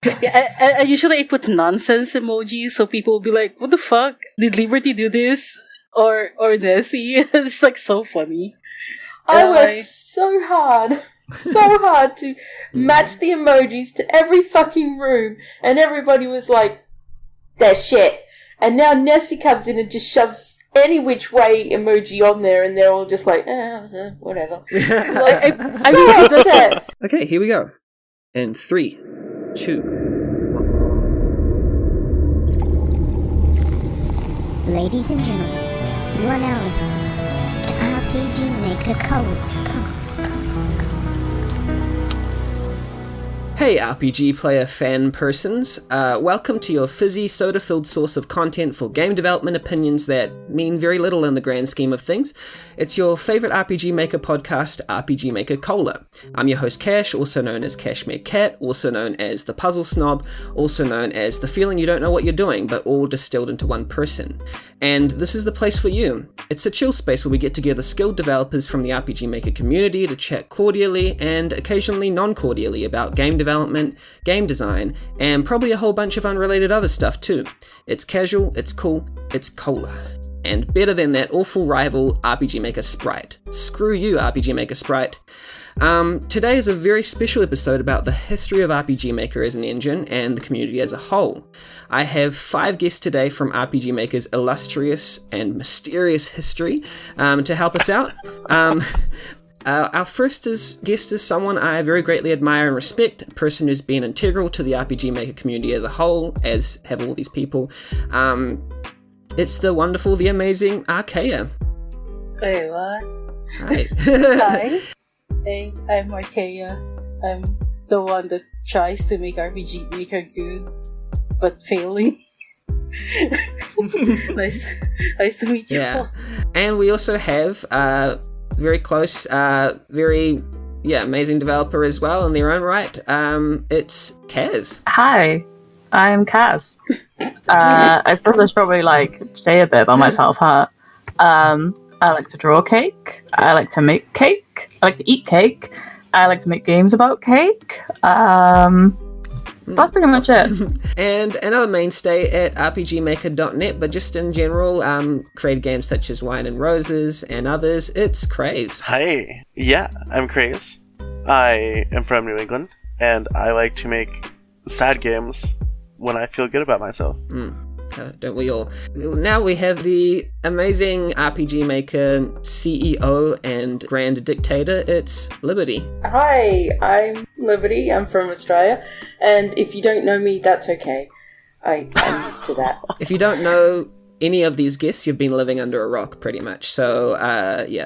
Yeah, I usually put nonsense emojis so people will be like, "What the fuck? Did Liberty do this?" Or Nessie? It's like so funny. I worked so hard to match the emojis to every fucking room, and everybody was like, "They're shit." And now Nessie comes in and just shoves any which way emoji on there, and they're all just like, whatever. Like, I'm so upset. Okay, here we go. In 3, 2, 1. Ladies and gentlemen, you are now listening to RPG Maker Code. Hey RPG player fan persons, welcome to your fizzy soda-filled source of content for game development opinions that mean very little in the grand scheme of things. It's your favourite RPG Maker podcast, RPG Maker Cola. I'm your host Cash, also known as Cashmere Cat, also known as the Puzzle Snob, also known as the feeling you don't know what you're doing, but all distilled into one person. And this is the place for you. It's a chill space where we get together skilled developers from the RPG Maker community to chat cordially and occasionally non-cordially about game development, game design, and probably a whole bunch of unrelated other stuff too. It's casual, it's cool, it's cola. And better than that awful rival RPG Maker Sprite. Screw you, RPG Maker Sprite. Today is a very special episode about the history of RPG Maker as an engine and the community as a whole. I have 5 guests today from RPG Maker's illustrious and mysterious history to help us out. Our first guest is someone I very greatly admire and respect, a person who's been integral to the RPG Maker community as a whole, as have all these people. It's the wonderful, the amazing Archeia. Wait, what? Hi. Hi. Hey, I'm Archeia. I'm the one that tries to make RPG Maker good, but failing. nice to meet you. Yeah. And we also have very close, amazing developer as well in their own right. It's Kaz. Hi, I'm Kaz. I suppose I should probably say a bit about myself, huh? I like to draw cake. I like to make cake. I like to eat cake. I like to make games about cake. That's pretty much it. And another mainstay at rpgmaker.net, but just in general, created games such as Wine and Roses and others, it's Craze. Hi. Yeah, I'm Craze. I am from New England, and I like to make sad games when I feel good about myself. Don't we all? Now we have the amazing RPG Maker CEO and Grand Dictator, it's Liberty. Hi, I'm Liberty. I'm from Australia. And if you don't know me, that's okay. I'm used to that. If you don't know any of these guests, you've been living under a rock, pretty much. So,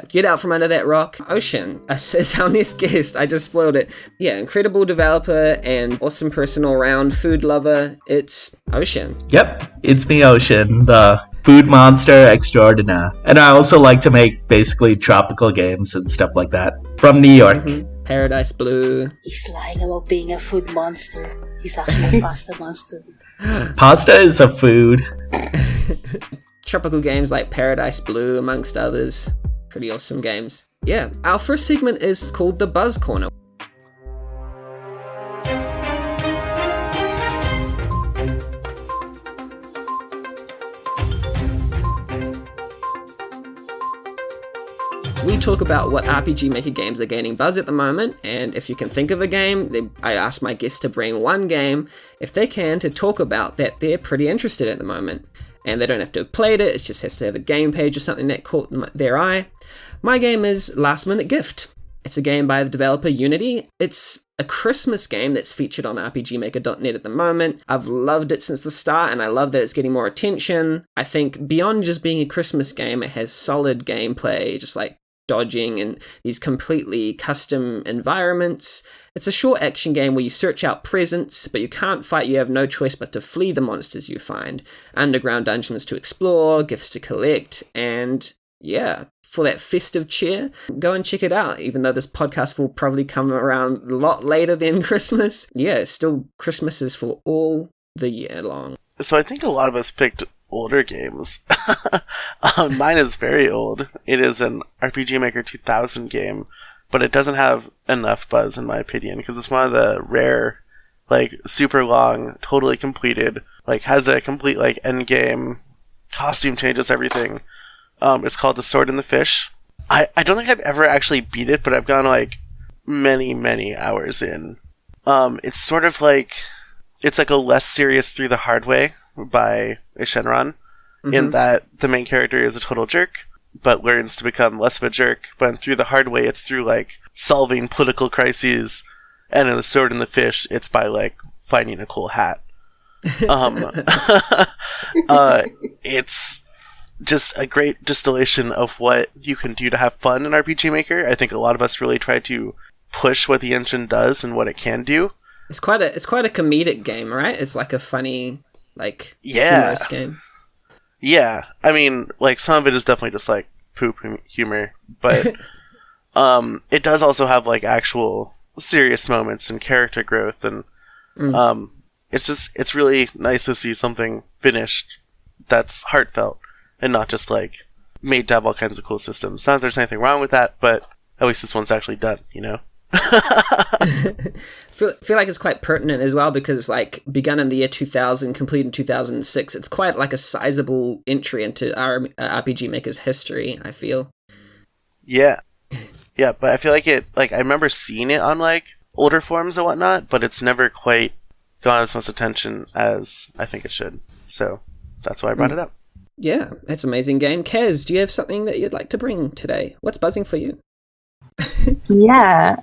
get out from under that rock. Ocean is our next guest. I just spoiled it. Yeah, incredible developer and awesome person all around, food lover. It's Ocean. Yep, it's me, Ocean, the food monster extraordinaire. And I also like to make basically tropical games and stuff like that. From New York. Mm-hmm. Paradise Blue. He's lying about being a food monster. He's actually a pasta monster. Pasta is a food. Tropical games like Paradise Blue, amongst others. Pretty awesome games. Yeah, our first segment is called the Buzz Corner. We talk about what RPG Maker games are gaining buzz at the moment, and if you can think of a game, I ask my guests to bring one game, if they can, to talk about that they're pretty interested in at the moment. And they don't have to have played it, it just has to have a game page or something that caught their eye. My game is Last Minute Gift. It's a game by the developer Unity. It's a Christmas game that's featured on rpgmaker.net at the moment. I've loved it since the start, and I love that it's getting more attention. I think beyond just being a Christmas game, it has solid gameplay, just like dodging and these completely custom environments. It's a short action game where you search out presents, but you can't fight, you have no choice but to flee the monsters you find. Underground dungeons to explore, gifts to collect, and yeah, for that festive cheer, go and check it out, even though this podcast will probably come around a lot later than Christmas. Yeah, still Christmas is for all the year long. So I think a lot of us picked older games. Mine is very old. It is an RPG Maker 2000 game, but it doesn't have enough buzz in my opinion, because it's one of the rare like super long, totally completed, like has a complete like end game, costume changes, everything. It's called The Sword and the Fish. I don't think I've ever actually beat it, but I've gone like many hours in. It's sort of like, it's like a less serious Through the Hard Way by Shenron, in that the main character is a total jerk, but learns to become less of a jerk. But Through the Hard Way, it's through like solving political crises, and in The Sword and the Fish, it's by like finding a cool hat. It's just a great distillation of what you can do to have fun in RPG Maker. I think a lot of us really try to push what the engine does and what it can do. It's quite a comedic game, right? It's like a funny, like, humorous game. Yeah, I mean, like, some of it is definitely just like poop humor, but it does also have like actual serious moments and character growth, and it's really nice to see something finished that's heartfelt and not just like made to have all kinds of cool systems. Not that there's anything wrong with that, but at least this one's actually done, you know? feel like it's quite pertinent as well, because it's like begun in the year 2000, complete in 2006. It's quite like a sizable entry into our RPG Maker's history, I feel. Yeah, but I feel like I remember seeing it on like older forums and whatnot, but it's never quite gotten as much attention as I think it should. So that's why I brought it up. Yeah, that's an amazing game. Kez, do you have something that you'd like to bring today? What's buzzing for you? Yeah.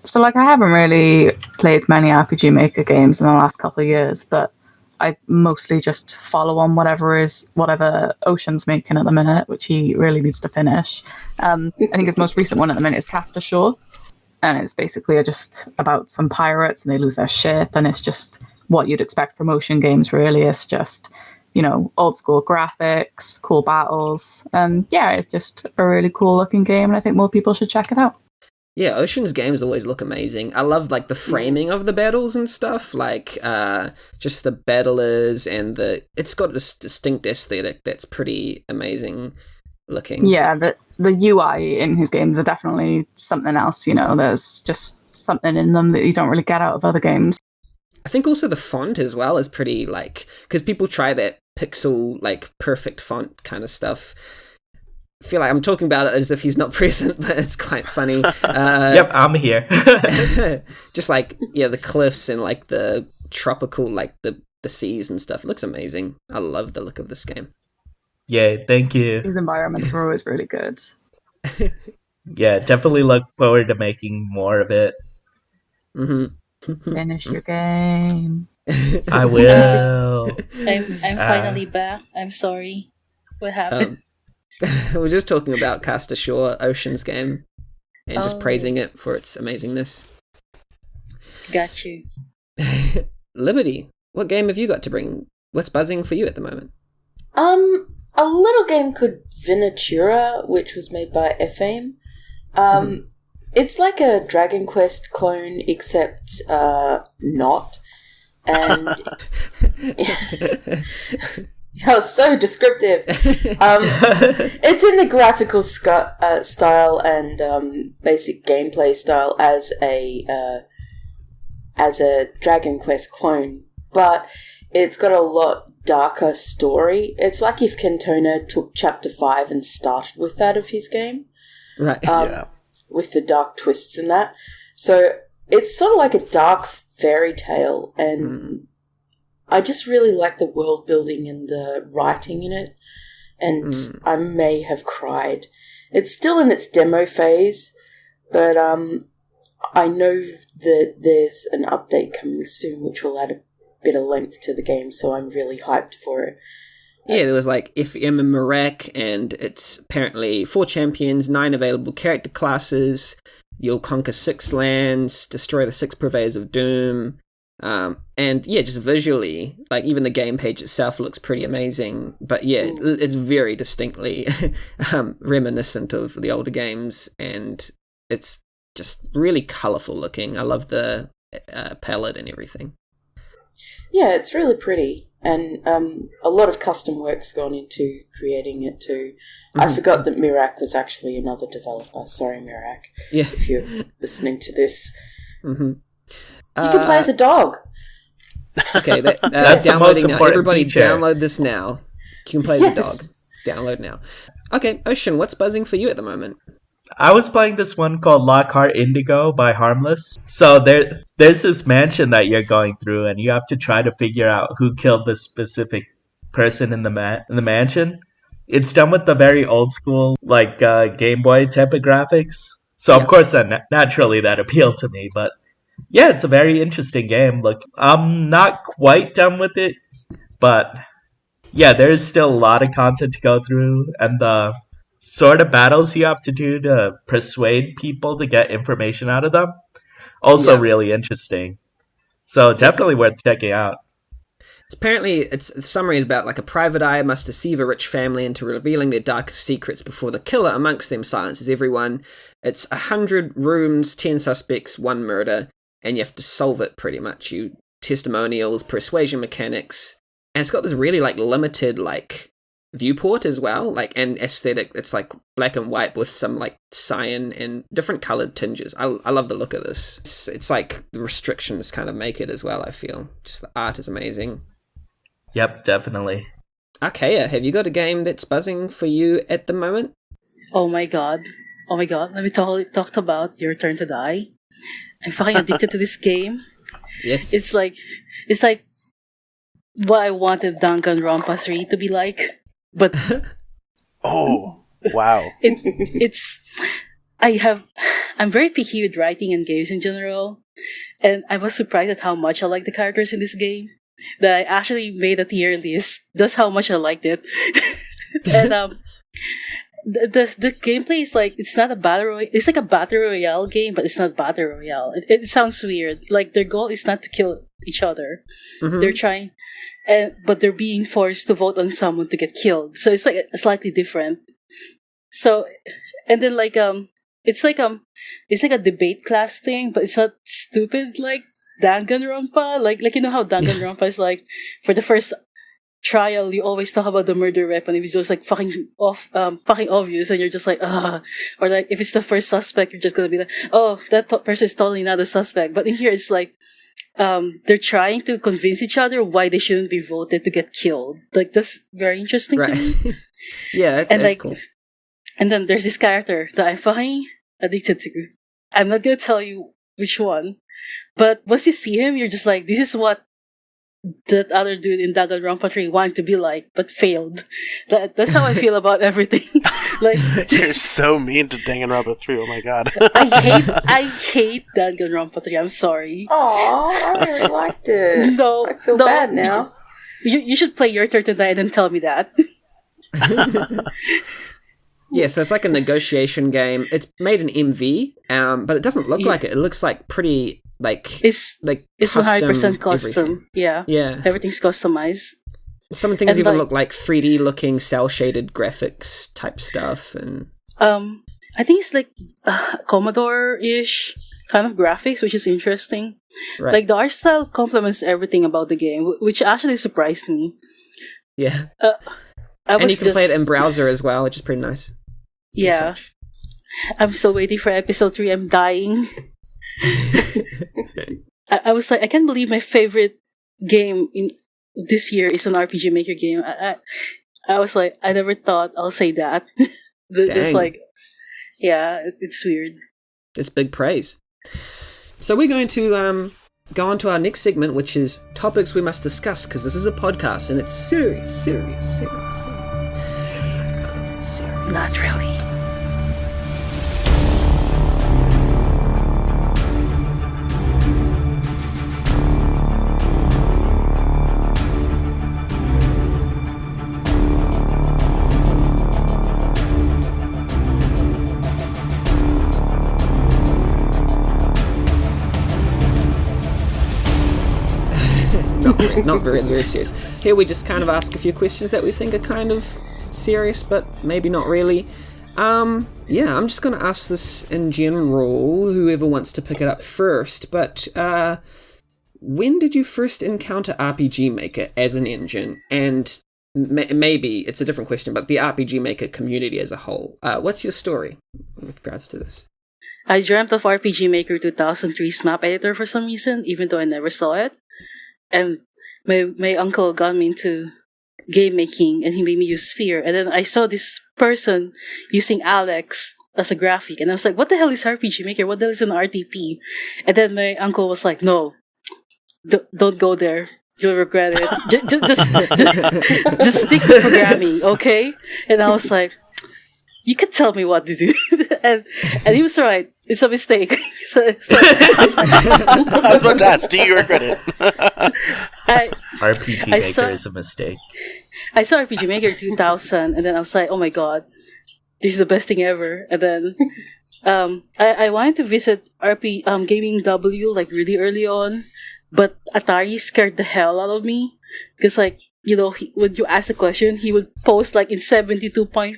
So like I haven't really played many RPG Maker games in the last couple of years, but I mostly just follow on whatever Ocean's making at the minute, which he really needs to finish. I think his most recent one at the minute is Cast Ashore, and it's basically just about some pirates and they lose their ship, and it's just what you'd expect from Ocean games, really. It's just, you know, old school graphics, cool battles, and yeah, it's just a really cool looking game, and I think more people should check it out. Yeah, Ocean's games always look amazing. I love like the framing of the battles and stuff, like just the battlers, and it's got this distinct aesthetic that's pretty amazing looking. Yeah, the UI in his games are definitely something else, you know. There's just something in them that you don't really get out of other games. I think also the font as well is pretty, like, because people try that pixel, like, perfect font kind of stuff. I feel like I'm talking about it as if he's not present, but it's quite funny. Yep, I'm here. Just like, yeah, the cliffs and like the tropical, like the seas and stuff. It looks amazing. I love the look of this game. Yeah, thank you. These environments are always really good. Yeah, definitely look forward to making more of it. Finish your game. I will. I'm finally back. I'm sorry. What happened? We're just talking about Cast Ashore, Ocean's game, and just praising it for its amazingness. Got you. Liberty, what game have you got to bring? What's buzzing for you at the moment? A little game called Venatura, which was made by FAME. It's like a Dragon Quest clone, except not. And oh, so descriptive. It's in the graphical style and basic gameplay style as a Dragon Quest clone, but it's got a lot darker story. It's like if Cantona took Chapter 5 and started with that of his game. Right. With the dark twists and that. So it's sort of like a dark fairy tale, and I just really like the world building and the writing in it, and I may have cried. It's still in its demo phase, but I know that there's an update coming soon which will add a bit of length to the game, so I'm really hyped for it. Yeah, there was like FM and Marek, and it's apparently 4 champions, 9 available character classes. You'll conquer 6 lands, destroy the 6 purveyors of doom. And yeah, just visually, like even the game page itself looks pretty amazing. But yeah, it's very distinctly reminiscent of the older games, and it's just really colourful looking. I love the palette and everything. Yeah, it's really pretty. And a lot of custom work's gone into creating it too. I forgot that Mirak was actually another developer. Sorry, Mirak, if you're listening to this. You can play as a dog. Okay, That's the most downloading now. important Everybody feature. download this now. You can play Yes. the dog. Download now. Okay, Ocean, what's buzzing for you at the moment? I was playing this one called Lockhart Indigo by Harmless. So there's this mansion that you're going through, and you have to try to figure out who killed this specific person in the mansion. It's done with the very old school, like Game Boy type of graphics. So of course, naturally that appealed to me. But yeah, it's a very interesting game. Look, I'm not quite done with it, but yeah, there's still a lot of content to go through, and the sort of battles you have to do to persuade people to get information out of them, also really interesting. So definitely worth checking out. Apparently, the summary is about like a private eye must deceive a rich family into revealing their darkest secrets before the killer amongst them silences everyone. It's 100 rooms, 10 suspects, 1 murder, and you have to solve it pretty much. You testimonials, persuasion mechanics, and it's got this really like limited like viewport as well, like, and aesthetic. It's like black and white with some like cyan and different colored tinges. I love the look of this. It's like the restrictions kind of make it as well, I feel. Just the art is amazing. Yep, definitely. Archeia, have you got a game that's buzzing for you at the moment? Oh my god. Let me talk about Your Turn to Die. I'm fucking addicted to this game. Yes. It's like what I wanted Danganronpa 3 to be like. But Oh, wow. I'm very picky with writing and games in general, and I was surprised at how much I like the characters in this game. That I actually made a tier list. That's how much I liked it. And the gameplay is like, it's not a battle royale. It's like a battle royale game, but it's not battle royale. It sounds weird. Like their goal is not to kill each other. Mm-hmm. They're trying. But they're being forced to vote on someone to get killed. So it's like slightly different. So, and then like it's like a debate class thing, but it's not stupid like Danganronpa. Like you know how Danganronpa is like, for the first trial you always talk about the murder weapon. If it's just like fucking obvious, and you're just like or like if it's the first suspect, you're just gonna be like, oh, that person is totally not a suspect. But in here it's like, they're trying to convince each other why they shouldn't be voted to get killed. Like, that's very interesting to me. Yeah, that's like, cool. And then there's this character that I'm fucking addicted to. I'm not gonna tell you which one, but once you see him, you're just like, this is what that other dude in Danganronpa 3 wanted to be like, but failed. That's how I feel about everything. Like, you're so mean to Danganronpa 3. Oh my god. I hate Danganronpa 3. I'm sorry. Aw, I really liked it. No, I feel bad now. You should play Your Turn to Die and then tell me that. Yeah, so it's like a negotiation game. It's made in MV, but it doesn't look like it. It looks like pretty it's 100% custom. Everything. Yeah, everything's customized. Some things even look like 3D looking cell shaded graphics type stuff, and I think it's like Commodore-ish kind of graphics, which is interesting. Right. Like the art style complements everything about the game, which actually surprised me. Yeah, and you can play it in browser as well, which is pretty nice. Yeah, I'm still waiting for episode 3. I'm dying. I was like, I can't believe my favorite game in this year is an RPG Maker game. I was like, I never thought I'll say that. It's like, yeah, it's weird. It's big praise. So we're going to go on to our next segment, which is topics we must discuss, because this is a podcast and it's serious. Not really. Not very, very serious. Here we just kind of ask a few questions that we think are kind of serious, but maybe not really. Yeah, I'm just going to ask this in general, whoever wants to pick it up first, but when did you first encounter RPG Maker as an engine? And maybe it's a different question, but the RPG Maker community as a whole. What's your story with regards to this? I dreamt of RPG Maker 2003's map editor for some reason, even though I never saw it. And my uncle got me into game making, and he made me use Sphere. And then I saw this person using Alex as a graphic, and I was like, "What the hell is RPG Maker? What the hell is an RTP?" And then my uncle was like, "No, don't go there. You'll regret it. Just stick to programming, okay?" And I was like, "You could tell me what to do," and he was right. It's a mistake. so I was about to ask, do you regret it? RPG Maker is a mistake. I saw RPG Maker 2000, and then I was like, "Oh my god, this is the best thing ever." And then I wanted to visit Gaming W like really early on, but Atari scared the hell out of me because, like, you know, when you ask a question, he would post like in 72 point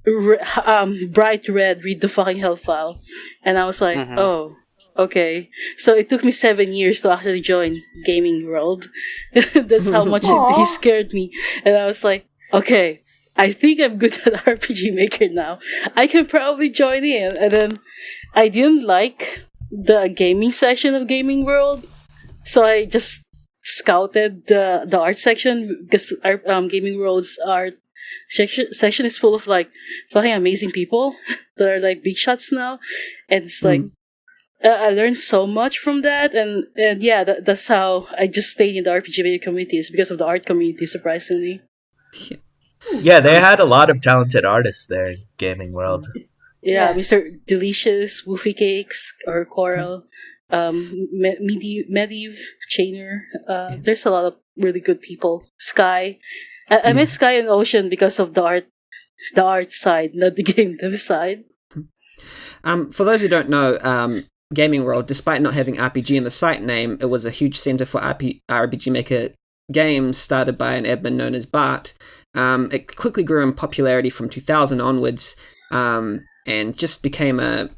bright red, read the fucking hell file, and I was like, oh, okay. So it took me 7 years to actually join GamingWorld. That's how much he scared me, and I was like, okay, I think I'm good at RPG Maker now. I can probably join in. And then I didn't like the gaming section of GamingWorld, so I just scouted the art section because our GamingWorld's art section is full of like fucking amazing people that are like big shots now, and it's like I learned so much from that, and yeah, that's how I just stayed in the RPG Maker community, is because of the art community, surprisingly. Yeah, they had a lot of talented artists there in GamingWorld. Yeah, Mr. Delicious, Woofy Cakes, or Coral, Mediv, Chainer. There's a lot of really good people. Sky. I met Sky and Ocean because of the art side, not the game dev side. For those who don't know, GamingWorld, despite not having RPG in the site name, it was a huge center for RPG Maker games started by an admin known as Bart. It quickly grew in popularity from 2000 onwards, and just became a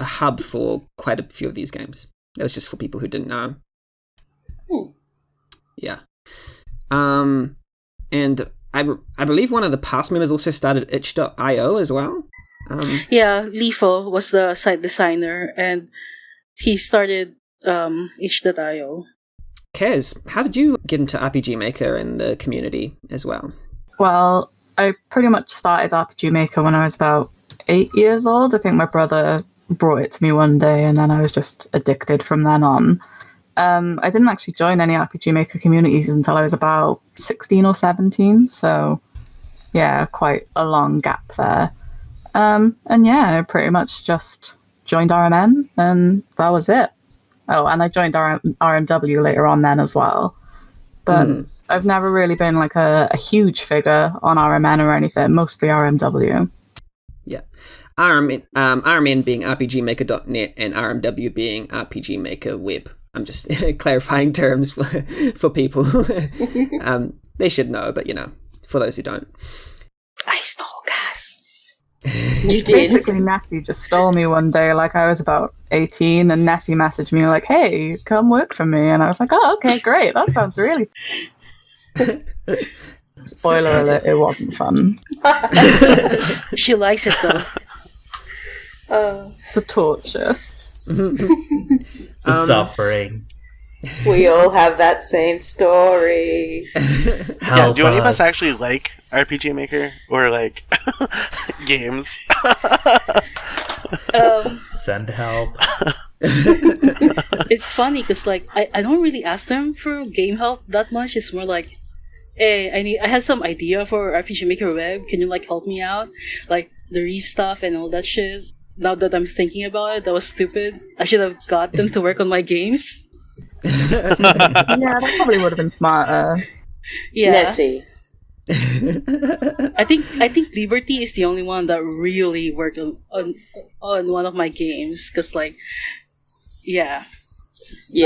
hub for quite a few of these games. That was just for people who didn't know. Yeah. And I believe one of the past members also started itch.io as well. Yeah, Lifo was the site designer, and he started itch.io. Kez, how did you get into RPG Maker and the community as well? Well, I pretty much started RPG Maker when I was about 8 years old. I think my brother brought it to me one day, and then I was just addicted from then on. I didn't actually join any RPG Maker communities until I was about 16 or 17, so yeah, quite a long gap there. And yeah, I pretty much just joined RMN, and that was it. Oh, and I joined RMW later on then as well. But I've never really been like a huge figure on RMN or anything, mostly RMW. Yeah. RMN being RPGmaker.net and RMW being RPG Maker Web. I'm just clarifying terms for people. They should know, but for those who don't. I stole Cass. You did? Basically, Nessie just stole me one day, like I was about 18, and Nessie messaged me like, "Hey, come work for me," and I was like, "Oh, okay, great. That sounds really..." Spoiler alert, it wasn't fun. She likes it though. The torture. The suffering. We all have that same story. Yeah, do any of us actually like RPG Maker or like games? Send help. It's funny because like I don't really ask them for game help that much. It's more like, hey, I have some idea for RPG Maker Web. Can you like help me out? Like the re-stuff and all that shit. Now that I'm thinking about it, that was stupid. I should have got them to work on my games. Yeah, that probably would have been smarter. Yeah. Nessie. I think Liberty is the only one that really worked on one of my games. Cause like, yeah.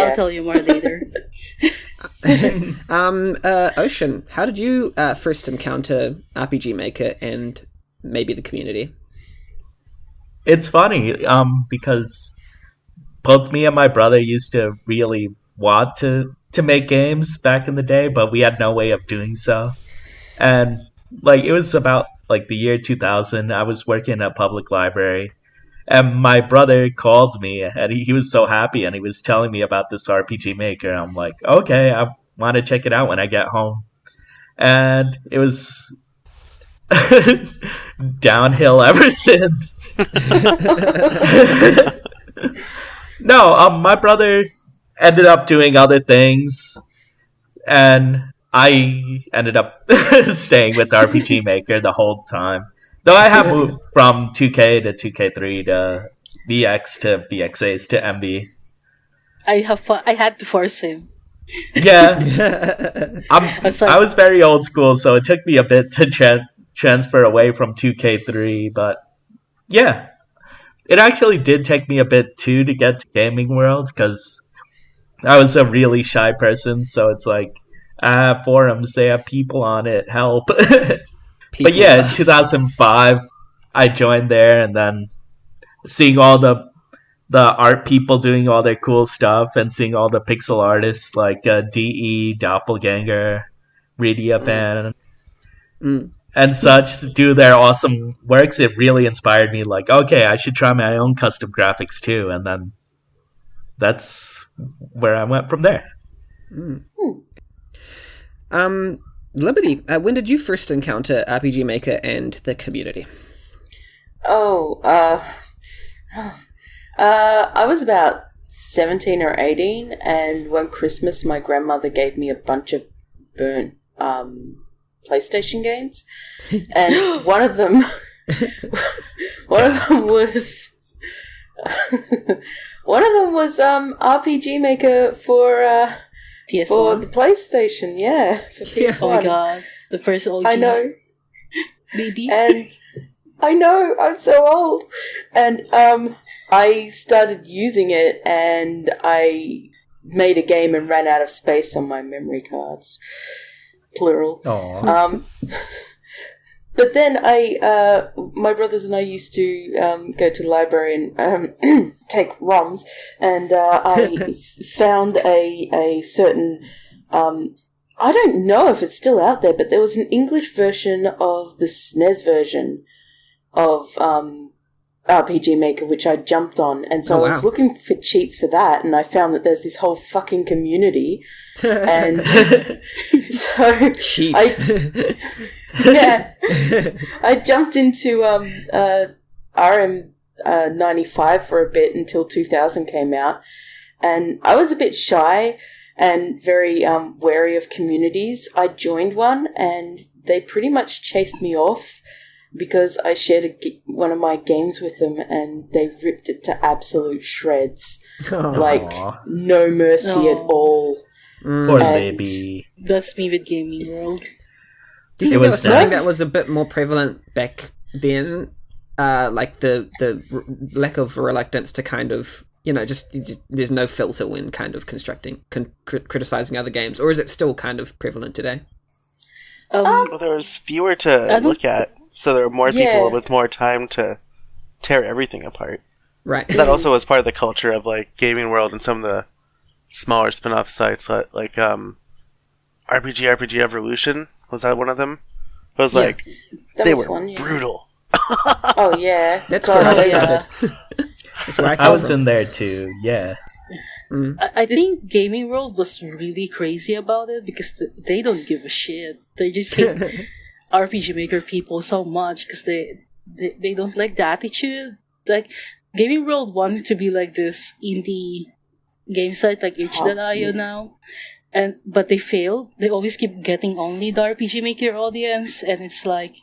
I'll tell you more later. Ocean, how did you first encounter RPG Maker and maybe the community? It's funny, because both me and my brother used to really want to make games back in the day, but we had no way of doing so. And like it was about like the year 2000. I was working at a public library, and my brother called me, and he was so happy, and he was telling me about this RPG Maker. I'm like, okay, I want to check it out when I get home. And it was downhill ever since. No, my brother ended up doing other things, and I ended up staying with RPG Maker the whole time. Though I have moved from 2K to 2K3 to VX to VXAs to MB. I had to force him. Yeah. I was very old school, so it took me a bit to transfer away from 2K3, but yeah. It actually did take me a bit too to get to GamingWorld, because I was a really shy person, so it's like, forums, they have people on it, help. But yeah, in 2005, I joined there, and then seeing all the art people doing all their cool stuff, and seeing all the pixel artists like DE, Doppelganger, Radiafan, and such do their awesome works, it really inspired me, like, okay, I should try my own custom graphics too, and then that's where I went from there. Liberty, when did you first encounter RPG Maker and the community? I was about 17 or 18, and one Christmas my grandmother gave me a bunch of burnt PlayStation games, and one of them was RPG Maker for PS1? For the PlayStation, yeah, for PS1. Oh my god, the first OG. I know, baby. And I know, I'm so old, and I started using it, and I made a game and ran out of space on my memory cards. Plural. Aww. But then my brothers and I used to go to the library and take ROMs, and I found a certain, I don't know if it's still out there, but there was an English version of the SNES version of RPG Maker, which I jumped on, and so I was looking for cheats for that, and I found that there's this whole fucking community, and so I jumped into RM95 for a bit until 2000 came out, and I was a bit shy and very wary of communities. I joined one, and they pretty much chased me off because I shared one of my games with them, and they ripped it to absolute shreds. Aww. Like, no mercy at all. Poor baby. That's me with GamingWorld. Do you think that was something that was a bit more prevalent back then? Like the lack of reluctance to kind of, just there's no filter when kind of criticizing other games, or is it still kind of prevalent today? Well, there was fewer to look at, so there were more people with more time to tear everything apart. Right. That also was part of the culture of like GamingWorld and some of the smaller spin-off sites, like RPG Evolution. Was that one of them? It was like they were brutal. Oh yeah, that's where I started. That's where I was in there too. Yeah. I think GamingWorld was really crazy about it because they don't give a shit. They just hate RPG Maker people so much because they don't like the attitude. Like, GamingWorld wanted to be like this indie game site like itch.io now, but they failed. They always keep getting only the RPG Maker audience, and it's like,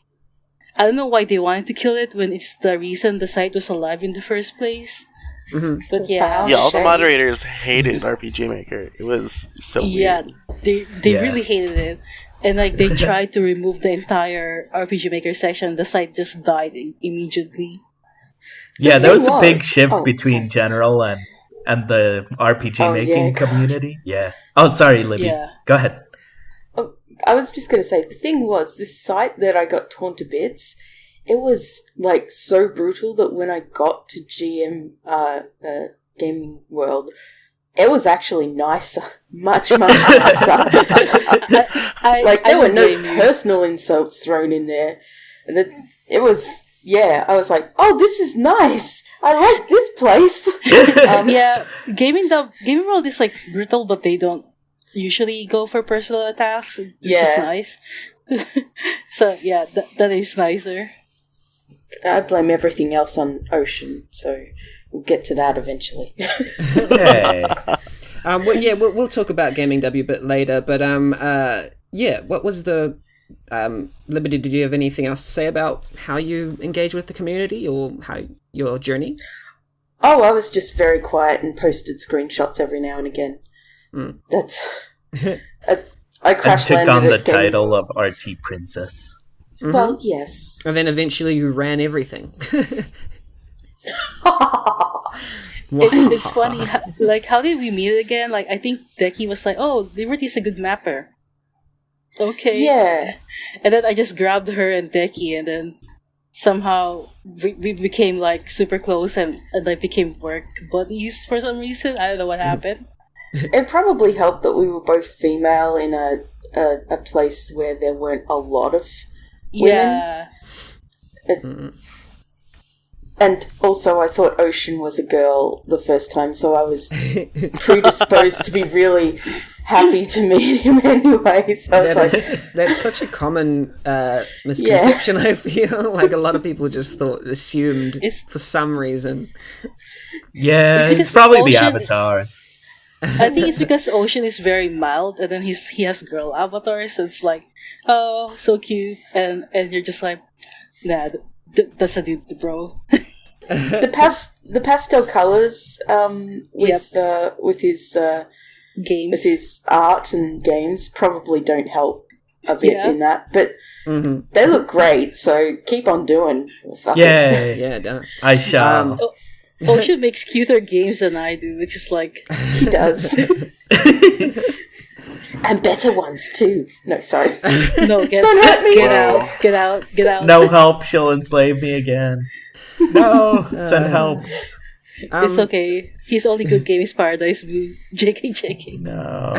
I don't know why they wanted to kill it when it's the reason the site was alive in the first place. Mm-hmm. But yeah, all the moderators hated RPG Maker. It was so weird. They really hated it, and like they tried to remove the entire RPG Maker section. The site just died immediately. Yeah, there was a big shift between general and the RPG making community. Yeah. Oh, sorry, Libby. Yeah. Go ahead. Oh, I was just going to say, the thing was, this site that I got torn to bits, it was like so brutal that when I got to GamingWorld, it was actually nicer, much nicer. Like there were no personal insults thrown in there. it was, I was like, oh, this is nice. I like this place. Yeah, Gaming World is like brutal, but they don't usually go for personal attacks, which is nice. So yeah, that is nicer. I blame everything else on Ocean, so we'll get to that eventually. Hey. We'll talk about Gaming W a bit later, but what was the Liberty? Did you have anything else to say about how you engage with the community or how your journey? Oh, I was just very quiet and posted screenshots every now and again. That's I crash and took landed on the at title of RT Princess. Well, yes. And then eventually you ran everything. It's funny, how did we meet again? Like, I think Deki was like, oh, Liberty's a good mapper. Okay. Yeah. And then I just grabbed her and Deki, and then somehow we became, like, super close and like, became work buddies for some reason. I don't know what happened. It probably helped that we were both female in a place where there weren't a lot of women. Yeah. And also, I thought Ocean was a girl the first time, so I was predisposed to be really happy to meet him anyway. So I was that's such a common misconception. I feel like a lot of people just assumed for some reason. Yeah, it's probably the avatars. I think it's because Ocean is very mild, and then he has girl avatars, so it's like, oh, so cute, and you're just like, nah, that's a dude, bro. the pastel colors with his games, with his art and games probably don't help a bit in that, but they look great. So keep on doing. Yeah. I shall. Ocean makes cuter games than I do, which is like he does. And better ones too. No, sorry. No, don't hurt me. Get out. No help, she'll enslave me again. No, send help. It's okay. He's only good game is Paradise Blue. JK. No.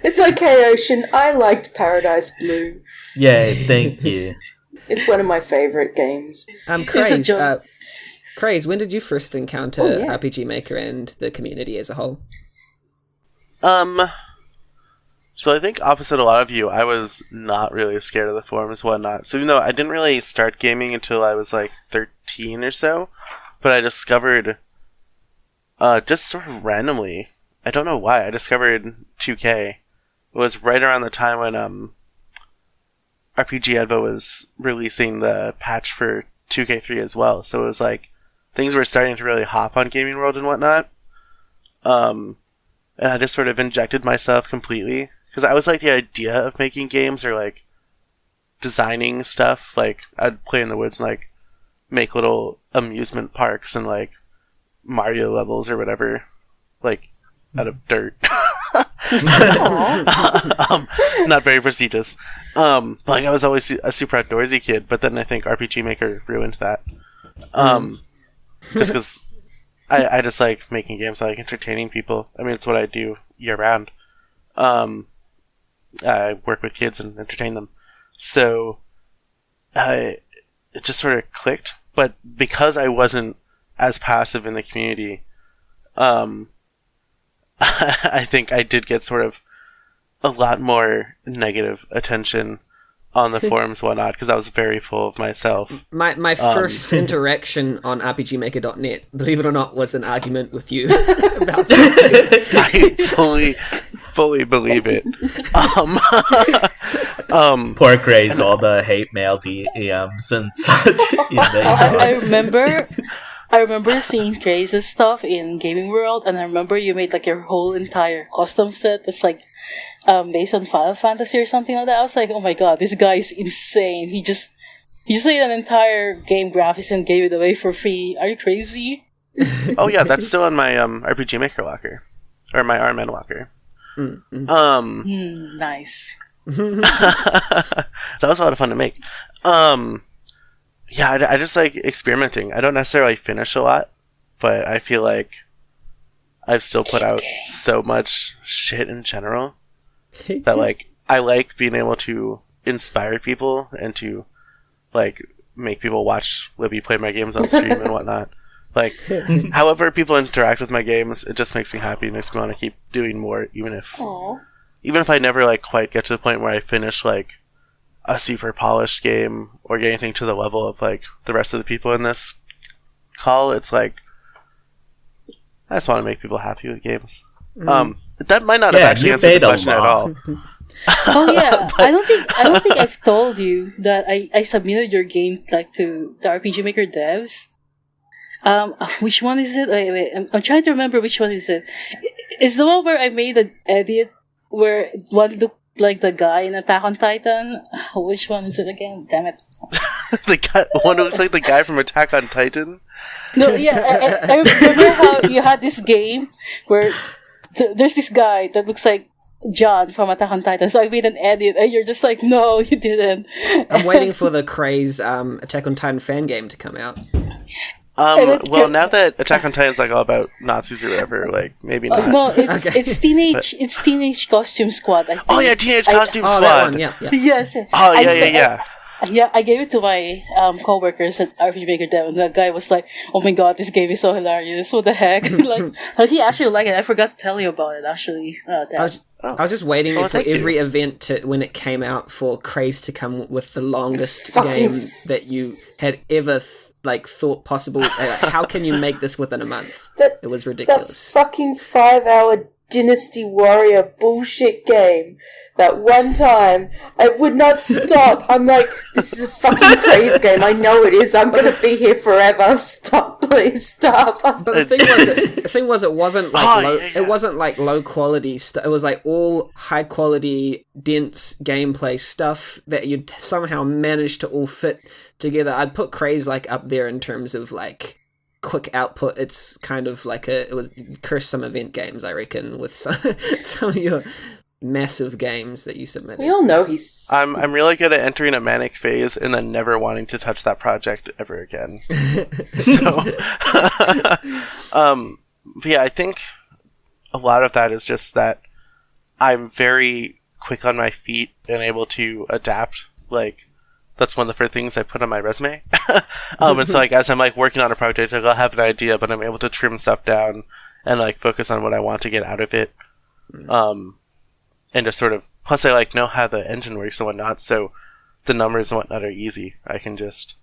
It's okay, Ocean. I liked Paradise Blue. Yay, thank you. It's one of my favorite games. Craze, when did you first encounter RPG Maker and the community as a whole? So I think opposite a lot of you, I was not really scared of the forums and whatnot. So even though I didn't really start gaming until I was like 13 or so, but I discovered, just sort of randomly, I don't know why, I discovered 2K. It was right around the time when RPG Advo was releasing the patch for 2K3 as well. So it was like, things were starting to really hop on Gaming World and whatnot. And I just sort of injected myself completely. Because I was like the idea of making games or like designing stuff. Like I'd play in the woods and like make little amusement parks and like Mario levels or whatever. Like out of dirt. Not very prestigious. Like I was always a super outdoorsy kid, but then I think RPG Maker ruined that. Just because I just like making games, I like entertaining people. I mean, it's what I do year round. I work with kids and entertain them. So, it just sort of clicked. But because I wasn't as passive in the community, I think I did get sort of a lot more negative attention on the forums and whatnot, because I was very full of myself. My first interaction on RPGmaker.net, believe it or not, was an argument with you about something. I fully believe it. Poor Craze, all the hate mail DMs and such. I remember seeing Craze's stuff in Gaming World, and I remember you made like your whole entire custom set that's like based on Final Fantasy or something like that. I was like, oh my god, this guy is insane. He just made an entire game graphics and gave it away for free. Are you crazy? Oh yeah, that's still on my RPG Maker locker. Or my RMN locker. Nice. That was a lot of fun to make. Yeah, I just like experimenting. I don't necessarily finish a lot, but I feel like I've still put out so much shit in general that like I like being able to inspire people and to like make people watch Libby play my games on stream and whatnot. Like, however people interact with my games, it just makes me happy. It makes me want to keep doing more, even if I never like quite get to the point where I finish like a super polished game or get anything to the level of like the rest of the people in this call. It's like I just want to make people happy with games. That might not have actually answered the question at all. Oh yeah, I don't think I've told you that I submitted your game like to the RPG Maker devs. Which one is it? Wait, I'm trying to remember which one is it. It's the one where I made an edit where one looked like the guy in Attack on Titan. Which one is it again? Damn it! The guy, one who looks like the guy from Attack on Titan. No, yeah, I remember how you had this game where there's this guy that looks like John from Attack on Titan. So I made an edit, and you're just like, no, you didn't. I'm waiting for the Craze Attack on Titan fan game to come out. Well, now that Attack on Titan's like all about Nazis or whatever, like maybe not. No, it's teenage. It's Teenage Costume Squad. I think. Oh yeah, Teenage Costume Squad. That one, yeah. Yes. Oh yeah. Yeah, I gave it to my coworkers at RPG Maker Dev, and the guy was like, "Oh my god, this game is so hilarious! What the heck?" like he actually liked it. I forgot to tell you about it. Actually, I was just waiting for every event to, when it came out, for Craze to come with the longest game that you had ever thought possible. How can you make this within a month? It was ridiculous. That fucking 5-hour Dynasty Warrior bullshit game. That one time, I would not stop. I'm like, this is a fucking Craze game. I know it is. I'm gonna be here forever. Stop, please, stop. But the thing was, it wasn't like it wasn't like low quality stuff. It was like all high quality, dense gameplay stuff that you'd somehow managed to all fit together. I'd put Craze like up there in terms of like quick output. It's kind of like it was curse some event games, I reckon, with some of your massive games that you submitted. We all know I'm really good at entering a manic phase and then never wanting to touch that project ever again. So, but yeah, I think a lot of that is just that I'm very quick on my feet and able to adapt. Like, that's one of the first things I put on my resume. And so, like, as I'm like working on a project, like, I'll have an idea, but I'm able to trim stuff down and like focus on what I want to get out of it. And just sort of, plus I like know how the engine works and whatnot, so the numbers and whatnot are easy. I can just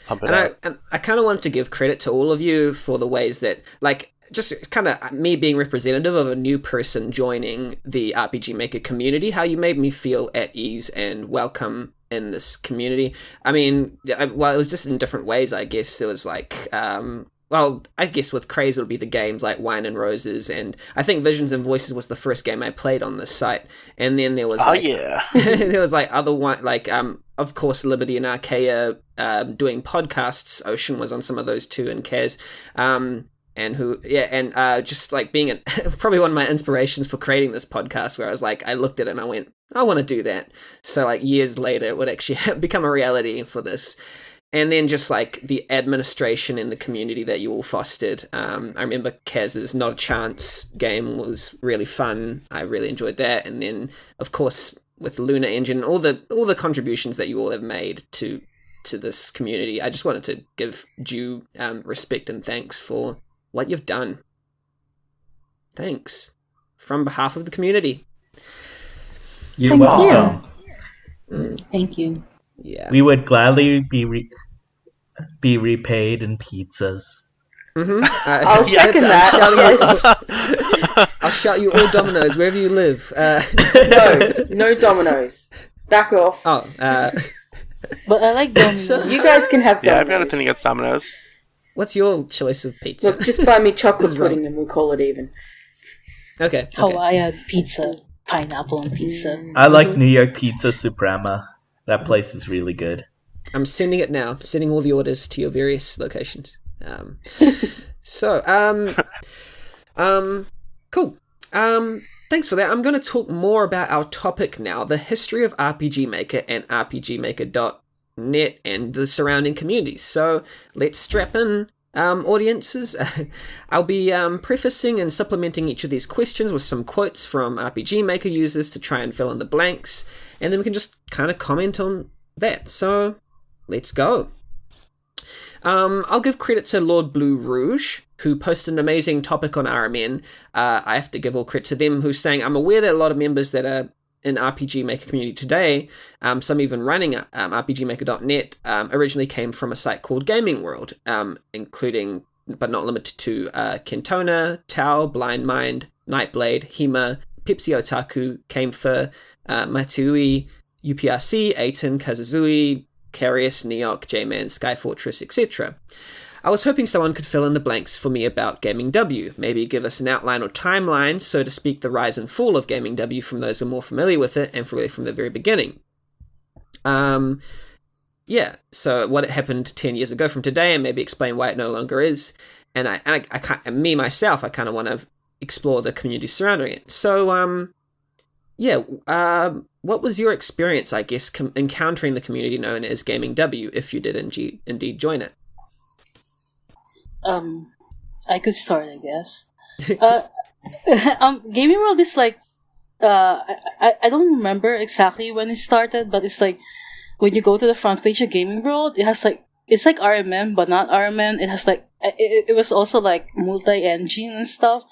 pump it out. And I kind of wanted to give credit to all of you for the ways that, like, just kind of me being representative of a new person joining the RPG Maker community, how you made me feel at ease and welcome in this community. I mean, well, it was just in different ways, I guess. There was like, well, I guess with Craze it'll be the games like Wine and Roses, and I think Visions and Voices was the first game I played on this site. And then there was there was like other one, like of course Liberty and Archeia doing podcasts. Ocean was on some of those too, and Kaz. Just like being probably one of my inspirations for creating this podcast, where I was like, I looked at it and I went, I want to do that. So like years later, it would actually become a reality for this. And then just like the administration in the community that you all fostered. I remember Kaz's Not a Chance game was really fun. I really enjoyed that. And then of course with Lunar Engine, all the contributions that you all have made to this community. I just wanted to give due respect and thanks for what you've done. Thanks from behalf of the community. You're welcome. Thank you. Yeah, we would gladly be repaid in pizzas. Mm-hmm. I'll second that. Yes. I'll shout you all Dominoes wherever you live. No Dominoes. Back off. Oh, but I like Dominoes. You guys can have Dominoes. Yeah, I've got nothing against Dominoes. What's your choice of pizza? Look, just buy me chocolate pudding and we'll call it even. Okay. Hawaiian pizza, pineapple on pizza. I like New York Pizza Suprema. That place is really good. I'm sending it now. Sending all the orders to your various locations. Cool. Thanks for that. I'm going to talk more about our topic now, the history of RPG Maker and RPGmaker.net and the surrounding communities. So let's strap in audiences. I'll be prefacing and supplementing each of these questions with some quotes from RPG Maker users to try and fill in the blanks, and then we can just kind of comment on that. So, let's go. I'll give credit to Lord Blue Rouge, who posted an amazing topic on RMN. I have to give all credit to them, who's saying, I'm aware that a lot of members that are in RPG Maker community today, some even running RPGmaker.net, originally came from a site called GamingWorld, including, but not limited to, Kentona, Tau, Blind Mind, Nightblade, Hema, Pepsi Otaku, Kamefer, Matsui, UPRC, Aiton, Kazazui, Carius, Neok, J-Man, Skyfortress, etc. I was hoping someone could fill in the blanks for me about Gaming W, maybe give us an outline or timeline, so to speak, the rise and fall of Gaming W from those who are more familiar with it, and really from the very beginning. Yeah, so what happened 10 years ago from today, and maybe explain why it no longer is. And I can't, and me, myself, I kind of want to explore the community surrounding it. So, what was your experience, I guess, encountering the community known as Gaming W, if you did indeed join it? I could start, I guess. Gaming World is like, I don't remember exactly when it started, but it's like, when you go to the front page of Gaming World, it has like, it's like RMM, but not RMM. It has like, it was also like multi-engine and stuff,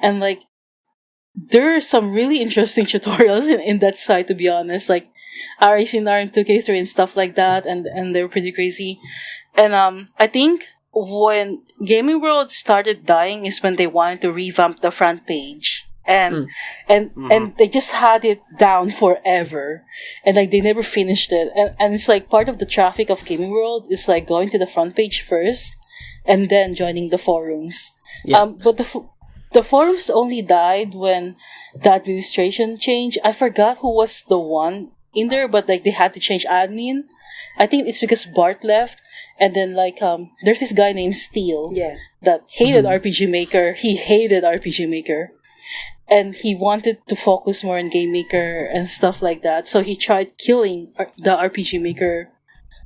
and like, there are some really interesting tutorials in that site, to be honest, like RAC and RM2K3 and stuff like that, and they were pretty crazy. And I think when Gaming World started dying is when they wanted to revamp the front page. And they just had it down forever. And like they never finished it. And it's like part of the traffic of Gaming World is like going to the front page first and then joining the forums. Yeah. But the forums only died when the administration changed. I forgot who was the one in there, but like they had to change admin. I think it's because Bart left. And then, like, there's this guy named Steele that hated RPG Maker. He hated RPG Maker. And he wanted to focus more on Game Maker and stuff like that. So he tried killing the RPG Maker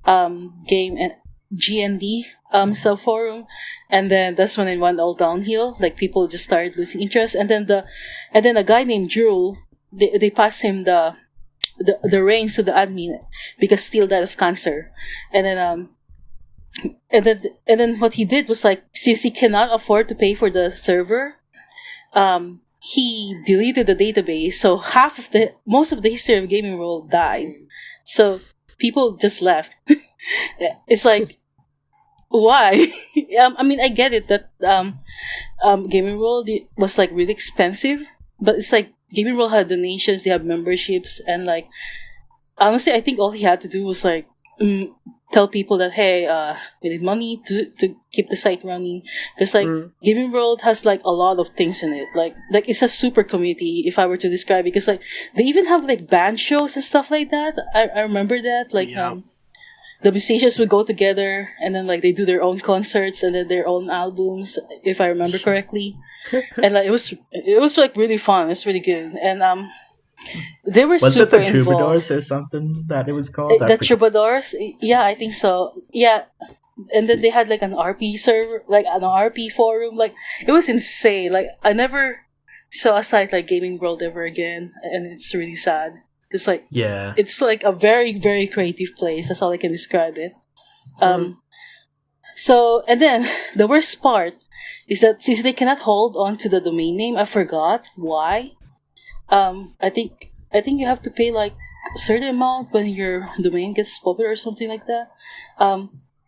game and GND subforum. And then that's when it went all downhill. Like, people just started losing interest. And then a guy named Drew, they passed him the reins to the admin because Steele died of cancer. And then what he did was like, since he cannot afford to pay for the server, he deleted the database. So most of the history of Gaming World died. So people just left. It's like, why? I mean, I get it that Gaming World was like really expensive, but it's like Gaming World had donations, they have memberships, and like honestly, I think all he had to do was like tell people that, hey, we need money to keep the site running. Because, like, Gaming World has, like, a lot of things in it. Like it's a super community, if I were to describe it. Because, like, they even have, like, band shows and stuff like that. I remember that. Like, the musicians would go together, and then, like, they do their own concerts, and then their own albums, if I remember correctly. And, like, it was, like, really fun. It's really good. And, they were super involved. Was it the Troubadours or something that it was called? The Troubadours? Yeah, I think so. Yeah. And then they had like an RP server, like an RP forum. Like, it was insane. Like, I never saw a site like Gaming World ever again. And it's really sad. It's like, it's like a very, very creative place. That's all I can describe it. So, and then the worst part is that since they cannot hold on to the domain name, I forgot why. I think you have to pay like a certain amount when your domain gets popular or something like that.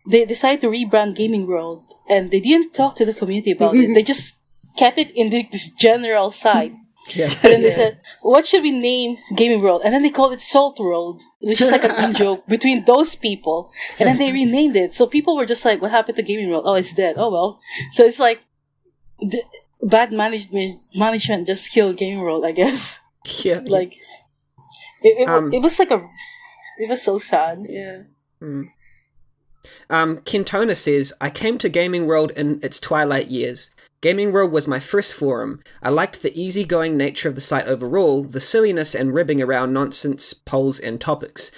They decided to rebrand Gaming World, and they didn't talk to the community about it. They just kept it in this general site. And then they said, what should we name Gaming World? And then they called it Salt World, which is like an in-joke between those people. And then they renamed it. So people were just like, what happened to Gaming World? Oh, it's dead. Oh, well. So it's like, bad management just killed Gaming World, I guess. Yeah. Like, it was like it was so sad. Yeah. Kentona says, I came to Gaming World in its twilight years. Gaming World was my first forum. I liked the easygoing nature of the site overall, the silliness and ribbing around nonsense polls and topics.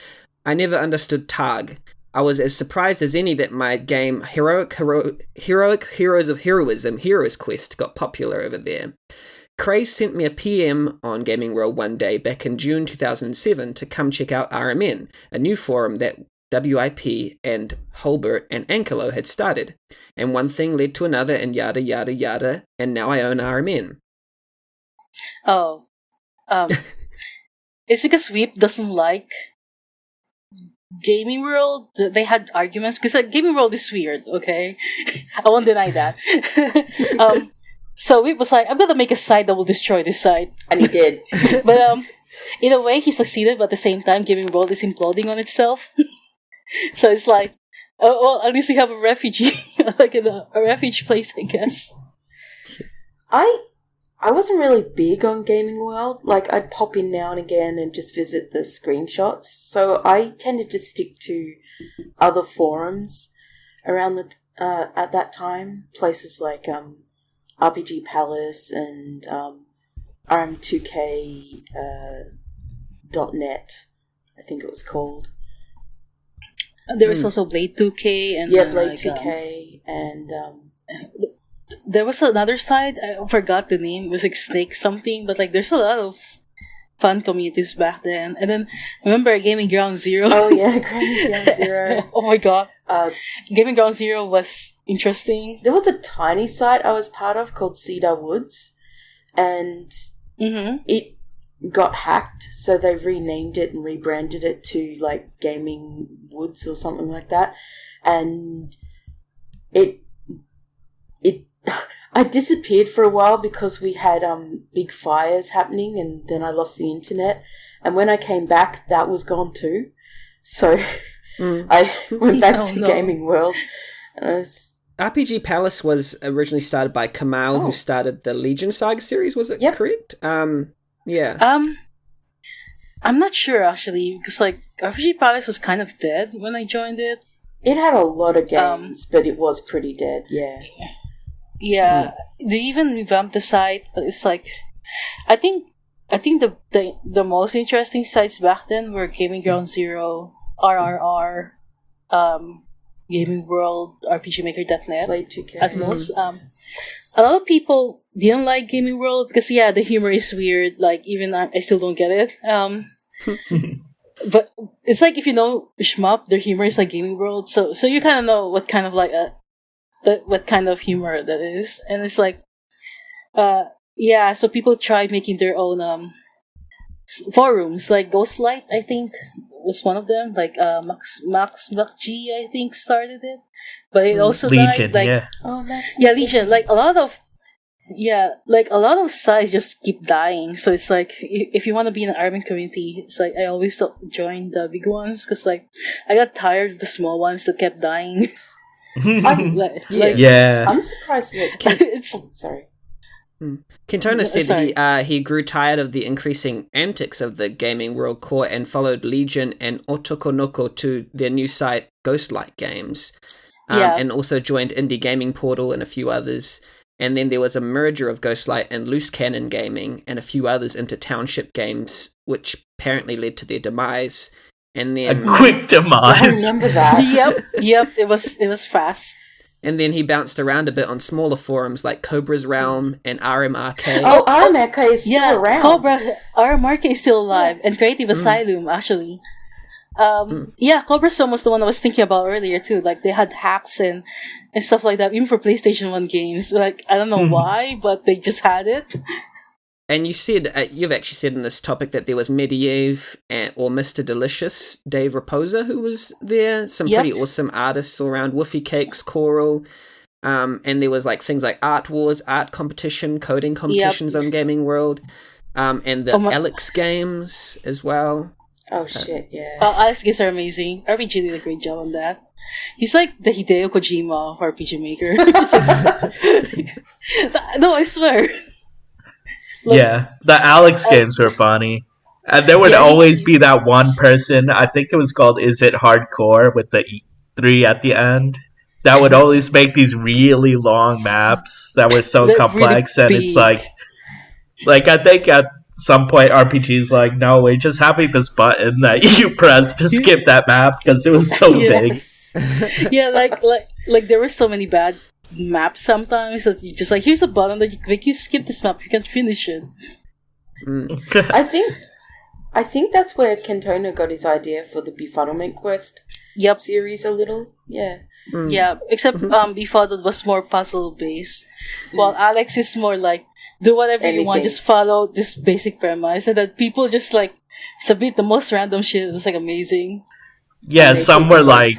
I never understood TARG. I was as surprised as any that my game Heroic Heroes of Heroism Heroes Quest got popular over there. Craze sent me a PM on GamingWorld one day back in June 2007 to come check out RMN, a new forum that WIP and Holbert and Ankelo had started. And one thing led to another and yada yada yada, and now I own RMN. Oh. It's because Sweep doesn't like GamingWorld. They had arguments because GamingWorld is weird, okay? I won't deny that. So Whip was like, I'm gonna make a site that will destroy this site. And he did. But in a way, he succeeded, but at the same time, GamingWorld is imploding on itself. So it's like, oh, well, at least we have a refugee, like a refuge place, I guess. I wasn't really big on Gaming World. Like, I'd pop in now and again and just visit the screenshots. So I tended to stick to other forums around the at that time. Places like RPG Palace and RM2K .net, I think it was called. There was also Blade 2K and Blade 2K and there was another site, I forgot the name, it was like Snake something, but like there's a lot of fun communities back then. And then remember Gaming Ground Zero? Oh yeah, Gaming Ground Zero. Oh my god. Gaming Ground Zero was interesting. There was a tiny site I was part of called Cedar Woods, and it got hacked, so they renamed it and rebranded it to like Gaming Woods or something like that. And I disappeared for a while because we had big fires happening, and then I lost the internet. And when I came back, that was gone too. So I went back to Gaming World. And RPG Palace was originally started by Kamal, who started the Legion Saga series. Was it correct? Yeah. I'm not sure actually, because like RPG Palace was kind of dead when I joined it. It had a lot of games, but it was pretty dead. Yeah. Yeah, they even revamped the site, but it's like, I think the most interesting sites back then were Gaming Ground Zero, RRR, Gaming World, RPGmaker.net. Blade 2K. At most. A lot of people didn't like Gaming World because the humor is weird. Like even I still don't get it. But it's like if you know Shmup, their humor is like Gaming World, so you kind of know what kind of like what kind of humor that is. And it's like so people tried making their own forums, like Ghostlight I think was one of them, like Max G I think started it, but it also Legion, died, like Legion, like a lot of sites just keep dying. So it's like if you want to be in an Armin community, it's like I always join the big ones because like I got tired of the small ones that kept dying. I'm surprised that sorry. Quintona said he grew tired of the increasing antics of the Gaming World core and followed Legion and Otokonoko to their new site Ghostlight Games, and also joined Indie Gaming Portal and a few others. And then there was a merger of Ghostlight and Loose Cannon Gaming and a few others into Township Games, which apparently led to their demise. And then a quick demise. I remember that. Yep. It was fast. And then he bounced around a bit on smaller forums like Cobra's Realm and RMRK. Oh, RMRK is still around. RMRK is still alive, and Creative Asylum actually. Cobra's Realm was the one I was thinking about earlier too. Like they had hacks and stuff like that, even for PlayStation 1 games. Like I don't know why, but they just had it. And you said, you've actually said in this topic that there was Mediev or Mr. Delicious, Dave Raposa, who was there. Some pretty awesome artists all around, Woofy Cakes, Coral. And there was like things like Art Wars, art competition, coding competitions on Gaming World. And the Alex games as well. Oh shit, yeah. Alex games are amazing. RPG did a great job on that. He's like the Hideo Kojima of RPG Maker. No, I swear. The Alex games were funny. And there would always be that one person, I think it was called Is It Hardcore, with the 3 at the end, that would always make these really long maps that were so complex, and it's like I think at some point RPG's like, no, we're just having this button that you press to skip that map because it was so big. Yeah, like there were so many bad maps sometimes that you just like, here's a button that you click, you skip this map, you can't finish it. I think that's where Kentona got his idea for the Befuddlement Quest series a little. Yeah. Yeah, except Befuddled was more puzzle based, while Alex is more like, do whatever you want, just follow this basic premise, and that people just like submit the most random shit. It's like amazing. Yeah, some were like,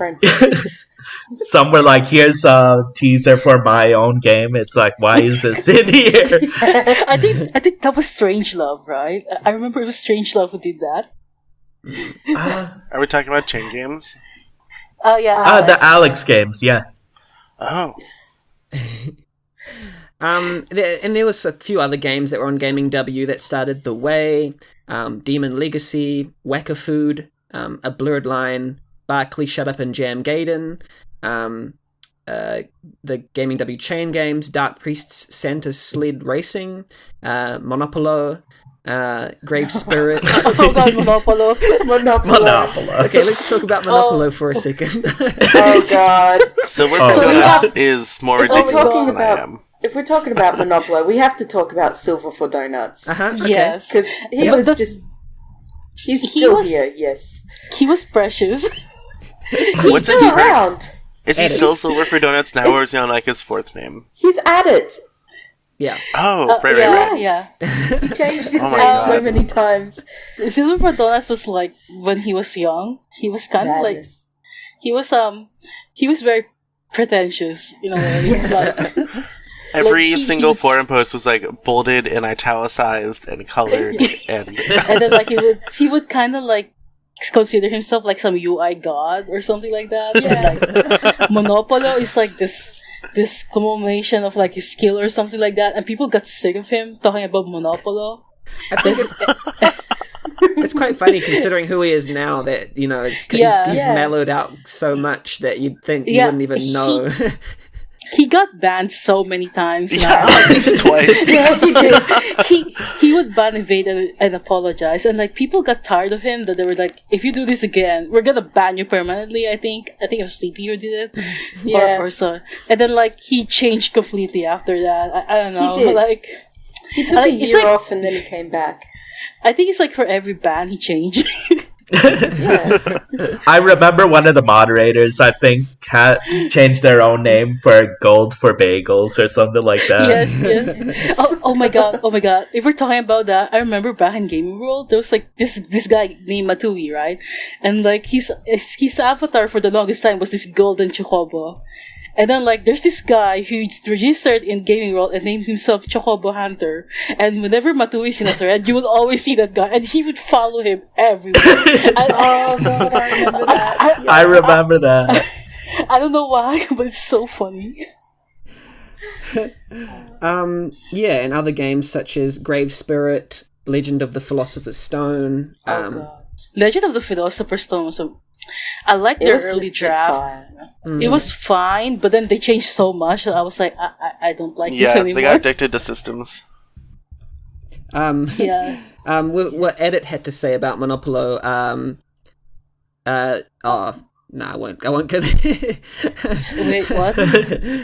here's a teaser for my own game. It's like, why is this in here? I think that was Strangelove, right? I remember it was Strangelove who did that. Are we talking about chain games? Oh yeah, the Alex games, yeah. Oh. And there was a few other games that were on Gaming W that started The Way, Demon Legacy, Whacker Food, A Blurred Line, Barkley Shut Up and Jam Gaiden, the Gaming W chain games, Dark Priest's Santa Sled Racing, Monopolo, Grave Spirit. Oh god, Monopolo. Okay, let's talk about Monopolo for a second. Oh god. Silver for Donuts is more ridiculous than I am. If we're talking about Monopoly, we have to talk about Silver for Donuts. Okay. Yes. Because he was just... He's still here, yes. He was precious. He's still around. Is he still Silver for Donuts now, or is he on like his fourth name? He's at it. Yeah. Oh, right. Yeah. He changed his name so many times. Silver for Donuts was like, when he was young, he was kind of like... He was very pretentious, you know what I mean? Yes. Every single forum post was like bolded and italicized and colored, and then like he would kind of like consider himself like some UI god or something like that. Yeah. And, like, Monopolo is like this culmination of like his skill or something like that, and people got sick of him talking about Monopolo. I think it's quite funny considering who he is now. That he's mellowed out so much that you'd think you wouldn't even know. He got banned so many times. Yeah, at least twice. Yeah, he did. He would ban Evade and apologize, and like people got tired of him. That they were like, if you do this again, we're gonna ban you permanently. I think it was Sleepy who did it, or so. And then like he changed completely after that. I don't know. He did. Like he took a year off and then he came back. I think it's like for every ban he changed. I remember one of the moderators, I think, changed their own name for Gold for Bagels or something like that. Yes. Oh my god. If we're talking about that, I remember back in GamingWorld, there was like this guy named Matui, right? And like his avatar for the longest time was this golden chocobo. And then, like, there's this guy who registered in GamingWorld and named himself Chocobo Hunter. And whenever Matui is in a thread, you will always see that guy, and he would follow him everywhere. Oh god, I remember that. I remember that. I don't know why, but it's so funny. And other games such as Grave Spirit, Legend of the Philosopher's Stone. Legend of the Philosopher's Stone was I liked their early draft. It was fine, but then they changed so much that I was like, I don't like this anymore. Yeah, they got addicted to systems. What Edit had to say about Monopolo. I won't go there. Wait, what?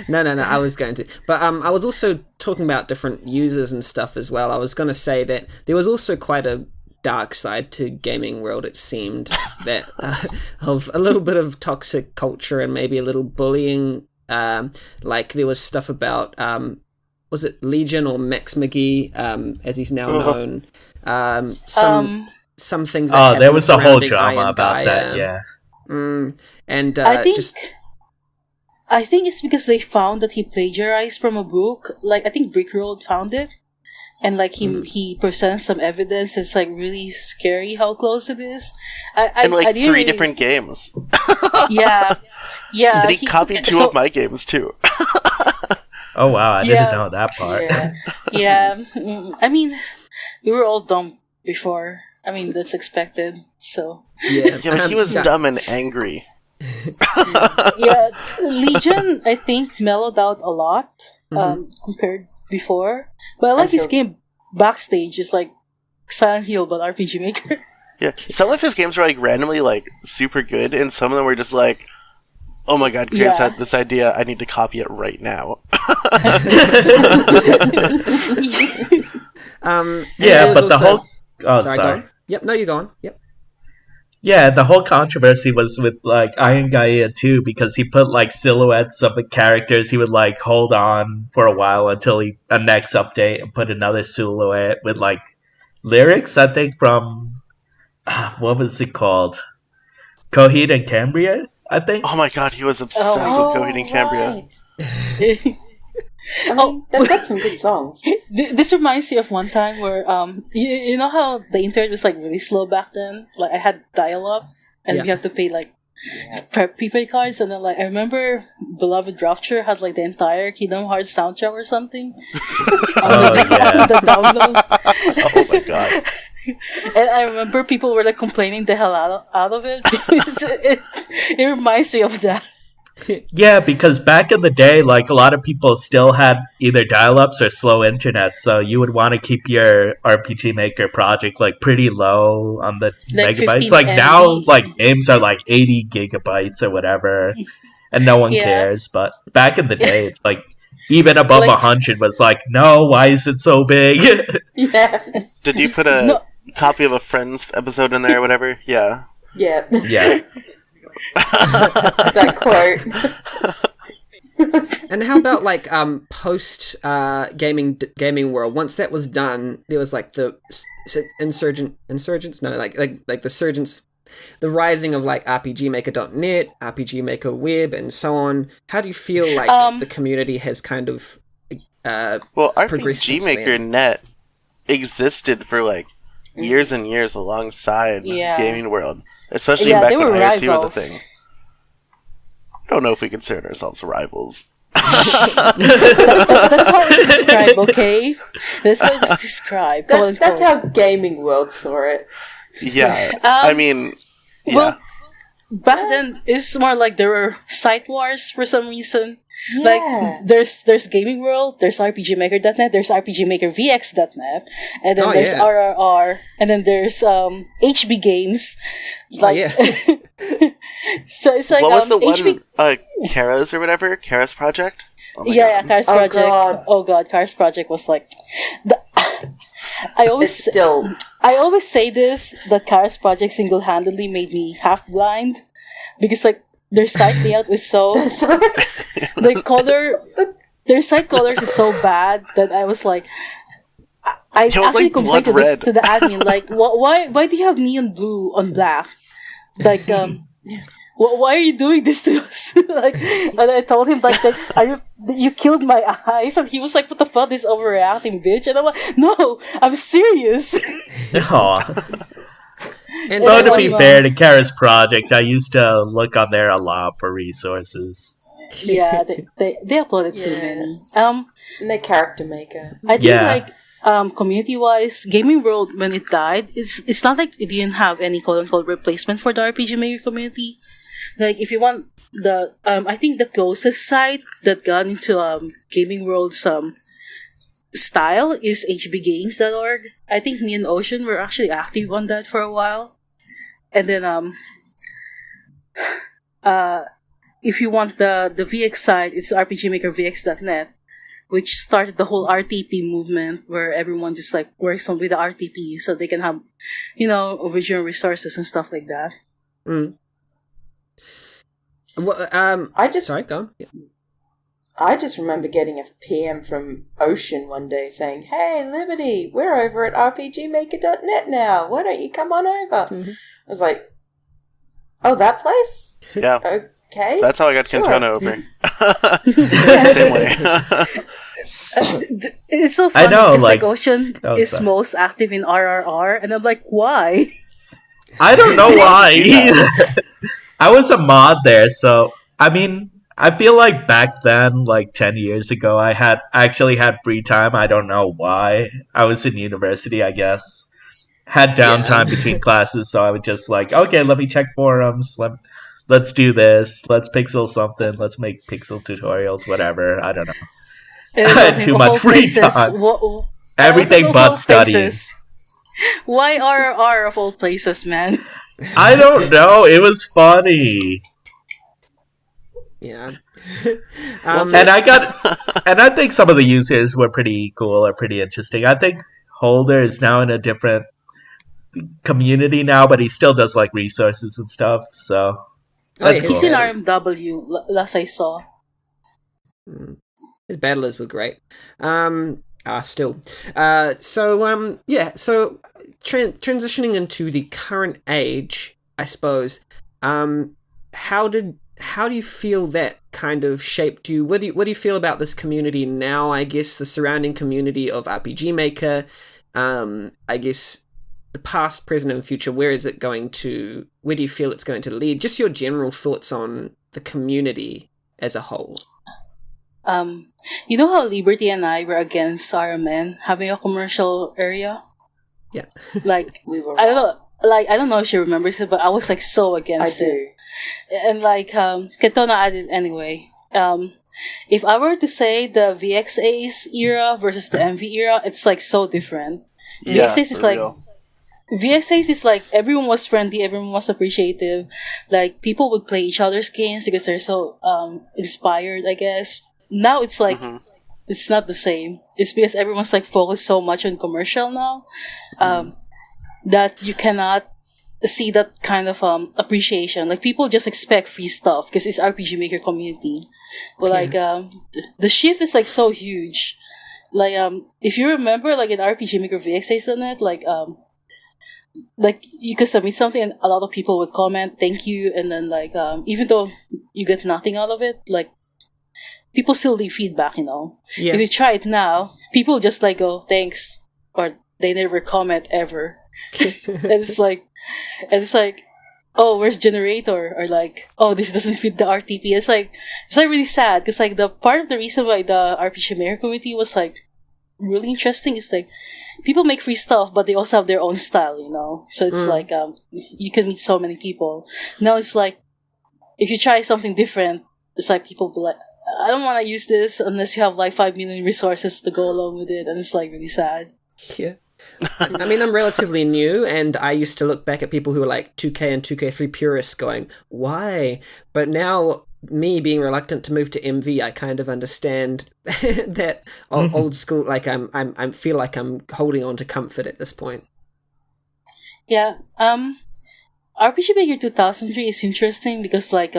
No, I was going to. But I was also talking about different users and stuff as well. I was going to say that there was also quite a dark side to GamingWorld, it seemed, that of a little bit of toxic culture and maybe a little bullying. Like there was stuff about was it Legion or Max McGee, as he's now known. Some things that there was a whole surrounding drama Iron about that, Gaia. And I think it's because they found that he plagiarized from a book. Like I think Brickroad found it. And like he presents some evidence. It's like really scary how close it is. And like three different games. Yeah. And he copied two of my games too. Oh wow, I didn't know that part. Yeah. I mean, we were all dumb before. I mean, that's expected. So yeah, but he was dumb and angry. Yeah, Legion I think mellowed out a lot compared before. But I like his game Backstage. Is like Silent Hill, but RPG Maker. Yeah, some of his games were like randomly like super good, and some of them were just like, "Oh my god, Craze had this idea. I need to copy it right now." Yeah, but the whole. Oh, Sorry, go on. Yep, no, you go on. Yep. Yeah, the whole controversy was with like Archeia too, because he put like silhouettes of the characters. He would like hold on for a while until a next update and put another silhouette with like lyrics. I think from what was it called? Coheed and Cambria, I think. Oh my god, he was obsessed with Coheed and Cambria. Right. I mean, they've got some good songs. This reminds me of one time where you know how the internet was like really slow back then. Like I had dial-up, and we have to pay like prepaid cards, and then like I remember Beloved Rupture had like the entire Kingdom Hearts soundtrack or something. on the download. Oh my god. And I remember people were like complaining the hell out of it because it reminds me of that. Yeah, because back in the day, like a lot of people still had either dial-ups or slow internet, so you would want to keep your RPG Maker project like pretty low on the Like megabytes. 15 Like MB. now, like games are like 80 gigabytes or whatever, and no one cares. But back in the day, it's like even above Like- 100 was like, no, why is it so big? Yes. Did you put a copy of a Friends episode in there or whatever? Yeah. Yeah. Yeah. That quote. And how about like post gaming world? Once that was done, there was like the insurgents. No, like the surgents, the rising of like RPGmaker.net, RPG Maker Web, and so on. How do you feel like the community has kind of Well, progressed RPG since Maker then? Net existed for like years and years alongside Gaming World, especially back they when were IRC was a rivals. thing. I don't know if we consider ourselves rivals. That's how it's described, okay? That's how it's described. That's how Gaming World saw it. Yeah, I mean, yeah. Well, back then it's more like there were site wars for some reason. Yeah. Like there's Gaming World, there's RPGmaker.net, there's RPGmakerVX.net, and then there's RRR, and then there's HB Games. Like, so it's like What was the HB... one? Kara's or whatever? Kara's project? Oh my yeah, God. Cars Project. God. Oh god, Cars Project was like... I always say this, that Cars Project single-handedly made me half blind, because like their site layout is so their site colors is so bad that I was like, I It was actually like complained blood red. to the admin, like, why do you have neon blue on black? Like, why are you doing this to us? Like, and I told him like, you killed my eyes, and he was like, what the fuck, this overreacting bitch? And I'm like, no, I'm serious. Aw. And So to then, be fair to Kara's project, I used to look on there a lot for resources. yeah, they uploaded too many. And their character maker. I think Yeah. like community wise, Gaming World when it died, it's not like it didn't have any quote unquote replacement for the RPG Maker community. Like if you want the I think the closest site that got into Gaming World's style is hbgames.org. I think me and Ocean were actually active on that for a while. And then if you want the VX side, it's rpgmakervx.net, which started the whole RTP movement where everyone just like works on with the RTP so they can have, original resources and stuff like that. Mm. Well, sorry, go on. Yeah. I just remember getting a PM from Ocean one day saying, "Hey, Liberty, we're over at rpgmaker.net now. Why don't you come on over?" Mm-hmm. I was like, "Oh, that place? Yeah. Okay." That's how I got Sure. Cantona over. Same way. It's so funny I know, because like- Ocean is sorry. most active in RRR, and I'm like, why? I don't know why do that. either. I was a mod there, so I mean, I feel like back then, like 10 years ago, I actually had free time. I don't know why. I was in university, I guess. Had downtime between classes, so I would just like, okay, let me check forums. Let's do this. Let's pixel something. Let's make pixel tutorials. Whatever. I don't know. And I had too much free time. Everything but studying. Why RRR of all places, man? I don't know. It was funny. Yeah. And I think some of the users were pretty cool or pretty interesting. I think Holder is now in a different community now, but he still does like resources and stuff. So that's yeah, He's cool. in RMW, last I saw. His battlers were great. Still. So transitioning into the current age, I suppose. How do you feel that kind of shaped you? What do you feel about this community now? I guess the surrounding community of RPG Maker. I guess the past, present, and future. Where do you feel it's going to lead? Just your general thoughts on the community as a whole. You know how Liberty and I were against RMN having a commercial area? Yeah. Like, We were I don't know if she remembers it, but I was like so I against it. do. And like, Ketona added anyway. If I were to say the VXA's era versus the MV era, it's like so different. Yeah, VXA's is for like, real. VXA's is like everyone was friendly, everyone was appreciative. Like people would play each other's games because they're so inspired, I guess. Now it's like it's not the same. It's because everyone's like focused so much on commercial now that you cannot see that kind of appreciation. Like people just expect free stuff because it's RPG Maker community. But like the shift is like so huge. Like if you remember, like in RPG Maker VXA.net, like you could submit something and a lot of people would comment thank you, and then like even though you get nothing out of it, like people still leave feedback, you know. Yeah. If you try it now, people just like go thanks, or they never comment ever. and it's like oh, where's generator, or like oh, this doesn't fit the RTP. It's like really sad because like the part of the reason why the RPG Maker community was like really interesting is like people make free stuff, but they also have their own style, you know. So it's like you can meet so many people. Now it's like if you try something different, it's like people be like, I don't want to use this unless you have like 5 million resources to go along with it, and it's like really sad. Yeah. I mean, I'm relatively new, and I used to look back at people who were like 2K and 2K3 purists going, why? But now, me being reluctant to move to MV, I kind of understand that old school, like I feel like I'm holding on to comfort at this point. Yeah. RPG Maker 2003 is interesting because like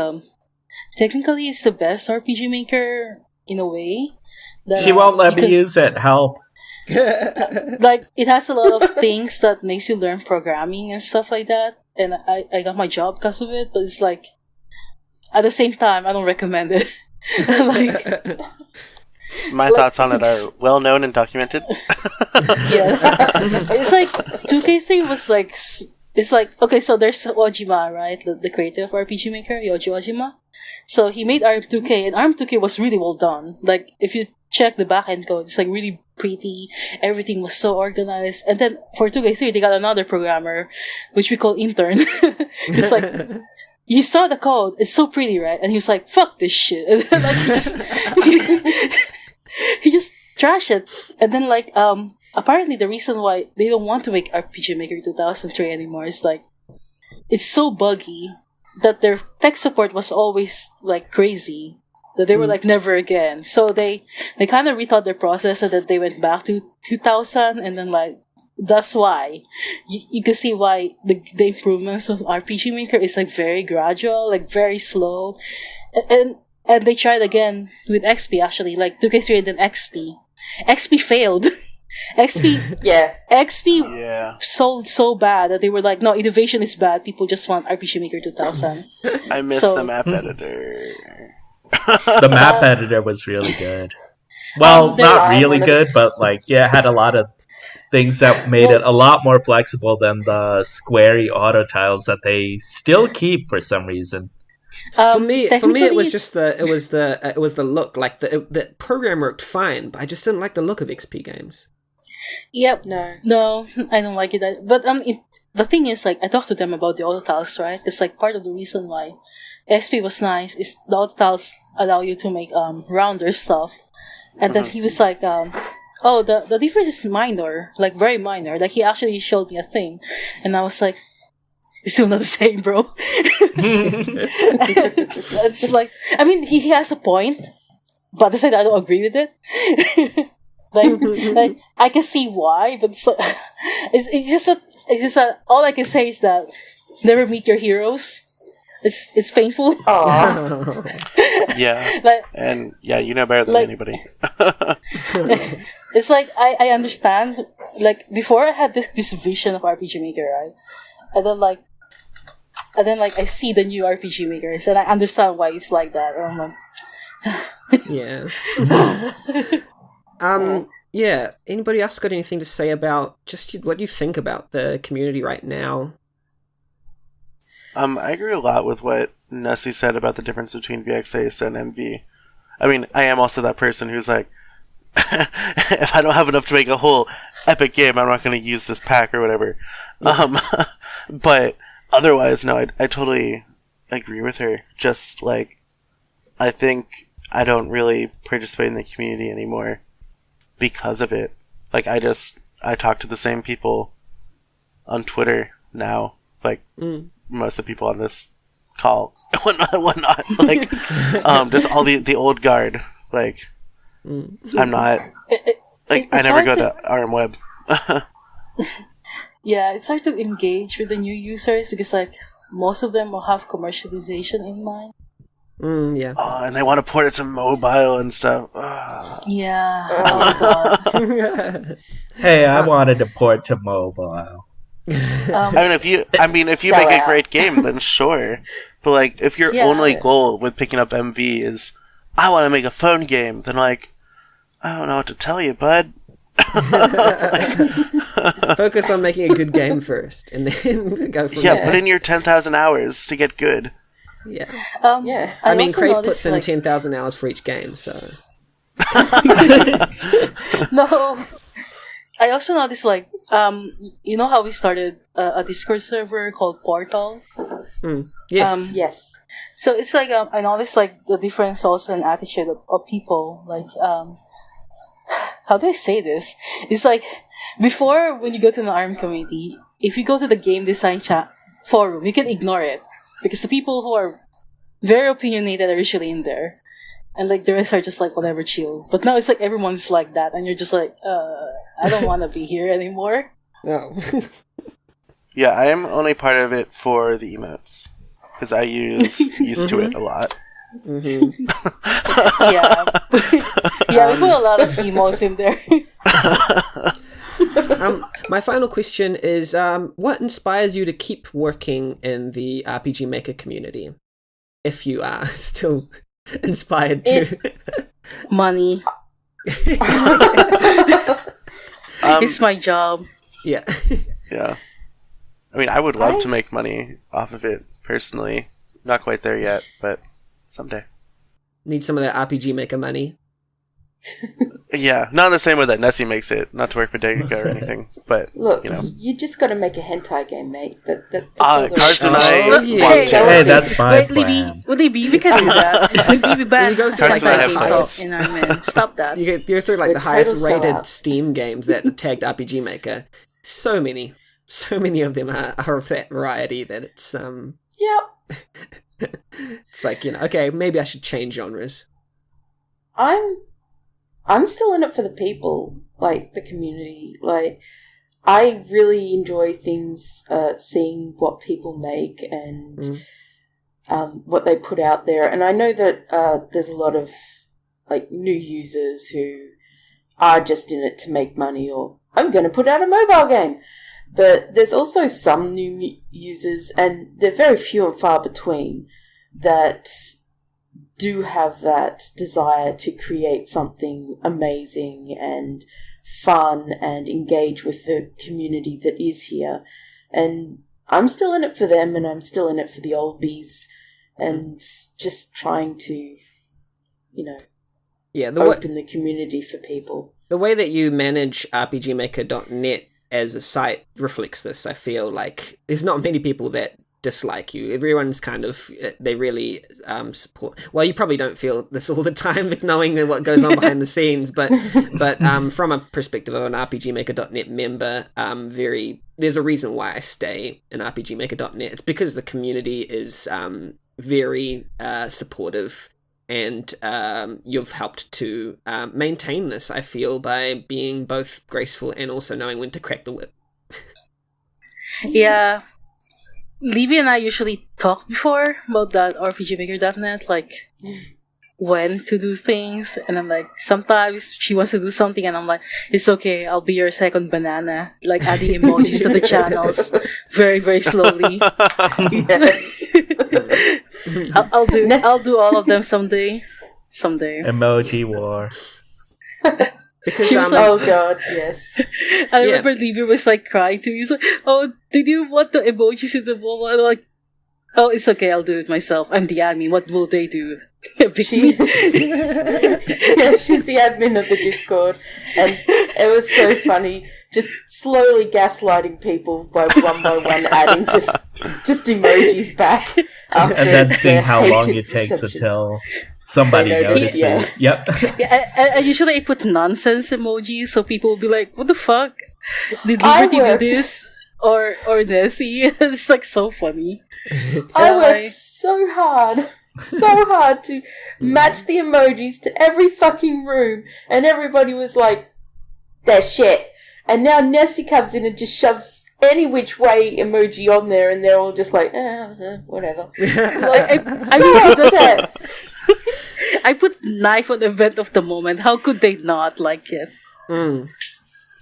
technically it's the best RPG Maker in a way. That, She won't let me use it. Help. Like it has a lot of things that makes you learn programming and stuff like that, and I got my job because of it, but it's like at the same time I don't recommend it. Like My thoughts on it are well known and documented. yes. It's like 2K3 was like it's like okay, so there's Ojima, right, the creator of RPG Maker, Yoji Ojima. So he made ARM2K, and ARM2K was really well done. Like if you check the backend code, it's like really pretty. Everything was so organized. And then for 2K3, they got another programmer, which we call intern. It's like he saw the code. It's so pretty, right? And he was like, "Fuck this shit!" And then, like he just trashed it. And then like apparently the reason why they don't want to make RPG Maker 2003 anymore is like it's so buggy that their tech support was always like crazy. That they were like never again. So they kind of rethought their process and that they went back to 2000, and then like that's why you can see why the improvements of RPG Maker is like very gradual, like very slow, and they tried again with XP actually, like 2K3 and then XP failed. XP sold so bad that they were like, no, innovation is bad. People just want RPG Maker 2000. I miss the map editor. The map editor was really good. Well, not really good, but like yeah, it had a lot of things that made it a lot more flexible than the squarey auto tiles that they still keep for some reason. For me, it was just the look. Like the program worked fine, but I just didn't like the look of XP games. Yep. No, I don't like it. But the thing is, like, I talked to them about the auto tiles, right? It's like part of the reason why XP was nice is the auto tiles allow you to make rounder stuff, and then he was like, oh, the difference is minor, like very minor. Like he actually showed me a thing, and I was like, it's still not the same, bro. It's like, I mean, he has a point, but I said I don't agree with it. like I can see why, but it's like, it's just that all I can say is that never meet your heroes. It's painful. Yeah. And you know better than anybody. It's like I understand. Like before, I had this vision of RPG Maker, right? And then I see the new RPG makers, and I understand why it's like that. And I'm like, yeah. Anybody else got anything to say about just what you think about the community right now? I agree a lot with what Nessie said about the difference between VXAce and MV. I mean, I am also that person who's like, if I don't have enough to make a whole epic game, I'm not going to use this pack or whatever. But otherwise, no, I totally agree with her. Just like, I think I don't really participate in the community anymore because of it. Like, I talk to the same people on Twitter now. Like, most of the people on this call, whatnot. Like, just all the old guard. Like, I'm not. I never go to RM Web. Yeah, it's hard to engage with the new users because like most of them will have commercialization in mind. Yeah. Oh, and they want to port it to mobile and stuff. Yeah. Oh god. Hey, I wanted to port to mobile. If you make a great game, then sure. But like, if your only goal with picking up MV is, I want to make a phone game, then like, I don't know what to tell you, bud. Focus on making a good game first, and then go from there. Put in your 10,000 hours to get good. Yeah. I mean, Craze noticed, puts in 10,000 hours for each game, so. No. I also noticed, like, you know how we started a Discord server called Portal? Yes. Yes. So it's like, I noticed, like, the difference also in attitude of people. Like, how do I say this? It's like, before, when you go to an ARM community, if you go to the game design chat forum, you can ignore it. Because the people who are very opinionated are usually in there. And, like, the rest are just, like, whatever, chill. But now it's like everyone's like that, and you're just like, I don't want to be here anymore. No. Yeah, I am only part of it for the emotes. Because I used to it a lot. Yeah. Yeah, we put a lot of emotes in there. My final question is, what inspires you to keep working in the RPG Maker community? If you are still inspired to. Money. It's my job. Yeah. Yeah. I mean, I would love to make money off of it, personally. Not quite there yet, but someday. Need some of that RPG Maker money. Yeah, not in the same way that Nessie makes it. Not to work for Degica or anything, but, look, you know. You just got to make a hentai game, mate. That's all Cars and there I is. want to. Hey, that's my Wait, plan. Libby, we can do that. Libby, bad. You go through like like the highest in our man. Stop that. You're through like We're the highest total rated sellouts. Steam games that are tagged RPG Maker. So many of them are of that variety that it's Yep. it's like, you know, okay, maybe I should change genres. I'm still in it for the people, like the community. Like, I really enjoy things, seeing what people make and what they put out there. And I know that there's a lot of like new users who are just in it to make money, or I'm going to put out a mobile game. But there's also some new users, and they're very few and far between, that do have that desire to create something amazing and fun and engage with the community that is here. And I'm still in it for them, and I'm still in it for the old bees, and just trying to, you know, open the community for people. The way that you manage RPGmaker.net as a site reflects this. I feel like there's not many people that dislike you. Everyone's kind of, they really support. Well, you probably don't feel this all the time, but knowing what goes on behind the scenes, but from a perspective of an RPGmaker.net member, there's a reason why I stay in RPGmaker.net. It's because the community is very supportive, and you've helped to maintain this, I feel, by being both graceful and also knowing when to crack the whip. Yeah. Levy and I usually talk before about that RPGmaker.net, like when to do things, and I'm like, sometimes she wants to do something and I'm like, it's okay, I'll be your second banana, like adding emojis to the channels very, very slowly. Yes. I'll do all of them someday. Emoji war. Because, She was Oh god, yes. I remember Levy was like crying to me. He's like, "Oh, did you want the emojis in the ball?" I'm like, "Oh, it's okay. I'll do it myself. I'm the admin. What will they do?" Yeah, she's the admin of the Discord, and it was so funny. Just slowly gaslighting people by one, adding just emojis back. After And then seeing their how long hated it takes reception. until somebody They notice, notices. yeah. Yep. Yeah, I usually put nonsense emojis so people will be like, "What the fuck? Did I Liberty do worked- this or Nessie?" It's like so funny. I Yeah, worked so hard to match the emojis to every fucking room, and everybody was like, "They're shit." And now Nessie comes in and just shoves any which way emoji on there, and they're all just like, whatever. Like, I so mean, upset. I put knife on event of the moment. How could they not like it?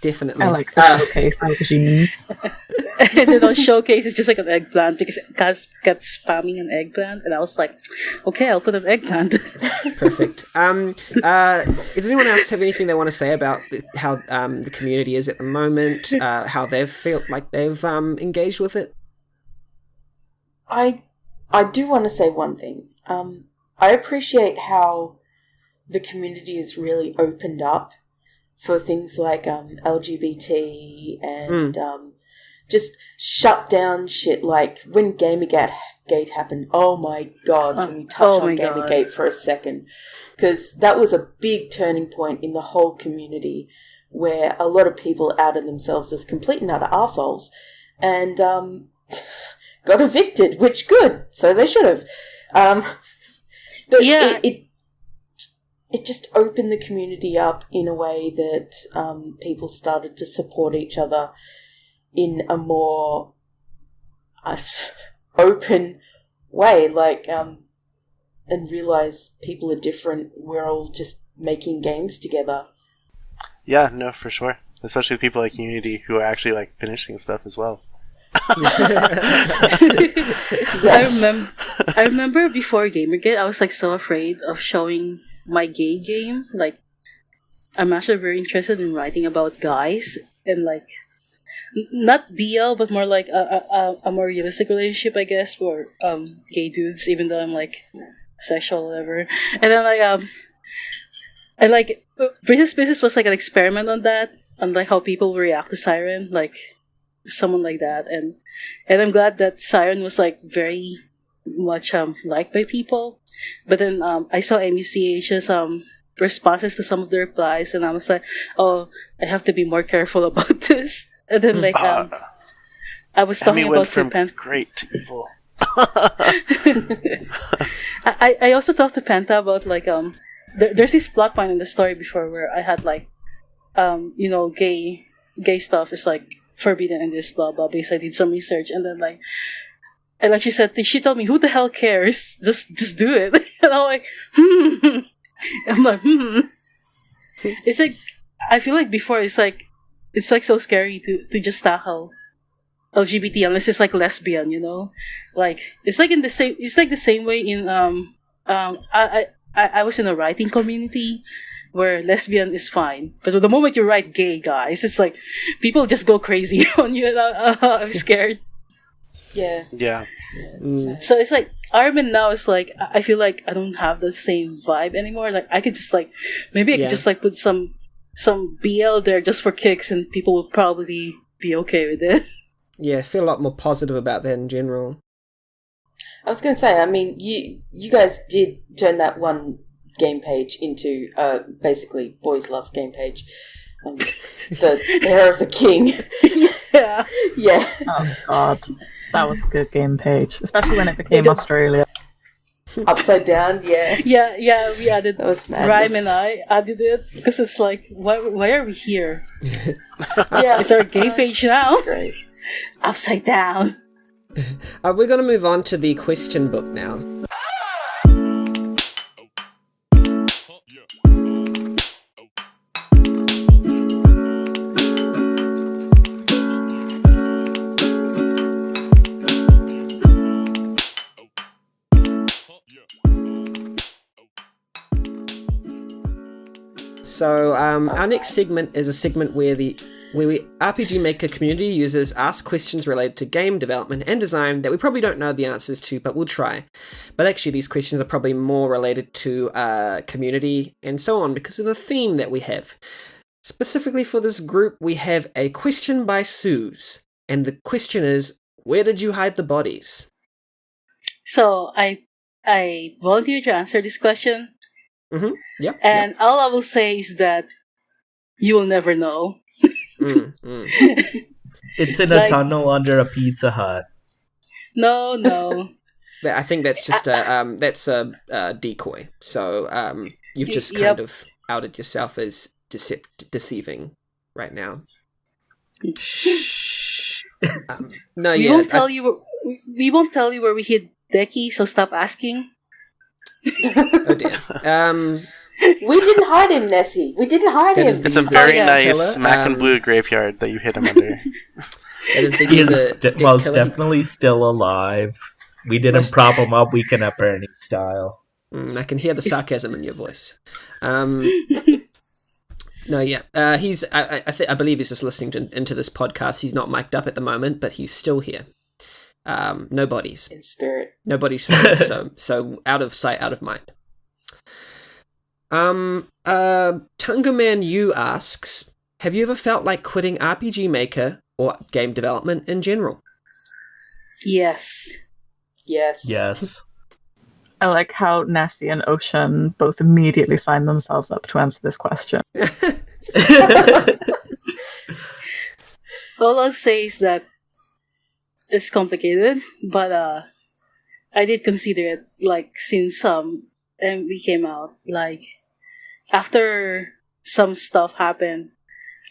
Definitely. I like the showcase aubergines. And then on Showcase, it's just like an eggplant because Kaz kept spamming an eggplant, and I was like, okay, I'll put an eggplant. Perfect. Does anyone else have anything they want to say about how the community is at the moment? How they've felt like they've engaged with it? I do want to say one thing. I appreciate how the community has really opened up for things like LGBT and just shut down shit like when Gamergate happened. Oh my god, can we touch on Gamergate for a second? Because that was a big turning point in the whole community where a lot of people outed themselves as complete and utter arseholes and got evicted, which good, so they should have. But Yeah. it just opened the community up in a way that people started to support each other in a more open way, like, and realize people are different. We're all just making games together. Yeah, no, for sure. Especially people like Unity who are actually like finishing stuff as well. Yes. I remember before Gamergate, I was like so afraid of showing my gay game. Like, I'm actually very interested in writing about guys and like not BL, but more like a more realistic relationship, I guess, for gay dudes. Even though I'm like sexual, or whatever. And then like Princess Business was like an experiment on that, on like how people react to Siren, like someone like that, and I'm glad that Siren was like very much liked by people. But then I saw MECH's responses to some of the replies, and I was like, oh, I have to be more careful about this. And then like I was talking Emmy about went from Penta. great to evil. I also talked to Penta about like there's this plot point in the story before where I had like gay stuff is like forbidden in this blah blah, because I did some research, and then like she told me, who the hell cares, just do it. And I'm like I'm like it's like, I feel like before it's like so scary to just tackle LGBT unless it's like lesbian, like it's like the same way in I was in a writing community where lesbian is fine, but the moment you write gay guys, it's like people just go crazy on you, and I'm scared. Yeah. Yeah. So it's like Armin now is like, I feel like I don't have the same vibe anymore. Like I could just like maybe I could just like put some BL there just for kicks, and people will probably be okay with it. Yeah, I feel a lot more positive about that in general. I was going to say, I mean, you guys did turn that one game page into basically boys love game page. The Hair of the King. Yeah. Yeah. Oh god, that was a good game page, especially when it became Australia. Upside down, yeah. Yeah, we added That was madness. Rhyme and I added it because it's like, why are we here? Yeah. It's our game page now. Great. Upside down. We're going to move on to the question book now. So our next segment is a segment where we RPG Maker community users ask questions related to game development and design that we probably don't know the answers to, but we'll try. But actually these questions are probably more related to community and so on because of the theme that we have. Specifically for this group, we have a question by Suze, and the question is, where did you hide the bodies? So I volunteered to answer this question. Mm-hmm. Yep. And all I will say is that you will never know. It's in a tunnel under a Pizza Hut. No. I think that's just a decoy. So you've just kind of outed yourself as deceiving right now. We won't tell you. We won't tell you where we hid Decky. So stop asking. Oh dear. We didn't hide him, Nessie. We didn't hide him. It's a very nice Mac and Blue graveyard that you hid him under. He is most definitely still alive. We didn't prop him up weekend at Bernie style. I can hear the sarcasm in your voice. No, yeah. He's. I believe he's just listening into this podcast. He's not mic'd up at the moment, but he's still here. No bodies. In spirit. Nobody's found, so out of sight, out of mind. Tungaman Yu asks, have you ever felt like quitting RPG Maker or game development in general? Yes. I like how Nessie and Ocean both immediately signed themselves up to answer this question. All I'll say is that it's complicated, but I did consider it, like, since MV came out, like, after some stuff happened,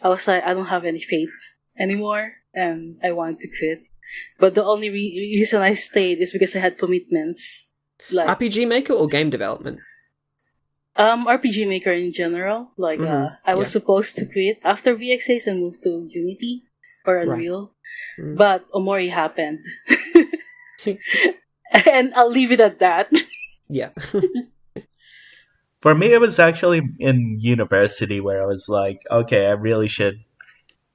I was like, I don't have any faith anymore, and I wanted to quit. But the only reason I stayed is because I had commitments. Like, RPG Maker or game development? RPG Maker in general. Like, I was supposed to quit after VXAs and move to Unity or Unreal. Right. But Omori happened. And I'll leave it at that. Yeah. For me, it was actually in university where I was like, okay, I really should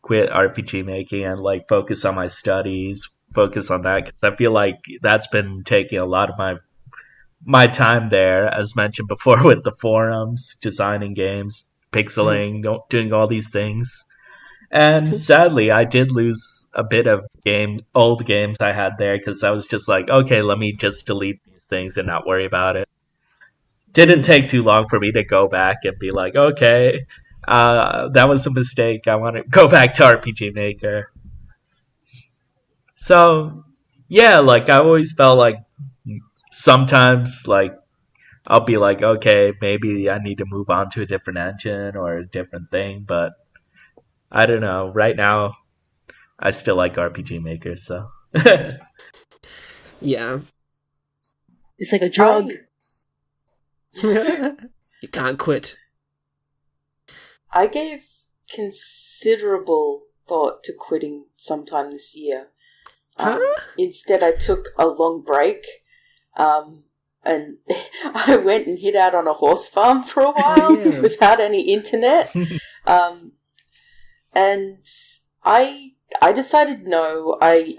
quit RPG making and like focus on my studies, focus on that. 'Cause I feel like that's been taking a lot of my time there, as mentioned before, with the forums, designing games, pixeling, doing all these things. And sadly, I did lose a bit of old games I had there because I was just like, okay, let me just delete these things and not worry about it. Didn't take too long for me to go back and be like, okay, that was a mistake. I want to go back to RPG Maker. So, yeah, like I always felt like sometimes like I'll be like, okay, maybe I need to move on to a different engine or a different thing, but I don't know. Right now, I still like RPG Maker, so. Yeah. It's like a drug. You can't quit. I gave considerable thought to quitting sometime this year. Instead, I took a long break, and I went and hid out on a horse farm for a while without any internet. And I decided no, I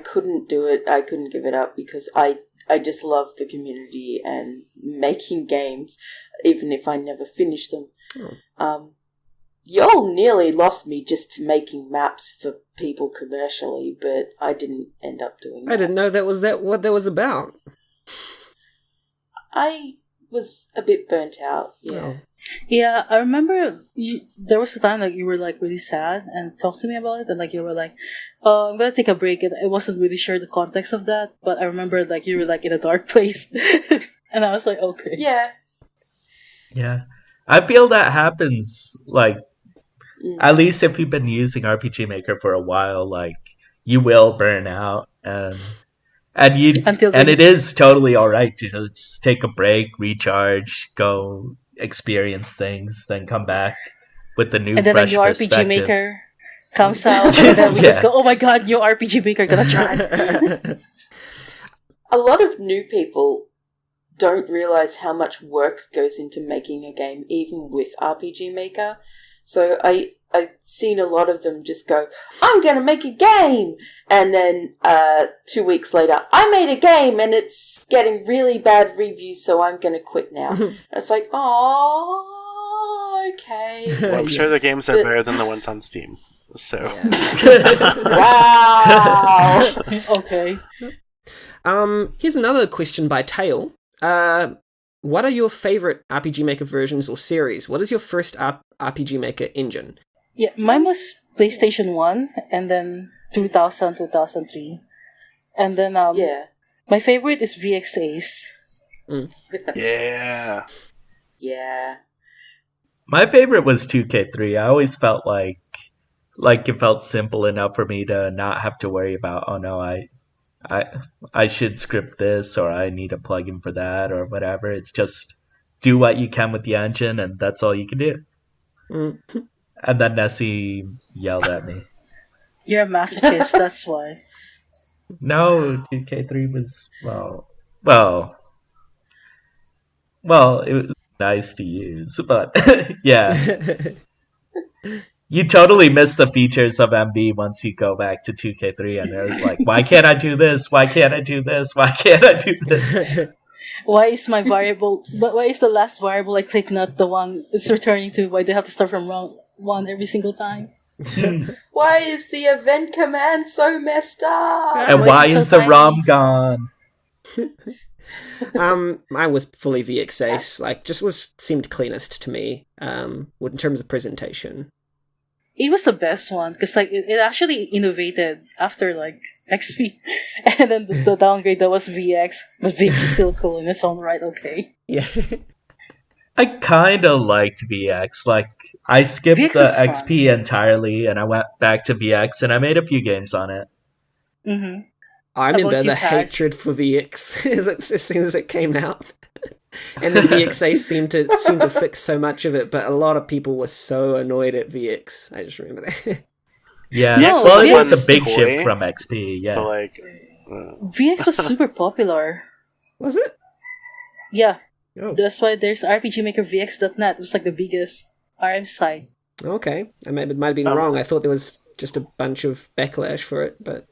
couldn't do it. I couldn't give it up because I just love the community and making games, even if I never finish them. Y'all nearly lost me just to making maps for people commercially, but I didn't end up doing that. I didn't know what that was about. I was a bit burnt out, yeah. Oh. Yeah, I remember there was a time like you were like really sad and talked to me about it, and like you were like, "Oh, I'm gonna take a break," and I wasn't really sure the context of that, but I remember like you were like in a dark place, and I was like, okay, Yeah. Yeah. I feel that happens, like, at least if you've been using RPG Maker for a while, like, you will burn out, and it is totally alright to just take a break, recharge, go experience things, then come back with the new and then fresh a new RPG perspective. Maker comes out, and then we just go, "Oh my god, new RPG Maker, gonna try." A lot of new people don't realize how much work goes into making a game, even with RPG Maker. So I've seen a lot of them just go, "I'm going to make a game!" And then 2 weeks later, "I made a game and it's getting really bad reviews, so I'm going to quit now." And it's like, oh, okay. Well, I'm sure the games are better than the ones on Steam. So. Wow! Okay. Here's another question by Tail. What are your favorite RPG Maker versions or series? What is your first RPG Maker engine? Yeah, mine was PlayStation 1, and then 2000, 2003. And then, my favorite is VX Ace. Yeah. Yeah. My favorite was 2K3. I always felt like it felt simple enough for me to not have to worry about, oh no, I should script this, or I need a plugin for that, or whatever. It's just do what you can with the engine, and that's all you can do. And then Nessie yelled at me. You're a masochist, that's why. No, 2K3 was, well, it was nice to use, but yeah. You totally miss the features of MB once you go back to 2K3, and they're like, why can't I do this? Why can't I do this? Why can't I do this? Why is my variable, but why is the last variable I click not the one it's returning to? Why do I have to start from round 1 every single time? Why is the event command so messed up? And why is the ROM gone? I was fully VX Ace. Like, seemed cleanest to me, in terms of presentation. It was the best one, because like it actually innovated after like XP, and then the downgrade that was VX, but VX was still cool in its own right. Okay. Yeah. I kind of liked VX. Like, I skipped VX the is fun. XP entirely, and I went back to VX, and I made a few games on it. Mm-hmm. I How remember about you, the Kaz? hatred for VX as soon as it came out. And then VX Ace seemed to fix so much of it, but a lot of people were so annoyed at VX. I just remember that. Yeah, No, well, it VX was a big toy, shift from XP, yeah. But like, VX was super popular. Was it? Yeah, Oh, that's why there's RPG Maker VX.net. It was like the biggest RM site. okay. I might have been wrong. I thought there was just a bunch of backlash for it, but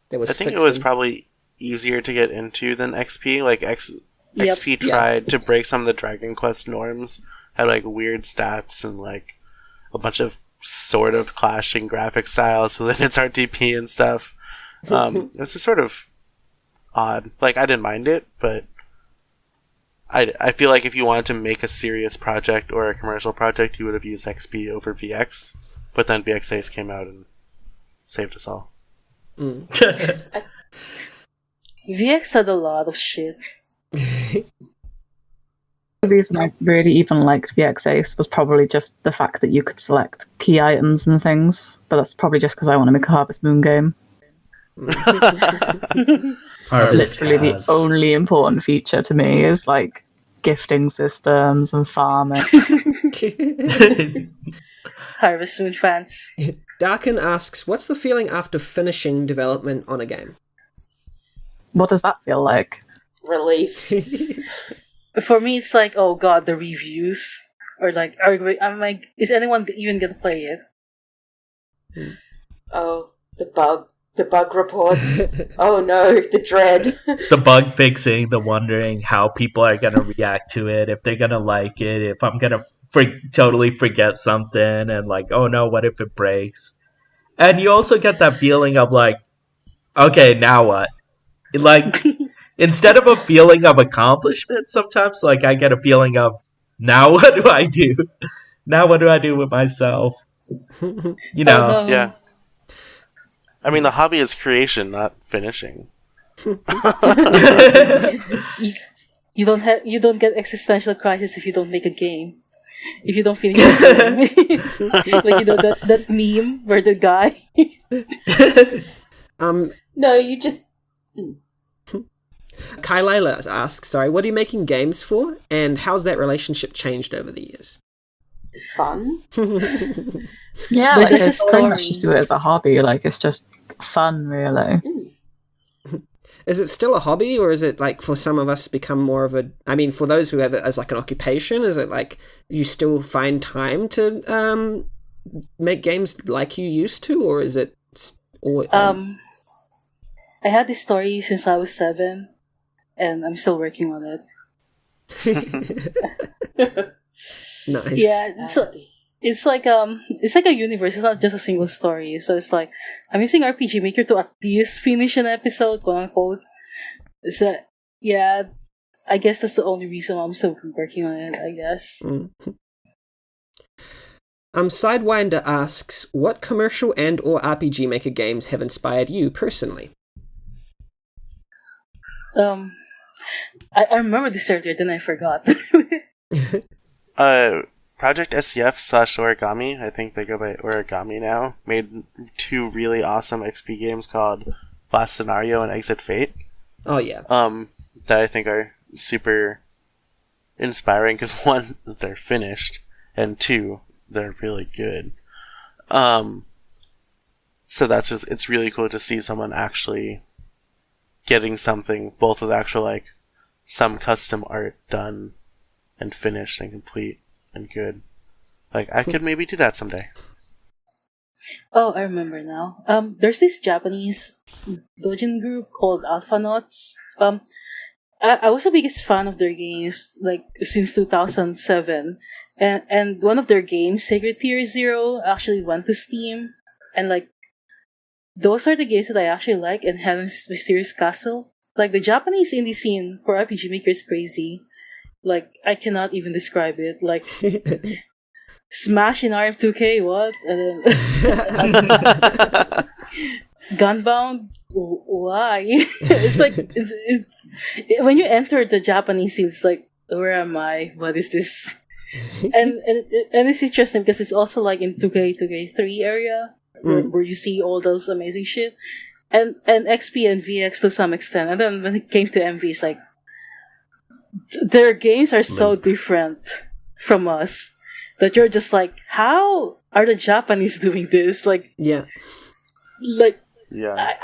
there was. I think it fixed was in- probably easier to get into than XP. Like Yep. XP tried to break some of the Dragon Quest norms, had like weird stats and like a bunch of sort of clashing graphic styles within its RTP and stuff. It was just sort of odd. Like, I didn't mind it, but I feel like if you wanted to make a serious project or a commercial project, you would have used XP over VX. But then VX Ace came out and saved us all. VX had a lot of shit. The reason I really even liked VX Ace was probably just the fact that you could select key items and things, but that's probably just because I want to make a Harvest Moon game. Literally the only important feature to me is like gifting systems and farming. Harvest Moon fans. Darkin asks, what's the feeling after finishing development on a game? What does that feel like? Relief. For me, it's like, oh god, the reviews. Or like, I'm like, is anyone even gonna play it? Oh, the bug reports. Oh no, the dread. The bug fixing, the wondering how people are going to react to it, if they're going to like it, if I'm going to totally forget something and like, oh no, what if it breaks? And you also get that feeling of like, okay, now what? Like, instead of a feeling of accomplishment, sometimes like I get a feeling of, now what do I do? Now what do I do with myself? You know. Oh, no. Yeah. I mean, the hobby is creation, not finishing. You don't get existential crisis if you don't make a game. If you don't finish a game. Like, that meme where the guy... No, you just... Kylela asks, sorry, what are you making games for? And how's that relationship changed over the years? Fun. Yeah, But like, this is it's very much story. just do it as a hobby. Like, it's just fun, really. Is it still a hobby, or is it like for some of us become more of a... I mean, for those who have it as like an occupation, is it like you still find time to make games like you used to, or is it... I had this story since I was 7, and I'm still working on it. Nice. Yeah, it's like a universe. It's not just a single story. So it's like I'm using RPG Maker to at least finish an episode, quote unquote. So yeah, I guess that's the only reason why I'm still working on it. I guess. Sidewinder asks, what commercial and or RPG Maker games have inspired you personally? I remember this earlier, then I forgot. Project SCF/Origami, I think they go by Origami now, made 2 really awesome XP games called Last Scenario and Exit Fate. Oh yeah. That I think are super inspiring because 1, they're finished, and 2, they're really good. So that's just, it's really cool to see someone actually getting something, both with actual like some custom art done and finished and complete and good. Like, I could maybe do that someday. Oh, I remember now. There's this Japanese doujin group called Alphanauts. I was the biggest fan of their games, like, since 2007. And one of their games, Sacred Tier Zero, actually went to Steam. And, like, those are the games that I actually like, and Helen's Mysterious Castle. Like, the Japanese indie scene for RPG Maker is crazy. Like, I cannot even describe it. Like, Smash in RM2K, what? And then Gunbound, why? It's like when you enter the Japanese scene, it's like, where am I? What is this? and it's interesting because it's also like in 2K3 area where you see all those amazing shit, and XP and VX to some extent. And then when it came to MV, it's like their games are so different from us that you're just like, how are the Japanese doing this? Like, yeah, I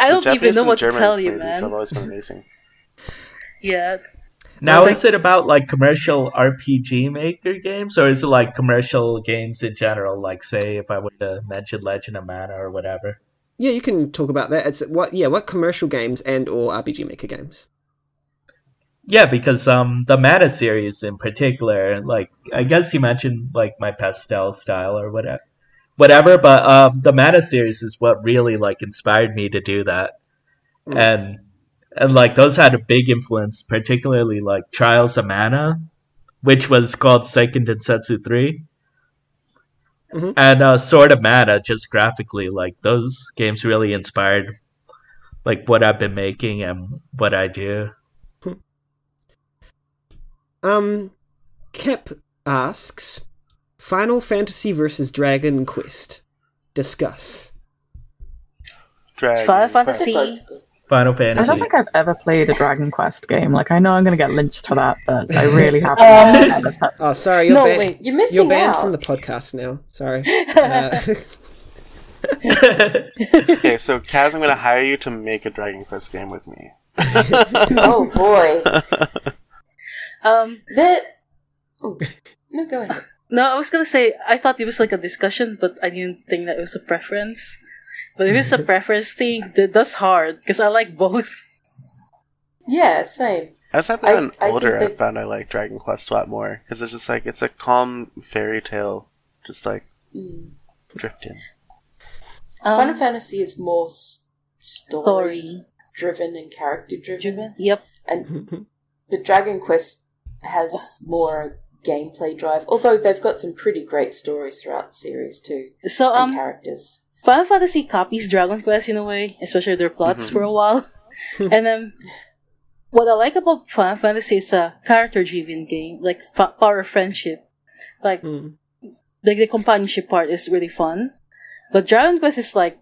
don't even know what to tell you, man. Have always been amazing. Yeah. Now, is it about like commercial RPG Maker games, or is it like commercial games in general? Like, say, if I were to mention Legend of Mana or whatever. Yeah, you can talk about that. It's what commercial games and or RPG Maker games. Yeah, because the Mana series in particular, like, I guess you mentioned like my pastel style or whatever, but the Mana series is what really like inspired me to do that, and like those had a big influence, particularly like Trials of Mana, which was called Seiken Densetsu 3, and Sword of Mana, just graphically, like those games really inspired like what I've been making and what I do. Kep asks, Final Fantasy versus Dragon Quest. Discuss. Final Fantasy. Final Fantasy. I don't think I've ever played a Dragon Quest game. Like, I know I'm going to get lynched for that, but I really haven't. Oh, sorry. You're wait. You're missing You're banned out from the podcast now. Sorry. Okay, so Kaz, I'm going to hire you to make a Dragon Quest game with me. Oh boy. No, go ahead. No, I was gonna say, I thought it was like a discussion, but I didn't think that it was a preference. But if it's a preference thing, that's hard, because I like both. Yeah, same. As I've gotten I think older, they- I've found I like Dragon Quest a lot more because it's just like it's a calm fairy tale, just like drifting. Final Fantasy is more story Story. driven and character driven. Yep. And but Dragon Quest has more gameplay drive, although they've got some pretty great stories throughout the series too, So and characters. Final Fantasy copies Dragon Quest in a way, especially their plots for a while. And what I like about Final Fantasy is a character-driven game, like power of friendship. Like the companionship part is really fun. But Dragon Quest is like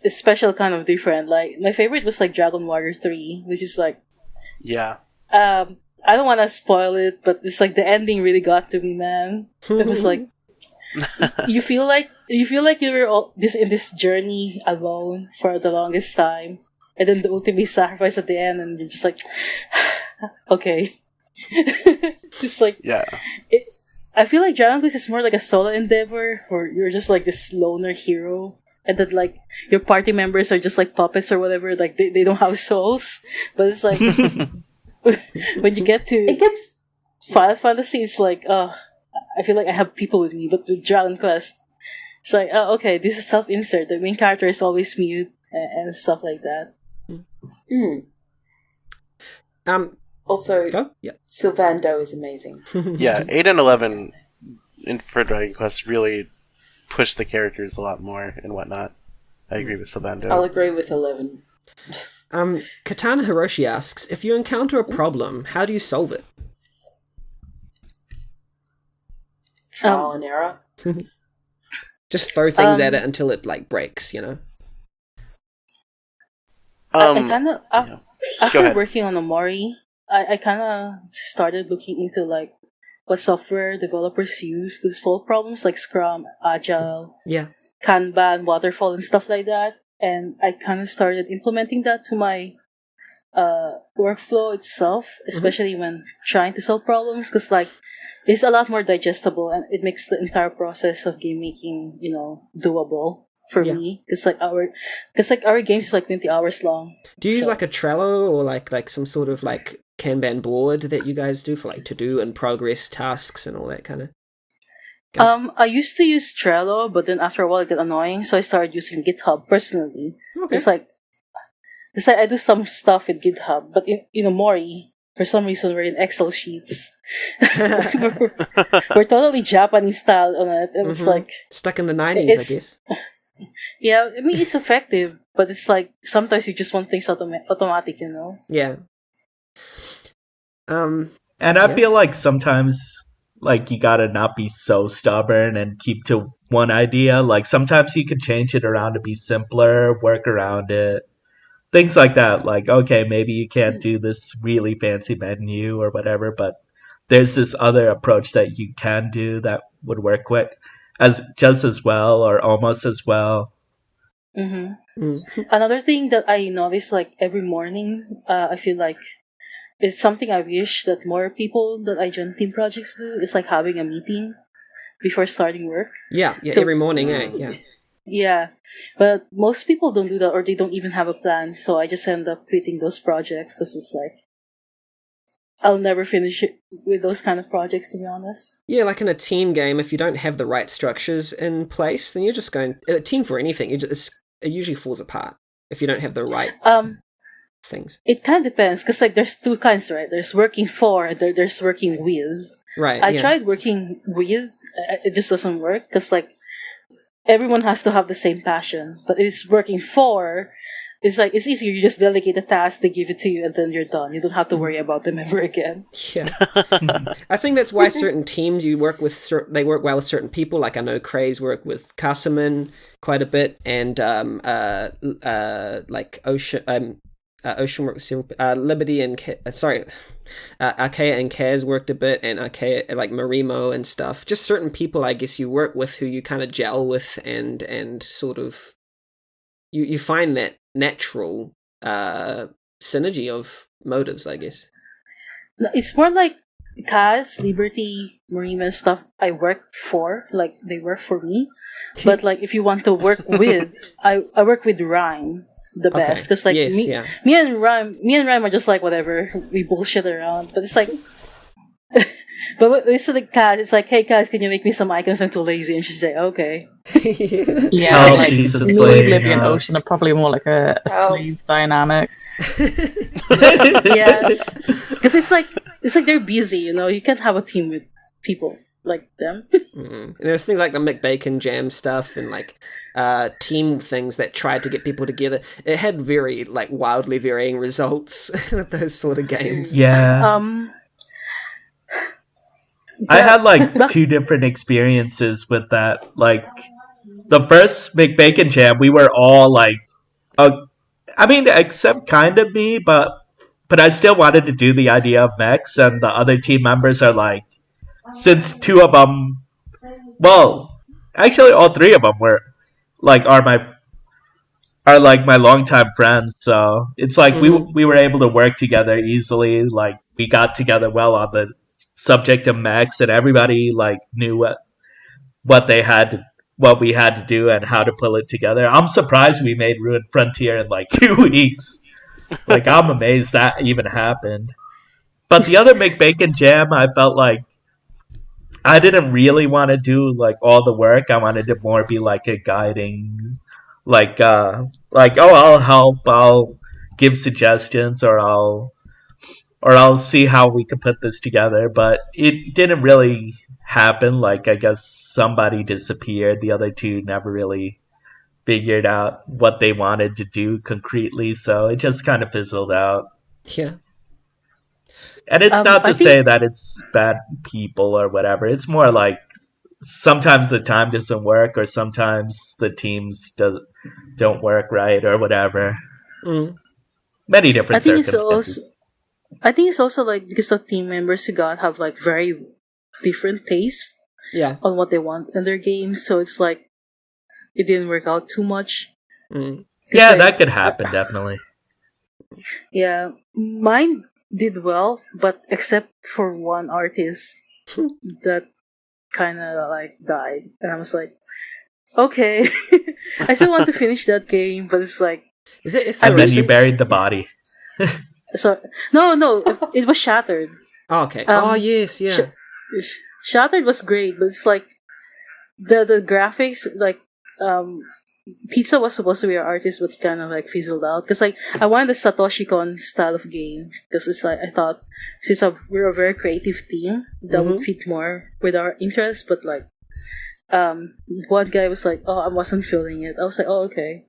a special kind of different. Like my favorite was like Dragon Warrior 3, which is like Yeah. I don't want to spoil it, but it's like the ending really got to me, man. It was like you feel like you were all in this journey alone for the longest time, and then the ultimate sacrifice at the end, and you're just like, okay. It's like Yeah. I feel like Dragon Quest is more like a solo endeavor, where you're just like this loner hero, and then like your party members are just like puppets or whatever. Like they don't have souls, but it's like when you get to It gets Final Fantasy, it's like I feel like I have people with me, but with Dragon Quest, it's like okay, this is self-insert. The main character is always mute and stuff like that. Also, Yeah. Sylvando is amazing. Yeah, 8 and 11 for Dragon Quest really push the characters a lot more and whatnot. I agree with Sylvando. I'll agree with 11. Katana Hiroshi asks, if you encounter a problem, how do you solve it? Trial and error. Just throw things at it until it like breaks, you know? I kind of Go after ahead. working on Omori, I kind of started looking into like what software developers use to solve problems like Scrum, Agile, Yeah. Kanban, Waterfall, and stuff like that. And I kind of started implementing that to my workflow itself, especially when trying to solve problems, because like it's a lot more digestible and it makes the entire process of game making, doable for me. Because our games is like 20 hours long. Do you use like a Trello or like some sort of like Kanban board that you guys do for like to do and progress tasks and all that kind of? I used to use Trello, but then after a while it got annoying, so I started using GitHub personally. Okay. It's like I do some stuff with GitHub, but in Omori, for some reason we're in Excel sheets. we're totally Japanese style on it, and it's like stuck in the 90s, I guess. Yeah, I mean it's effective, but it's like sometimes you just want things automatic, you know. Yeah. And I feel like sometimes, like, you gotta not be so stubborn and keep to one idea. Like, sometimes you can change it around to be simpler, work around it. Things like that. Like, okay, maybe you can't do this really fancy menu or whatever, but there's this other approach that you can do that would work just as well or almost as well. Another thing that I notice, like every morning, I feel like it's something I wish that more people that I join team projects do. Is like having a meeting before starting work. Yeah, So- every morning, Yeah. Yeah, but most people don't do that, or they don't even have a plan. So I just end up quitting those projects because it's like I'll never finish it with those kind of projects, to be honest. Yeah, like in a team game, if you don't have the right structures in place, then you're just going... A team for anything, it usually falls apart if you don't have the right things. It kind of depends, because like there's two kinds, right? There's working for, and there's working with. Right, I tried working with, it just doesn't work, because like everyone has to have the same passion. But if it's working for, it's like it's easier. You just delegate a task, they give it to you, and then you're done. You don't have to worry about them ever again. Yeah. I think that's why certain teams you work with, they work well with certain people. Like I know Craze work with Castleman quite a bit, and like Ocean works Liberty and Archeia and Kaz worked a bit, and Archeia, like Marimo and stuff. Just certain people, I guess, you work with who you kind of gel with, and sort of you find that natural synergy of motives, I guess. No, it's more like Kaz, Liberty, Marima, and stuff I work for. Like they work for me. But like if you want to work with, I work with Ryan. the best because like Yes, me, yeah. me and Rhyme are just like whatever, we bullshit around, but it's like. But with the cat, it's like, hey, Kat, can you make me some icons? I'm too lazy, and she's like, okay. Yeah, Oh, like she's a New slave, Oblivion huh? Ocean are probably more like a slave dynamic. Yeah, because it's like they're busy, you know. You can't have a team with people like them. And there's things like the McBacon Jam stuff and like team things that tried to get people together. It had very like wildly varying results with those sort of games. Yeah. I had like two different experiences with that. Like the first McBacon Jam, we were all like, I mean, except kind of me, but I still wanted to do the idea of mechs, and the other team members are like, since two of them, well, actually all three of them were like are like my longtime friends. So it's like we were able to work together easily. Like we got together well on the subject of mechs, and everybody like knew what we had to do and how to pull it together. I'm surprised we made Ruined Frontier in like 2 weeks. Like I'm amazed that even happened. But the other McBacon Jam, I felt like I didn't really want to do like all the work. I wanted to more be like a guiding, like oh, I'll help, I'll give suggestions, or I'll see how we can put this together. But it didn't really happen. Like I guess somebody disappeared. The other two never really figured out what they wanted to do concretely, so it just kind of fizzled out. Yeah. And it's not to say that it's bad people or whatever. It's more like sometimes the time doesn't work, or sometimes the teams don't work right, or whatever. Many different circumstances. I think it's also like because the team members you got have like very different tastes on what they want in their games, so it's like it didn't work out too much. Yeah, like, that could happen, definitely. Yeah, mine did well, but except for one artist that kind of like died, and I was like, okay, I still want to finish that game, but it's like, is it? And then you buried the body. So no, it was Shattered. Oh, okay. Yes, yeah. Shattered was great, but it's like the graphics, like Pizza was supposed to be our artist, but kind of like fizzled out because like I wanted the Satoshi Kon style of game because it's like I thought since we're a very creative team that would fit more with our interests, but like one guy was like, oh, I wasn't feeling it. I was like, oh, okay.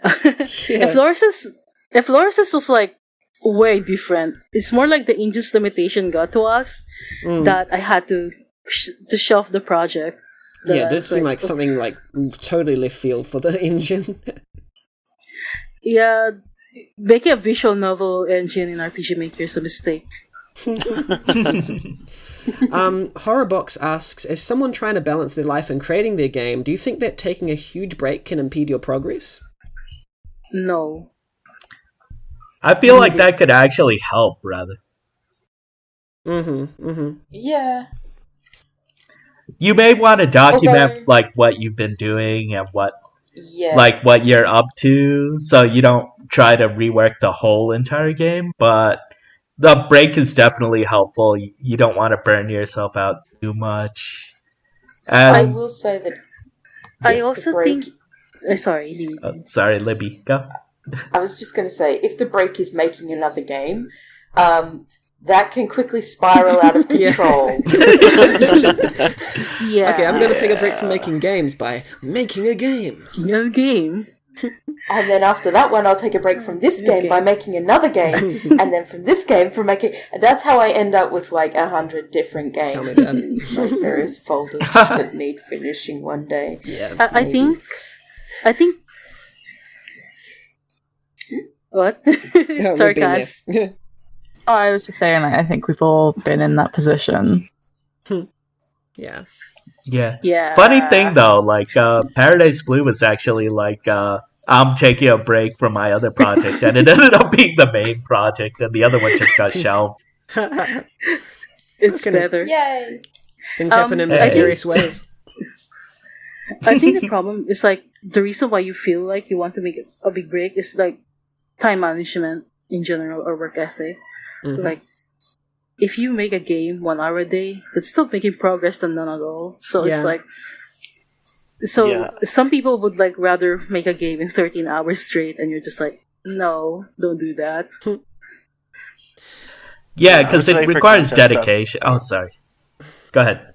If Floris's was like way different. It's more like the engine's limitation got to us that I had to shelf the project. Yeah, it did seem like something like totally left field for the engine. Yeah, making a visual novel engine in RPG Maker is a mistake. Horrorbox asks, as someone trying to balance their life and creating their game, do you think that taking a huge break can impede your progress? No. I feel like that could actually help, rather. Yeah. You may want to document like what you've been doing and what you're up to, so you don't try to rework the whole entire game. But the break is definitely helpful. You don't want to burn yourself out too much. And I will say that. I also think. Sorry, Libby. Sorry, Libby. Go. I was just going to say, if the break is making another game, that can quickly spiral out of control. Yeah. Okay, I'm going to take a break from making games by making a game. A game. And then after that one, I'll take a break from this game by making another game. And then from this game, from making... That's how I end up with like 100 different games in like various folders that need finishing one day. Yeah. I think... What? Sorry, guys. Oh, I was just saying, like, I think we've all been in that position. Yeah. Funny thing though, like Paradise Blue was actually like I'm taking a break from my other project, and it ended up being the main project, and the other one just got shelved. It's better. Yay! Things happen in mysterious ways. I think the problem is like the reason why you feel like you want to make a big break is like time management in general or work ethic. Like, if you make a game 1 hour a day, that's still making progress than none at all. So it's like, some people would like rather make a game in 13 hours straight, and you're just like, no, don't do that. Yeah, because it requires dedication. Oh, sorry. Go ahead.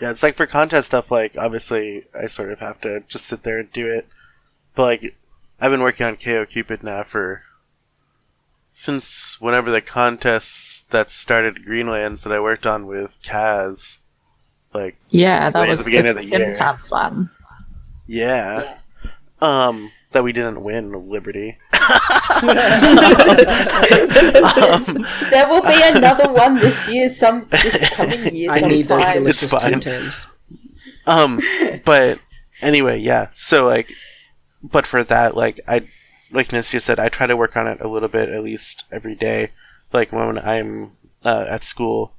Yeah, it's like for contest stuff, like, obviously, I sort of have to just sit there and do it. But, like, I've been working on KO Cupid now since whenever the contests that started Greenlands that I worked on with Kaz, like, that was the beginning of the year. Tab Slam. Yeah. That we didn't win Liberty. There will be another one this year, this coming year. I need those sometime. delicious It's fine. Tim Tams. But anyway, yeah. So like, but for that, like Nissia said, I try to work on it a little bit at least every day. Like when I'm at school,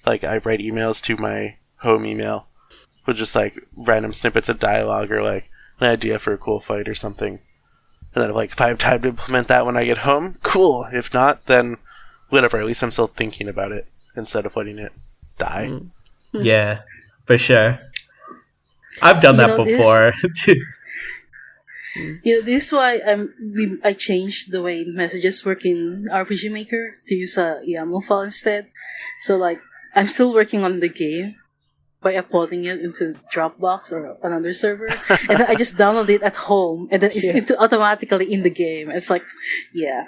like I write emails to my home email with just like random snippets of dialogue or like an idea for a cool fight or something. And then if I have time to implement that when I get home, cool. If not, then whatever. At least I'm still thinking about it instead of letting it die. Yeah, for sure. I've done that before. This is why I changed the way messages work in RPG Maker to use a YAML file instead. So like, I'm still working on the game by uploading it into Dropbox or another server, and then I just download it at home, and then it's automatically in the game. It's like,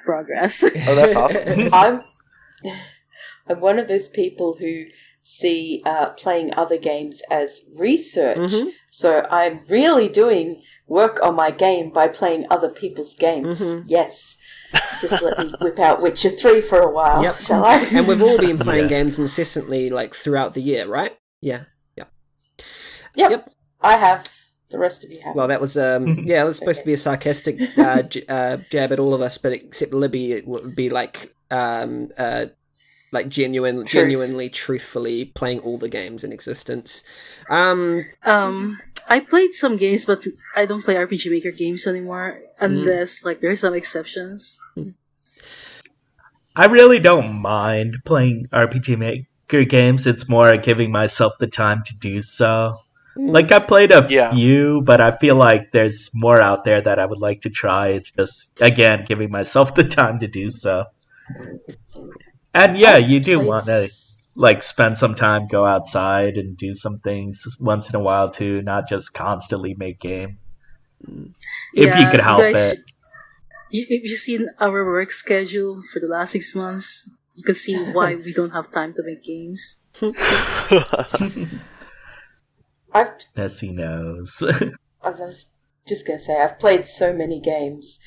progress. Oh, that's awesome. I'm one of those people who see playing other games as research. So I'm really doing work on my game by playing other people's games. Yes. Just let me whip out Witcher 3 for a while, shall I? And we've all been playing games incessantly, like, throughout the year, right? Yeah. Yep. I have. The rest of you have. Well, that was it was supposed to be a sarcastic jab at all of us, but except Libby, it would be like genuinely, truthfully playing all the games in existence. I played some games, but I don't play RPG Maker games anymore unless like there's some exceptions. I really don't mind playing RPG Maker games. It's more giving myself the time to do so. Like, I played a few, but I feel like there's more out there that I would like to try. It's just, again, giving myself the time to do so. And you do want to, like, spend some time, go outside and do some things once in a while, too, not just constantly make game. If you could help it. If you've seen our work schedule for the last 6 months, you can see why we don't have time to make games. Nessie knows. I was just going to say, I've played so many games,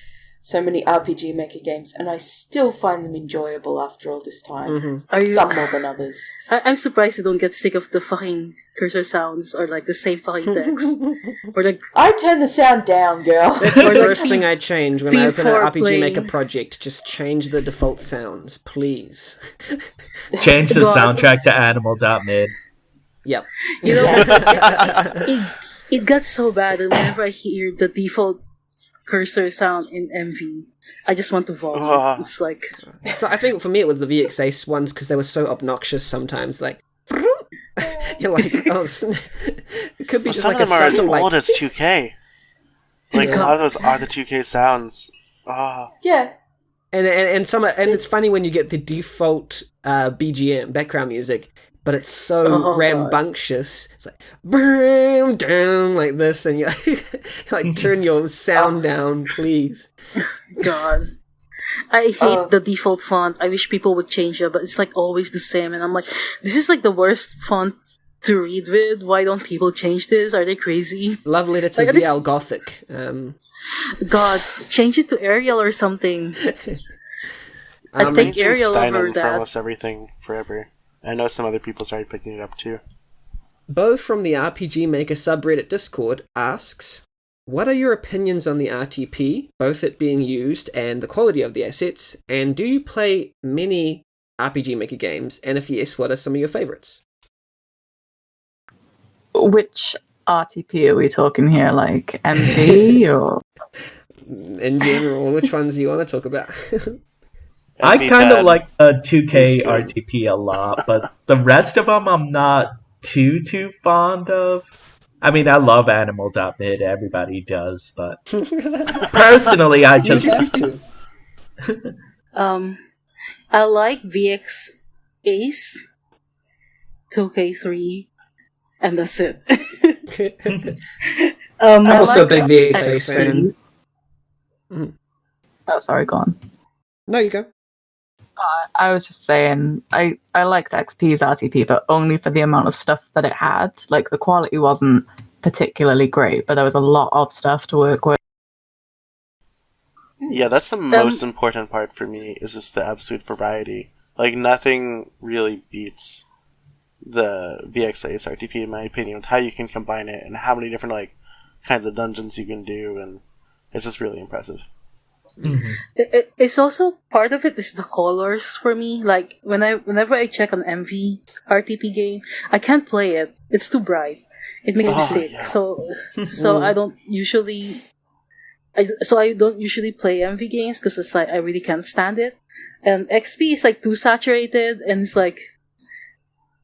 so many RPG Maker games, and I still find them enjoyable after all this time. Some more than others. I'm surprised you don't get sick of the fucking cursor sounds or like the same fucking text. Or like, I turn the sound down, girl. That's the first thing I change when I open an RPG playing. Maker project. Just change the default sounds, please. Change the soundtrack to animal.mid. Yep. You know, it got so bad that whenever I hear the default cursor sound in MV, I just want to vomit. It's like... So I think for me it was the VXA ones because they were so obnoxious sometimes. Like, you're like, it could be just some like of them are as like, old as 2K. Like a lot of those are the 2K sounds. Yeah. And it's funny when you get the default BGM background music. But it's so rambunctious. It's like, boom, down, like this, and you like turn your sound down, please. God. I hate the default font. I wish people would change it, but it's like always the same. And I'm like, this is like the worst font to read with. Why don't people change this? Are they crazy? Love letter to like, VL Gothic. God, change it to Arial or something. I think Arial over that. For almost everything forever. I know some other people started picking it up too. Bo from the RPG Maker subreddit Discord asks, what are your opinions on the RTP, both it being used and the quality of the assets, and do you play many RPG Maker games, and if yes, what are some of your favourites? Which RTP are we talking here, like MV or... in general, which ones do you want to talk about? I be kind bad. of like the 2K It's good. RTP a lot, but the rest of them I'm not too fond of. I mean, I love animal.mid, everybody does, but personally, I You just have to. I like VX Ace, 2K3, and that's it. I'm I also a like big VXA fan. XPs. Oh, sorry, go on. No, you go. I was just saying, I liked XP's RTP, but only for the amount of stuff that it had. Like, the quality wasn't particularly great, but there was a lot of stuff to work with. Yeah, that's the most important part for me, is just the absolute variety. Like, nothing really beats the VXA's RTP, in my opinion, with how you can combine it and how many different, like, kinds of dungeons you can do, and it's just really impressive. It's also, part of it is the colors for me. Like, whenever I check an MV RTP game, I can't play it. It's too bright. It makes me sick. Yeah. So I don't usually... I don't usually play MV games because it's like I really can't stand it, and XP is like too saturated, and it's like,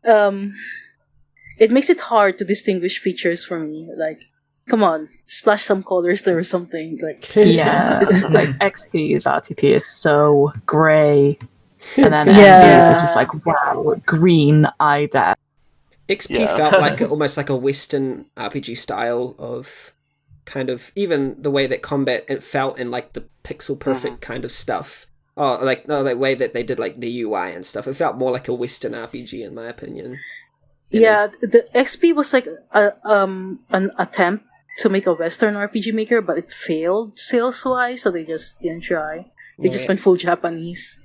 it makes it hard to distinguish features for me. Like, come on, splash some colors there or something. Like, Yeah, like XP's RTP is so grey, and then Yeah. MV's is just like, wow, green eye depth. XP Yeah. felt like almost like a Western RPG style of kind of, even the way that combat it felt in like the pixel perfect kind of stuff. Oh, like no, that way that they did like the UI and stuff. It felt more like a Western RPG in my opinion. yeah, the XP was like an attempt to make a Western RPG maker, but it failed sales wise, so they just didn't try. They just went full Japanese.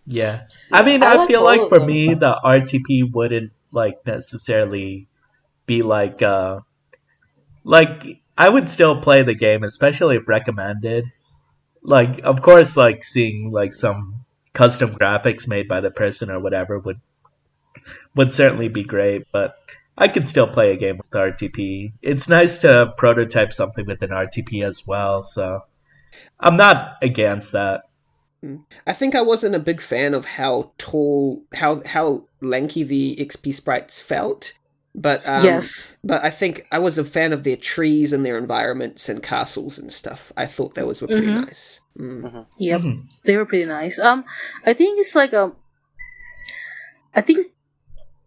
yeah. I mean, I I like feel all like of for them. me, the RTP wouldn't like necessarily be like I would still play the game, especially if recommended. Like, of course, like seeing like some custom graphics made by the person or whatever would certainly be great, but I could still play a game with RTP. It's nice to prototype something with an RTP as well, so I'm not against that. I think I wasn't a big fan of how tall, how lanky the XP sprites felt. But Yes. but I think I was a fan of their trees and their environments and castles and stuff. I thought those were pretty nice. Yep, they were pretty nice. I think it's like I think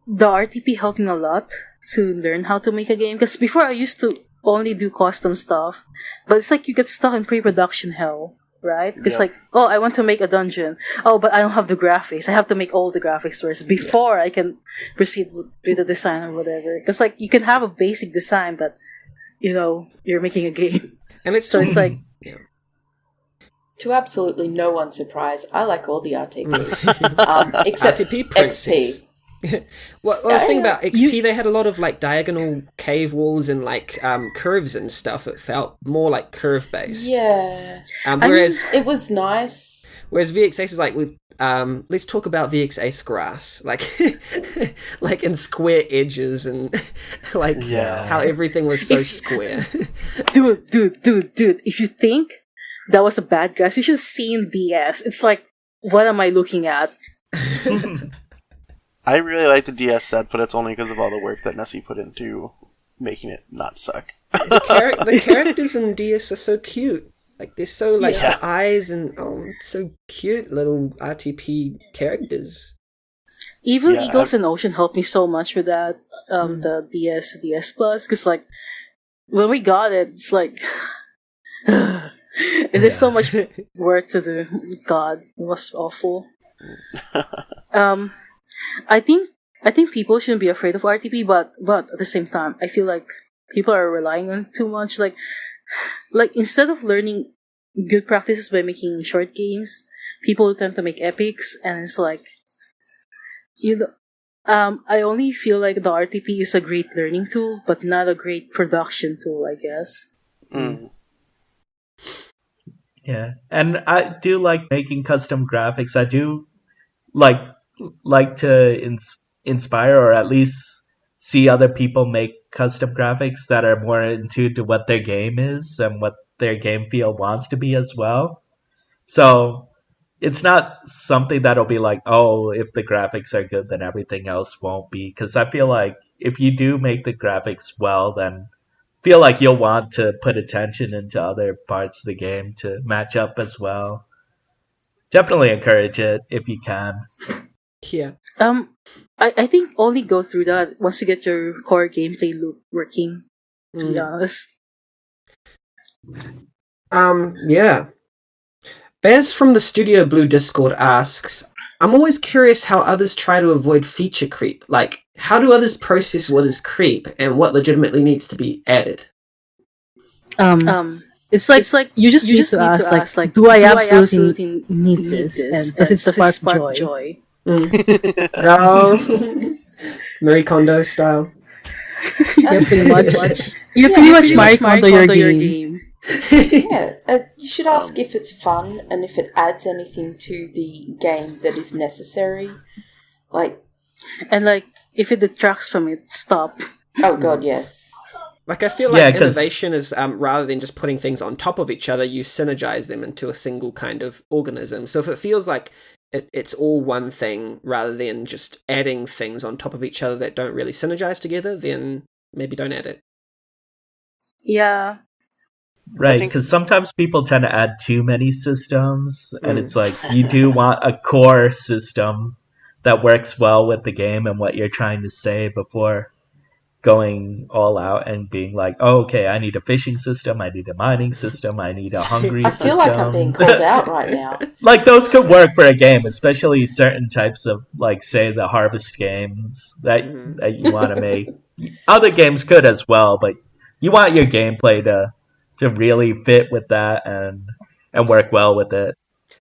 the RTP helped me a lot to learn how to make a game, because before I used to only do custom stuff, but it's like you get stuck in pre-production hell, right? It's Yeah. like, oh, I want to make a dungeon. Oh, but I don't have the graphics. I have to make all the graphics first before I can proceed with the design or whatever. Because like you can have a basic design, but you're making a game. And it's So it's like, To absolutely no one's surprise, I like all the RTP. Except RTP princess. XP. Well, the thing Yeah. about XP, they had a lot of like diagonal cave walls and like curves and stuff. It felt more like curve based. Yeah. Whereas It was nice. VX Ace is like with let's talk about VX Ace grass, like like in square edges and like how everything was so square. dude, if you think that was a bad guess, you should have seen DS. It's like, what am I looking at? I really like the DS set, but it's only because of all the work that Nessie put into making it not suck. The characters in DS are so cute. Like they're so like the eyes and so cute little RTP characters. Evil Eagles and Ocean helped me so much with that. The DS Plus, because like when we got it, it's like there's so much work to do. God, it was awful. I think people shouldn't be afraid of RTP, but at the same time, I feel like people are relying on it too much. Like instead of learning good practices by making short games, people tend to make epics, and it's like, I only feel like the RTP is a great learning tool, but not a great production tool, I guess. Yeah, and I do like making custom graphics. I do like to inspire or at least see other people make custom graphics that are more in tune to what their game is and what their game feel wants to be as well. So it's not something that'll be like, oh, if the graphics are good, then everything else won't be. Because I feel like if you do make the graphics well, then feel like you'll want to put attention into other parts of the game to match up as well. Definitely encourage it if you can. Yeah. I think only go through that once you get your core gameplay loop working, to be honest. Yeah. Baz from the Studio Blue Discord asks, I'm always curious how others try to avoid feature creep. Like, how do others process what is creep and what legitimately needs to be added? It's like you just need to ask like, do I absolutely need this, and does it spark joy? Oh, Marie Kondo style. Yeah, pretty much. You pretty much Marie Kondo your game. Yeah, you should ask if it's fun and if it adds anything to the game that is necessary. And if it detracts from it, stop. Oh god, yes. Like, I feel like innovation is, rather than just putting things on top of each other, you synergize them into a single kind of organism. So if it feels like it's all one thing, rather than just adding things on top of each other that don't really synergize together, then maybe don't add it. Yeah. Right, because sometimes people tend to add too many systems, and it's like, you do want a core system that works well with the game and what you're trying to say before going all out and being like, oh, okay, I need a fishing system, I need a mining system, I need a hungry system. I feel like I'm being called out right now. Like, those could work for a game, especially certain types of, like, say, the harvest games that you want to make. Other games could as well, but you want your gameplay to really fit with that and work well with it.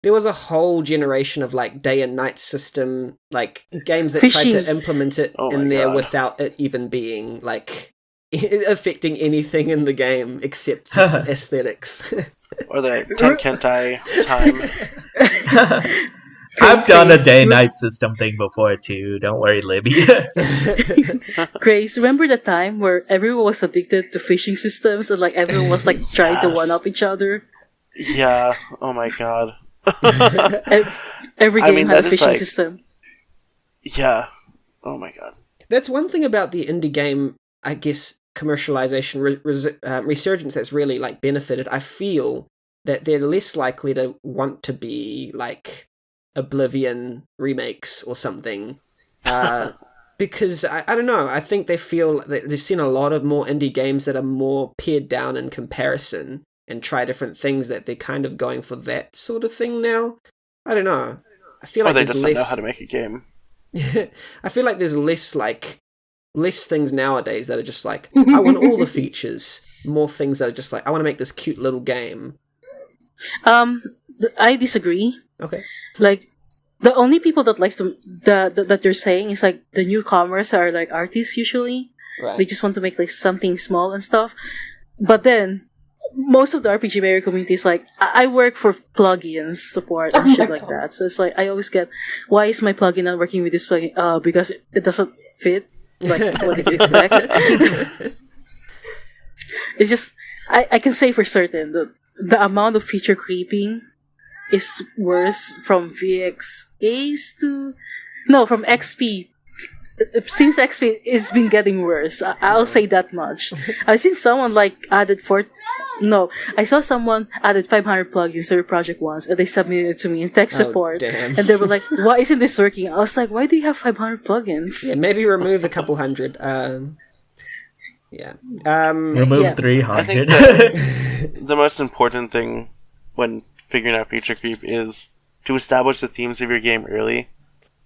There was a whole generation of like day and night system, like games that Fishing. tried to implement it in there without it even being like affecting anything in the game except just aesthetics. Or the Tenkentai time. I've done a day-night system thing before too. Don't worry, Libby. Craze, remember the time where everyone was addicted to fishing systems and like everyone was like trying to one-up each other? Yeah. Oh my god. Every game had a fishing system. Yeah. Oh my god. That's one thing about the indie game, I guess, commercialization resurgence that's really like benefited. I feel that they're less likely to want to be like Oblivion remakes or something, because I don't know, I think they feel that they've seen a lot of more indie games that are more pared down in comparison and try different things, that they're kind of going for that sort of thing now. I don't know, I feel like they just don't know how to make a game. I feel like there's less things nowadays that are just like, I want all the features, more things that are just like, I want to make this cute little game. I disagree. Okay. Like, the only people that likes to that they're saying is like the newcomers are like artists usually. Right. They just want to make like something small and stuff. But then most of the RPG Maker community is like, I work for plugins support and shit like that. So it's like, I always get, why is my plugin not working with this plugin? Because it doesn't fit like what you expect. It's just, I can say for certain that the amount of feature creeping is worse from VXAs from XP. Since XP, it's been getting worse. I'll say that much. I've seen someone I saw someone added 500 plugins to their project once, and they submitted it to me in tech support. Damn. And they were like, why isn't this working? I was like, why do you have 500 plugins? Yeah, maybe remove a couple hundred. Remove 300. I think the most important thing when figuring out feature creep is to establish the themes of your game early.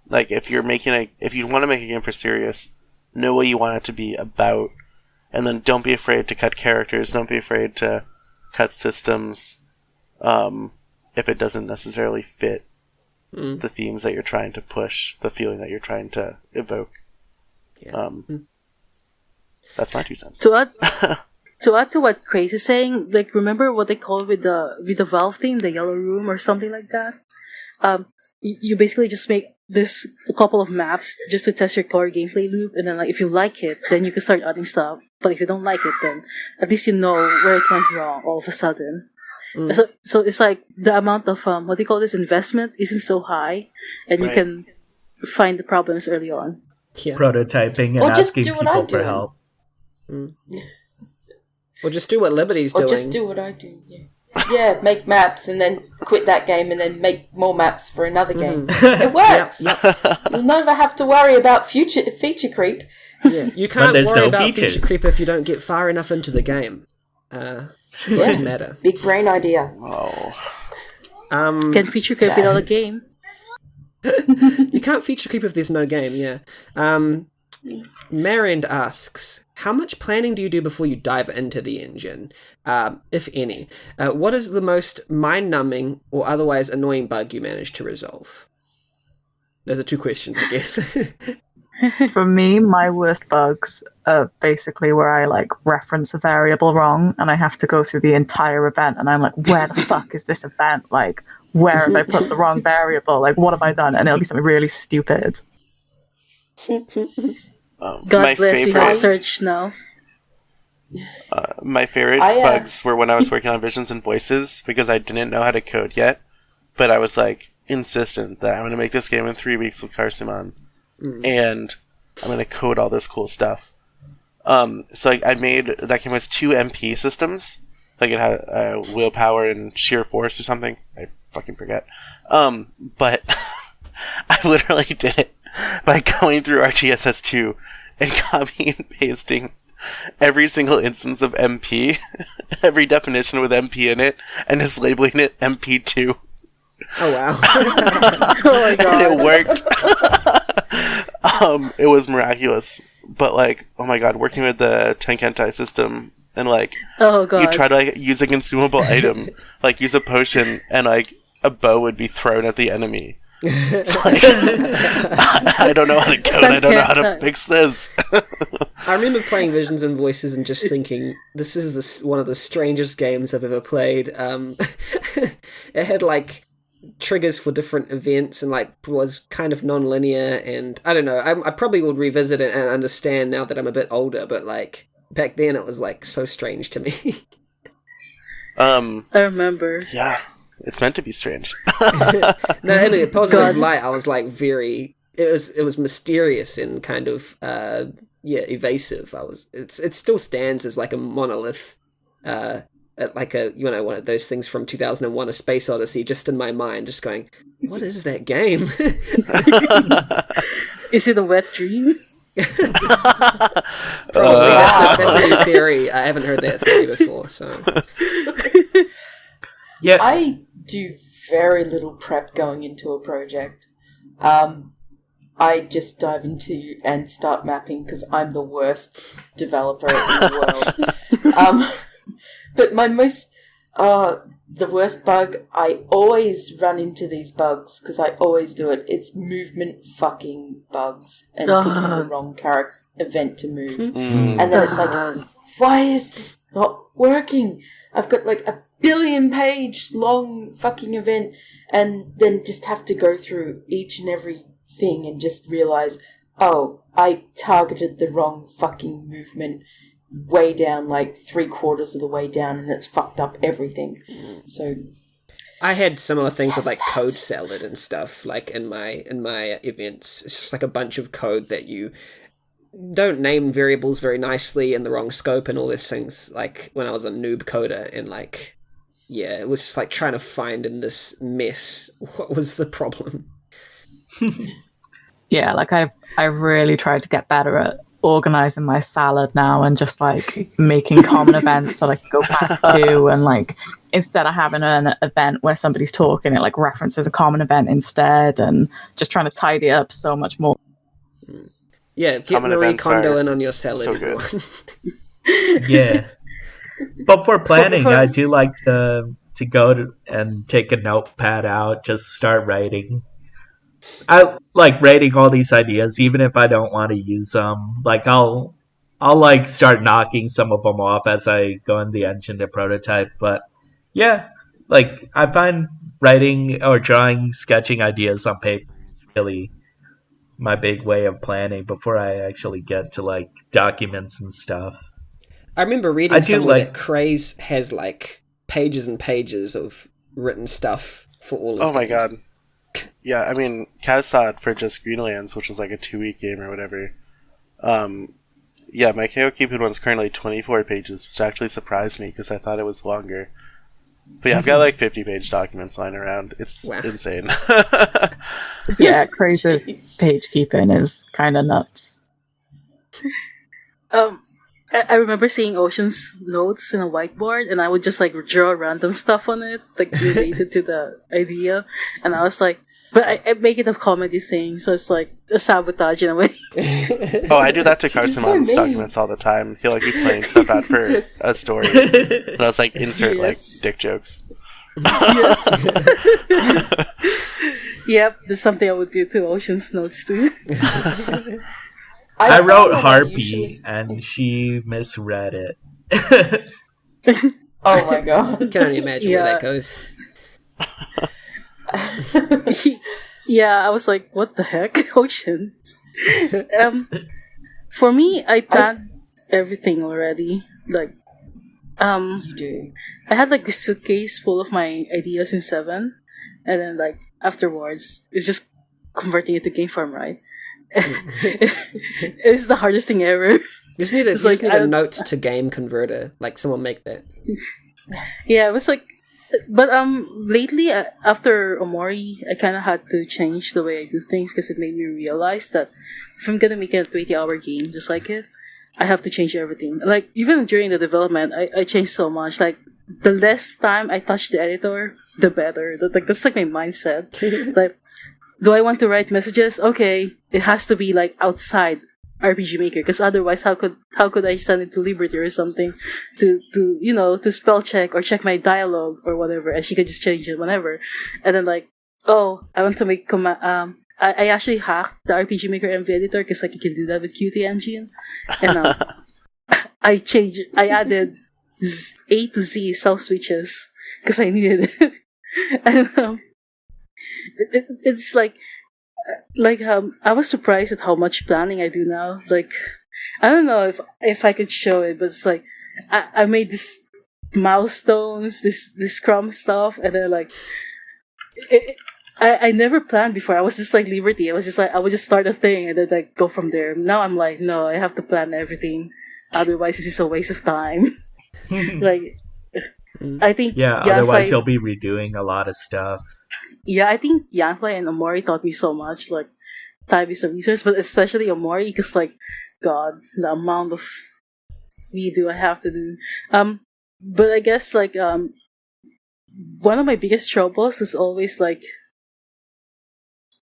Like, if you want to make a game for serious, know what you want it to be about, and then don't be afraid to cut characters, don't be afraid to cut systems, if it doesn't necessarily fit the themes that you're trying to push, the feeling that you're trying to evoke. Yeah. That's my 2 cents. To add to what Craze is saying, like, remember what they call with the Valve thing, the yellow room or something like that? You basically just make this a couple of maps just to test your core gameplay loop, and then like if you like it, then you can start adding stuff. But if you don't like it, then at least you know where it went wrong all of a sudden. So it's like the amount of what do you call this, investment isn't so high, and you can find the problems early on. Yeah. Prototyping and Or just asking do what people I'm for doing. help. Or just do what Liberty's Or doing. just do what I do. Yeah, make maps and then quit that game and then make more maps for another game. It works. You'll never have to worry about feature creep. Yeah, you can't there's worry no about features. feature creep if you don't get far enough into the game. It doesn't matter. Big brain idea. Oh. Can feature creep without a game? You can't feature creep if there's no game, yeah. Marind asks, how much planning do you do before you dive into the engine, if any? What is the most mind-numbing or otherwise annoying bug you managed to resolve? Those are two questions, I guess. For me, my worst bugs are basically where I like reference a variable wrong and I have to go through the entire event and I'm like, where the fuck is this event? Like, where have I put the wrong variable? Like, what have I done? And it'll be something really stupid. God bless, we have search now. My favorite bugs were when I was working on Visions and Voices, because I didn't know how to code yet, but I was like insistent that I'm going to make this game in 3 weeks with Karsuman, and I'm going to code all this cool stuff. So I made, that game was 2 MP systems, like it had willpower and sheer force or something. I fucking forget. But I literally did it by going through RTSS2 and copying and pasting every single instance of MP, every definition with MP in it, and just labeling it MP2. Oh, wow. Oh my god. And it worked. It was miraculous. But, like, oh my god, working with the Tenkentai system, and, like, Oh god. you try to, like, use a consumable item, like, use a potion, and, like, a bow would be thrown at the enemy. It's like, I don't know how to code, I don't know how to fix this. I remember playing Visions and Voices and just thinking, this is one of the strangest games I've ever played. It had, like, triggers for different events and, like, was kind of non-linear, and I don't know, I probably would revisit it and understand now that I'm a bit older, but, like, back then it was, like, so strange to me. I remember. Yeah. It's meant to be strange. No, in a positive light, I was like it was mysterious and kind of evasive. It still stands as like a monolith, like one of those things from 2001: A Space Odyssey, just in my mind, just going, what is that game? Is it a wet dream? Probably. That's a new theory. I haven't heard that theory before, so. Yeah. I do very little prep going into a project. I just dive into and start mapping because I'm the worst developer in the world. But my the worst bug, I always run into these bugs because I always do it. It's movement fucking bugs and picking the wrong event to move. And then it's like, why is this not working? I've got like a 1 billion page long fucking event, and then just have to go through each and every thing and just realize, oh, I targeted the wrong fucking movement way down, like 3/4 of the way down, and it's fucked up everything. So I had similar things with like code salad and stuff, like in my events. It's just like a bunch of code that you don't name variables very nicely in the wrong scope and all these things, like when I was a noob coder, and like, yeah, it was just like trying to find in this mess what was the problem. Yeah, like I've really tried to get better at organizing my salad now and just like making common events that I can go back to, and like instead of having an event where somebody's talking, it like references a common event instead, and just trying to tidy up so much more. Yeah, get Common Marie events Kondo are in on your salad. so good. Yeah. But for planning, I do like to go and take a notepad out, just start writing. I like writing all these ideas, even if I don't want to use them. Like I'll like start knocking some of them off as I go in the engine to prototype. But yeah, like I find writing or drawing, sketching ideas on paper is really my big way of planning before I actually get to like documents and stuff. I remember reading somewhere that Craze has like pages and pages of written stuff for all his Oh my games. god. Yeah, I mean, Kaz saw it for just Greenlands, which was like a 2-week game or whatever. Yeah, my KO Cupid one's currently 24 pages, which actually surprised me because I thought it was longer. But yeah, I've got like 50-page documents lying around. It's insane. Yeah, Craze's page keeping is kind of nuts. I remember seeing Ocean's notes in a whiteboard, and I would just like draw random stuff on it, like related to the idea. And I was like, but I make it a comedy thing, so it's like a sabotage in a way. Oh, I do that to Carsimon's documents all the time. He'll like be playing stuff out for a story, and I was like, insert like dick jokes. Yes. Yep, there's something I would do to Ocean's notes too. I wrote Harpy, and she misread it. Oh my god. I can only imagine where that goes. Yeah, I was like, what the heck? Ocean. For me, I planned everything already. Like, You do. I had like this suitcase full of my ideas in 7, and then like afterwards, it's just converting it to game form, right? It's the hardest thing ever. You just need a notes to game converter. Like someone make that. Yeah, it was like, but lately after Omori, I kind of had to change the way I do things because it made me realize that if I'm gonna make a 20-hour game just like it, I have to change everything. Like even during the development, I changed so much. Like the less time I touch the editor, the better. That's like my mindset. Like, do I want to write messages? Okay, it has to be like outside RPG Maker, because otherwise, how could I send it to Liberty or something to spell check or check my dialogue or whatever, and she could just change it whenever. And then like, oh, I want to make I actually hacked the RPG Maker MV editor because like you can do that with Qt engine, and I added A to Z self switches because I needed it, and it's like I was surprised at how much planning I do now. Like, I don't know if I could show it, but it's like I made this milestones, this Scrum stuff, and then like I never planned before. I was just like Liberty. I was just like I would just start a thing and then like go from there. Now I'm like, no, I have to plan everything, otherwise this is a waste of time. Like, I think otherwise you'll be redoing a lot of stuff. Yeah, I think Yanfly and Omori taught me so much. Like, time is a resource, but especially Omori, because like, God, the amount of redo I have to do. But I guess like one of my biggest troubles is always like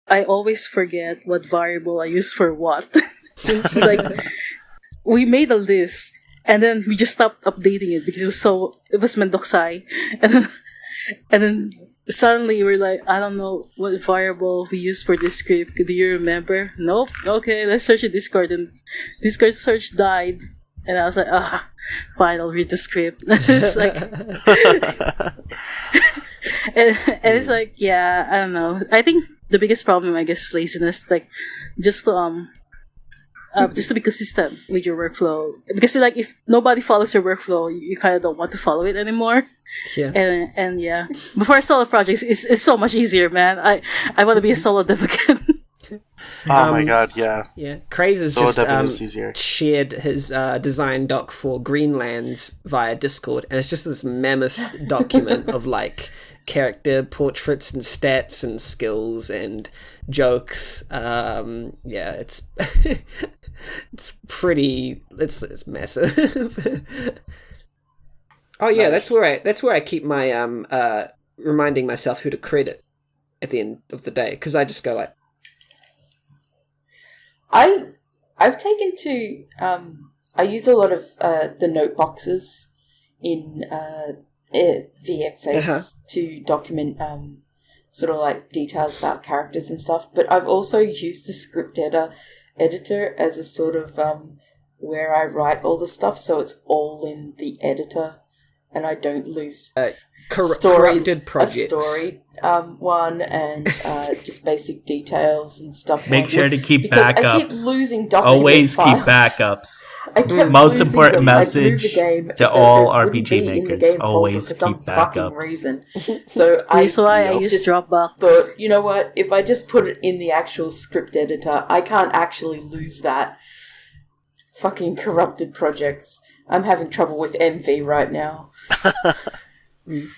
I always forget what variable I use for what. Like, we made a list and then we just stopped updating it because it was mendoksai, and then suddenly we're like, I don't know what variable we use for this script. Do you remember? Nope. Okay, let's search in Discord, and Discord search died. And I was like, fine, I'll read the script. It's like, and it's like, yeah, I don't know. I think the biggest problem, I guess, is laziness. Like, just to be consistent with your workflow. Because like, if nobody follows your workflow, you kind of don't want to follow it anymore. Yeah. And yeah, before solo projects, it's so much easier, man. I want to be a solo dev again. Oh my god, yeah. Yeah, Craze has Solo just deving is easier. shared his design doc for Greenlands via Discord, and it's just this mammoth document of like character portraits and stats and skills and jokes. Yeah, it's it's pretty. It's massive. Oh yeah, Nice. that's where I keep my reminding myself who to credit at the end of the day, because I just go like. I've taken to I use a lot of the note boxes in VX8 to document sort of like details about characters and stuff. But I've also used the script editor as a sort of where I write all the stuff, so it's all in the editor, and I don't lose Corrupted projects. a story. one and just basic details and stuff. Make sure to keep because backups. I keep losing document Always files. keep backups. I kept Most losing important them. I'd move message a game to that all it wouldn't RPG be in the makers, game folder always for some keep fucking backups. reason. So That's why I just use Dropbox. thought, you know what? If I just put it in the actual script editor, I can't actually lose that. Fucking corrupted projects. I'm having trouble with MV right now.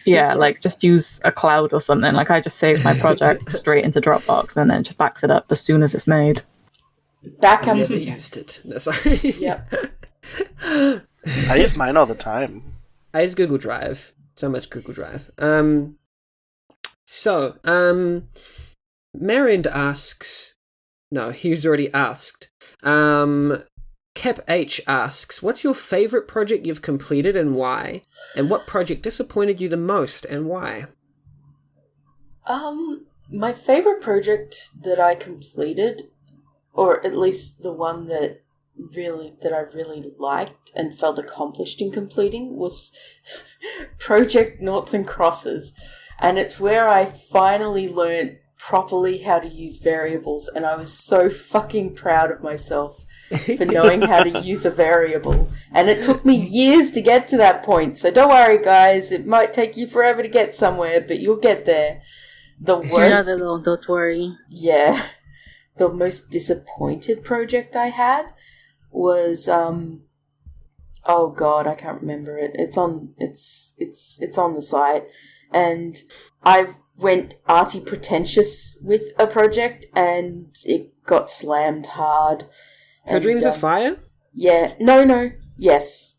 Yeah, like just use a cloud or something. Like I just save my project straight into Dropbox and then it just backs it up as soon as it's made. Back up. Never used it. No, sorry. Yep. I use mine all the time. I use Google Drive. So much Google Drive. Marind asks... No, he's already asked. Cap H asks, what's your favourite project you've completed and why? And what project disappointed you the most and why? My favorite project that I completed, or at least the one that I really liked and felt accomplished in completing, was Project Noughts and Crosses. And it's where I finally learned properly how to use variables, and I was so fucking proud of myself for knowing how to use a variable. And it took me years to get to that point, so don't worry guys, it might take you forever to get somewhere, but you'll get there. The worst... You're not alone, don't worry. Yeah. The most disappointed project I had was, oh god, I can't remember it. It's on the site. And I went arty pretentious with a project and it got slammed hard. Her Dreams of Fire? Yeah. No. Yes.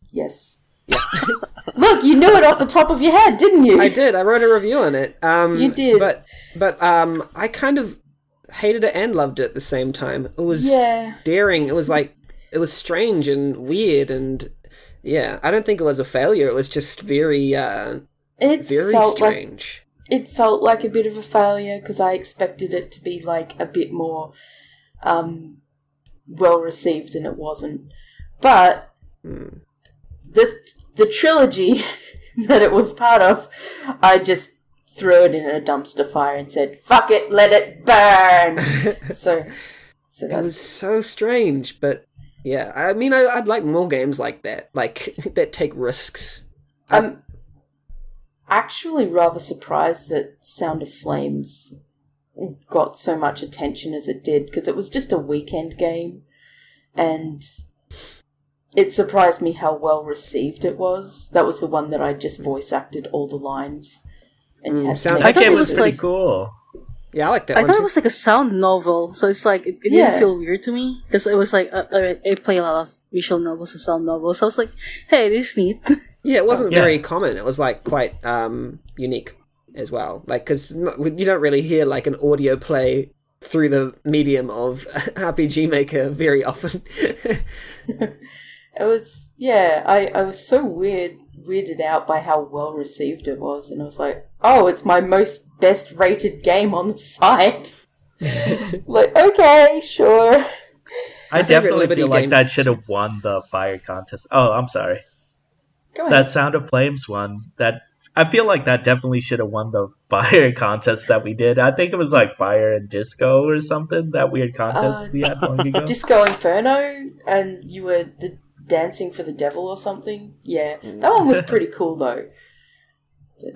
Look, you knew it off the top of your head, didn't you? I did. I wrote a review on it. You did. But I kind of hated it and loved it at the same time. It was daring. It was strange and weird, and yeah, I don't think it was a failure. It was just very strange. It felt like a bit of a failure because I expected it to be like a bit more well received, and it wasn't. But the trilogy that it was part of, I just threw it in a dumpster fire and said, "Fuck it, let it burn." so it was so strange, but yeah, I mean, I'd like more games like that, like that take risks. I'm actually rather surprised that Sound of Flames got so much attention as it did, because it was just a weekend game, and it surprised me how well received it was. That was the one that I just voice acted all the lines. And I thought it was pretty cool. Yeah, I like that I one thought too. it was like a sound novel, so it's like, it didn't feel weird to me, because it was like, I play a lot of visual novels and sound novels, so I was like, hey, this is neat. Yeah, it wasn't very common. It was like quite unique as well. Like, because you don't really hear like an audio play through the medium of RPG Maker very often. It was, I was so weirded out by how well received it was, and I was like, oh, it's my best rated game on the site. Like, okay, sure. I definitely feel like that should have won the fire contest. Oh, I'm sorry. Go ahead. That Sound of Flames one, I feel like that definitely should have won the fire contest that we did. I think it was like Fire and Disco or something, that weird contest we had long ago. Disco Inferno, and you were dancing for the devil or something. Yeah, that one was pretty cool though. But,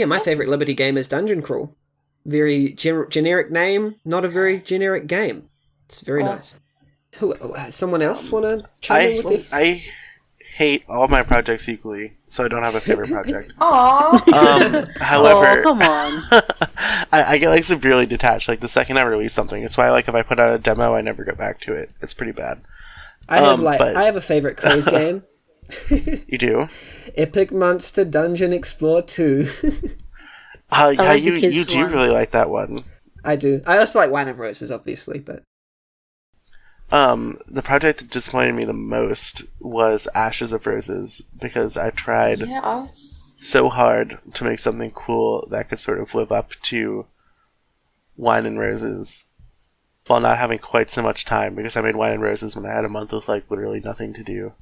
my favourite Liberty game is Dungeon Crawl. Very generic name, not a very generic game. It's very nice. Someone else want to chime in with this? I hate all my projects equally, so I don't have a favorite project. Aww. However, come on. I get like severely detached. Like the second I release something, it's why like if I put out a demo, I never go back to it. It's pretty bad. I have a favorite Craze game. You do? Epic Monster Dungeon Explore 2. Yeah, like you do really like that one. I do. I also like Wine and Roses, obviously, but the project that disappointed me the most was Ashes of Roses, because I tried so hard to make something cool that could sort of live up to Wine and Roses while not having quite so much time, because I made Wine and Roses when I had a month with like literally nothing to do.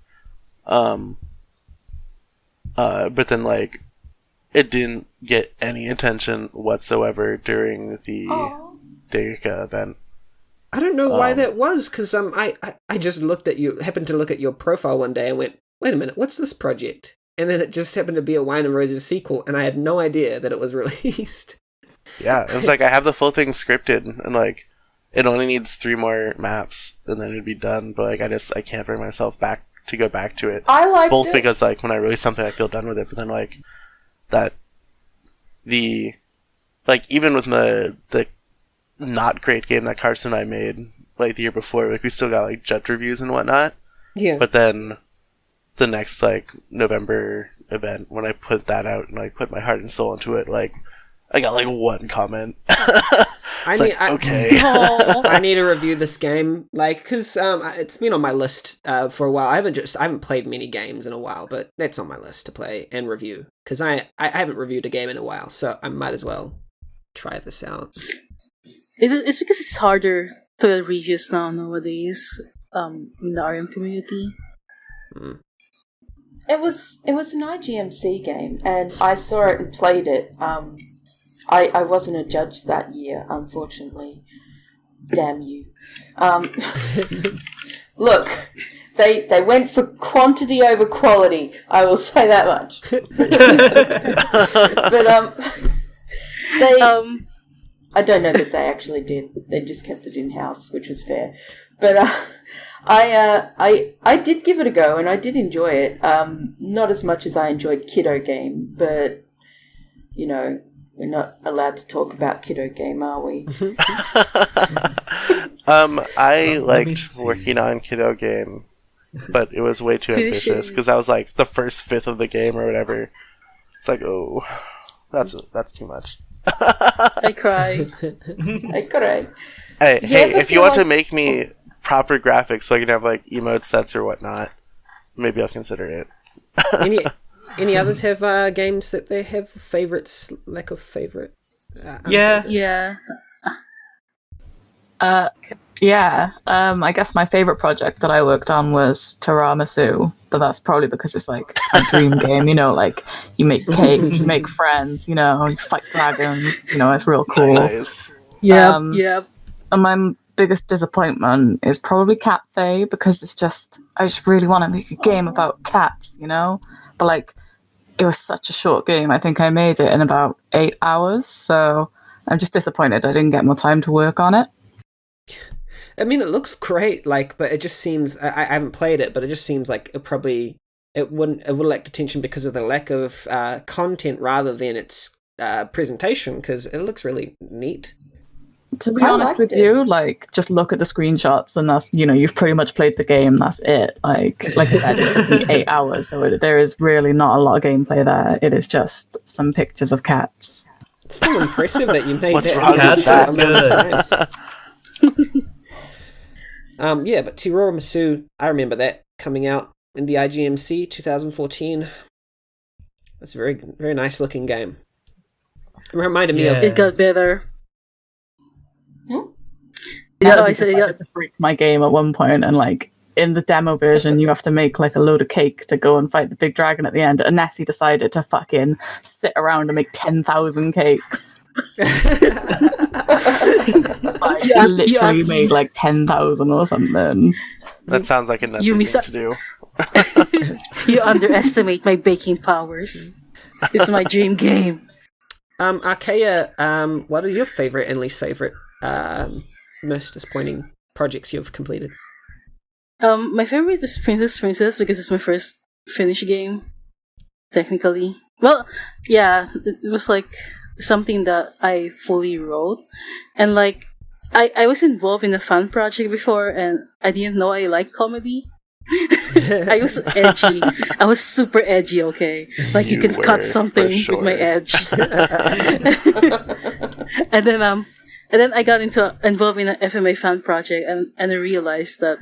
But then like it didn't get any attention whatsoever during the Deka event. I don't know why that was, because I just happened to look at your profile one day and went, wait a minute, what's this project? And then it just happened to be a Wine and Roses sequel, and I had no idea that it was released. Yeah, it's like I have the full thing scripted, and like it only needs 3 more maps, and then it'd be done. But like I can't bring myself back to go back to it. I liked both it. Because like when I release something, I feel done with it, but then like even with the not great game that Carson and I made like the year before, like we still got like judge reviews and whatnot. Yeah. But then the next like November event, when I put that out and like put my heart and soul into it, like I got like 1 comment. Okay. I need to review this game, like, because it's been on my list for a while. I haven't played many games in a while, but that's on my list to play and review, because I haven't reviewed a game in a while, so I might as well try this out. It's because it's harder to reviews nowadays in the RM community. It was an IGMC game, and I saw it and played it. I wasn't a judge that year, unfortunately. Damn you. Look, they went for quantity over quality. I will say that much. But I don't know that they actually did. They just kept it in house, which was fair. But I did give it a go, and I did enjoy it. Not as much as I enjoyed Kiddo Game, but you know, we're not allowed to talk about Kiddo Game, are we? I liked working on Kiddo Game, but it was way too ambitious because I was like the first fifth of the game or whatever. It's like, oh, that's too much. I cry. I cry. Hey, if you want to make me proper graphics so I can have like emote sets or whatnot, maybe I'll consider it. Any others have games that they have favorites? Lack of favorite? Yeah. I guess my favorite project that I worked on was Tiramisu, but that's probably because it's like a dream game, you know, like you make cake, you make friends, you know, you fight dragons, you know, it's real cool. Nice. Yeah. And my biggest disappointment is probably Cat Fae, because I just really want to make a game about cats, you know, but like it was such a short game. I think I made it in about 8 hours, so I'm just disappointed I didn't get more time to work on it. I mean, it looks great, like, but it just seems, I haven't played it, but it just seems like it would lack attention because of the lack of content rather than its presentation, because it looks really neat. To be honest with you, like, just look at the screenshots and that's, you know, you've pretty much played the game, that's it. Like I said, it took me 8 hours, so there is really not a lot of gameplay there. It is just some pictures of cats. It's still impressive that you made What's that. wrong with that? But Tiramisu, I remember that coming out in the IGMC 2014. That's a very, very nice looking game. It reminded me of... It got better. Yeah, I decided to break my game at one point, and like in the demo version, you have to make like a load of cake to go and fight the big dragon at the end. And Nessie decided to fucking sit around and make 10,000 cakes. She literally made like 10,000 or something. That sounds like a Nessie thing to do. You underestimate my baking powers. It's my dream game. Archeia, what are your favorite and least favorite most disappointing projects you've completed? My favorite is Princess because it's my first Finnish game, technically. Well, yeah, it was like something that I fully wrote, and like I was involved in a fan project before, and I didn't know I liked comedy. I was edgy. I was super edgy, okay? Like you can cut something with my edge. And then I got involved in an FMA fan project, and I realized that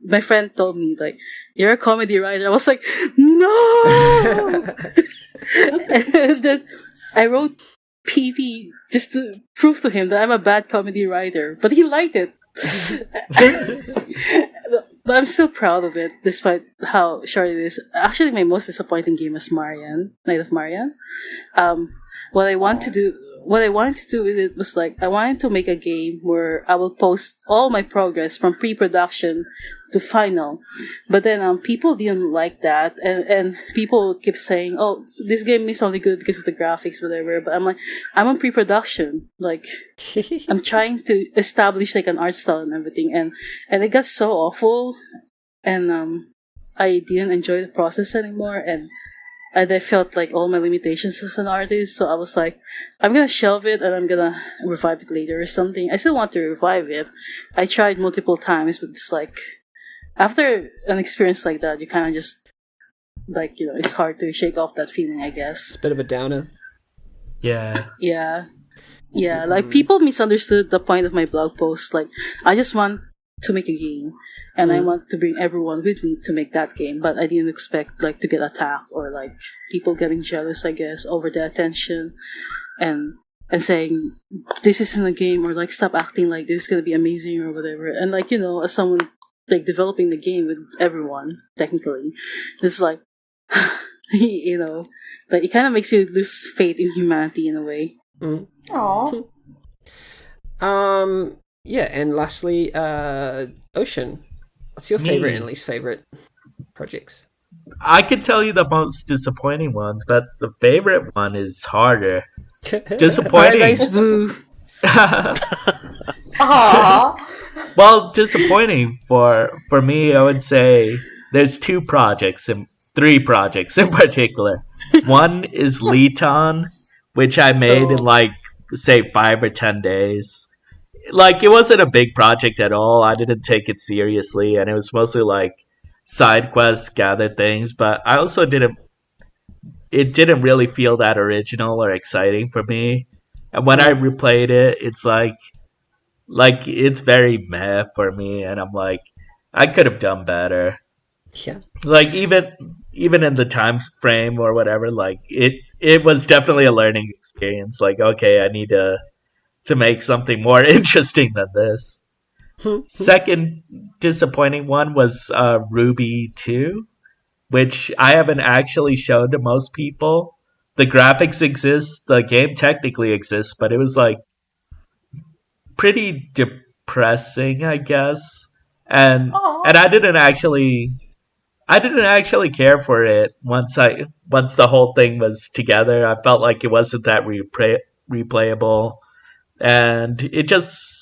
my friend told me, like, you're a comedy writer. I was like, no! And then I wrote PP just to prove to him that I'm a bad comedy writer. But he liked it. But I'm still proud of it, despite how short it is. Actually, my most disappointing game was Night of Marian. Um, what I wanted to do with it was I wanted to make a game where I will post all my progress from pre-production to final. But then people didn't like that, and people keep saying, "Oh, this game is only good because of the graphics, whatever." But I'm like, I'm on pre-production, I'm trying to establish an art style and everything, and it got so awful, and I didn't enjoy the process anymore, and I felt all my limitations as an artist. So I was like, I'm gonna shelve it and I'm gonna revive it later or something. I still want to revive it. I tried multiple times, but it's after an experience like that, you kind of just it's hard to shake off that feeling, I guess. It's a bit of a downer. Yeah. Yeah. People misunderstood the point of my blog post. I just want to make a game, and I want to bring everyone with me to make that game, but I didn't expect to get attacked or people getting jealous, I guess, over the attention and saying this isn't a game, or stop acting like this is gonna be amazing or whatever. And as someone developing the game with everyone, technically, it's it kind of makes you lose faith in humanity in a way. Aww. Yeah, and lastly, Ocean. What's your favorite and least favorite projects? I could tell you the most disappointing ones, but the favorite one is harder. Disappointing. Paradise Blue. Aww. Well, disappointing for me, I would say there's three projects in particular. One is Leeton, which I made in say 5 or 10 days. It wasn't a big project at all. I didn't take it seriously, and it was mostly side quests, gather things, but I also didn't really feel that original or exciting for me. And when I replayed it, it's it's very meh for me, and I'm I could have done better. Yeah. Even in the time frame or whatever, it was definitely a learning experience. Okay, I need to make something more interesting than this. Second disappointing one was Ruby 2, which I haven't actually shown to most people. The graphics exist, the game technically exists, but it was pretty depressing, I guess. And I didn't actually care for it once the whole thing was together. I felt like it wasn't that replayable, and it just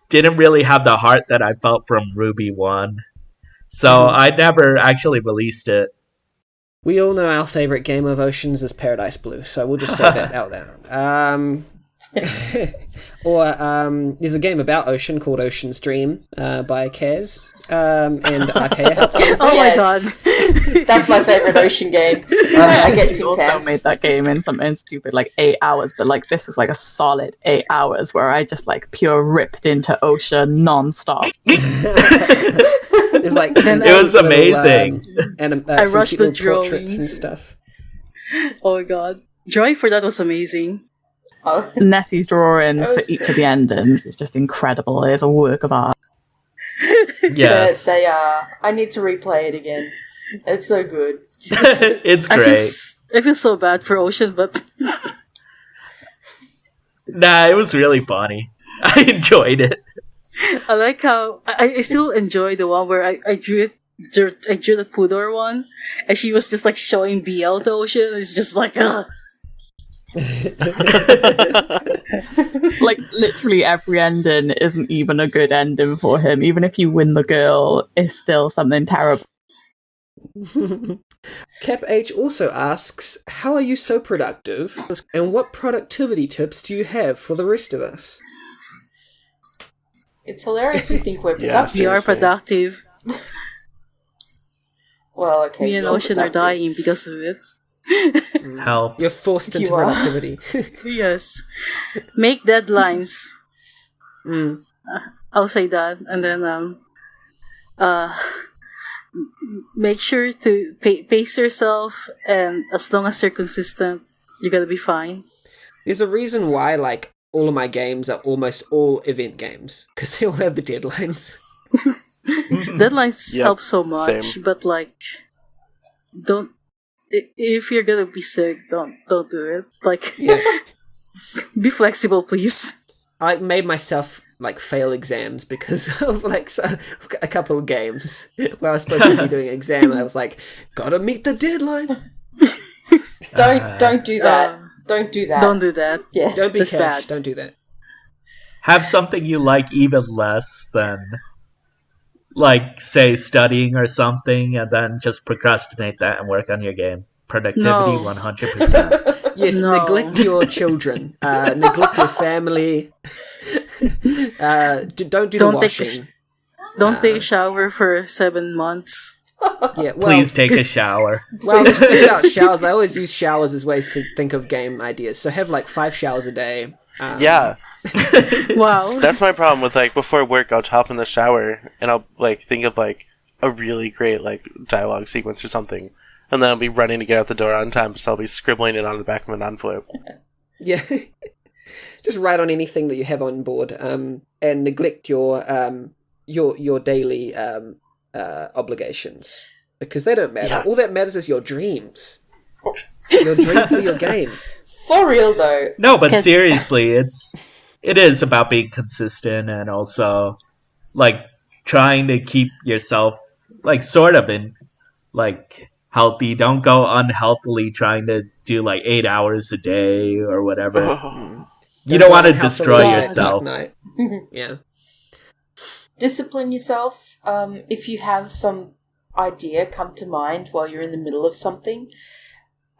didn't really have the heart that I felt from Ruby 1. So I never actually released it. We all know our favorite game of Oceans is Paradise Blue, so we'll just say that out there. There's a game about Ocean called Ocean's Dream by Craze, and Archeia helped me. Oh my god. That's my favorite Ocean game. I get too also tense. made that game in something stupid 8 hours, but this was a solid 8 hours where I just pure ripped into Ocean non-stop. It's it was amazing. I rushed the portraits and drawings stuff. Oh my god. Drawing for that was amazing. Oh. Nessie's drawings for each of the endings is just incredible. It is a work of art. Yes. They are. I need to replay it again. It's so good. It's great. I feel so bad for Ocean, but Nah, it was really funny. I enjoyed it. I like how I still enjoy the one where I drew the Pudor one, and she was just showing BL to Ocean. It's just literally every ending isn't even a good ending for him. Even if you win the girl, it's still something terrible. Cap H also asks, how are you so productive, and what productivity tips do you have for the rest of us? It's hilarious we think we're Yeah, productive. we are seriously. productive. Well, okay. Me and you're Ocean are productive. dying because of it. Help. You're forced into You are. productivity. Yes. Make deadlines. I'll say that, and then make sure to pace yourself, and as long as you're consistent, you're gonna be fine. There's a reason why all of my games are almost all event games because they all have the deadlines. Deadlines help so much, same. but like, don't. If you're gonna be sick, don't do it. Like, be flexible, please. I made myself like fail exams because of like a couple of games where I was supposed to be doing an exam, and I was like, gotta meet the deadline. Don't do that. Don't do that. Don't do that. Yeah. Don't be That's cash. bad. Don't do that. Have something you like even less than, like, say, studying or something, and then just procrastinate that and work on your game. Productivity, No. 100%. Yes, No. neglect your children. Neglect your family. Don't do the washing. Don't take a shower for 7 months. Yeah, well, Please take a shower. Well, the thing about showers, I always use showers as ways to think of game ideas. So have like 5 showers a day. Yeah, Wow. that's my problem with like before work. I'll hop in the shower and I'll like think of like a really great like dialogue sequence or something, and then I'll be running to get out the door on time, so I'll be scribbling it on the back of an envelope. Yeah. Just write on anything that you have on board, and neglect your daily obligations, because they don't matter. Yeah. All that matters is your dreams. Your dream for your game. For real though. No, but Can- seriously, it is about being consistent and also like trying to keep yourself like sort of in like healthy. Don't go unhealthily trying to do like 8 hours a day or whatever. You don't want to destroy yourself. Yeah. Discipline yourself. If you have some idea come to mind while you're in the middle of something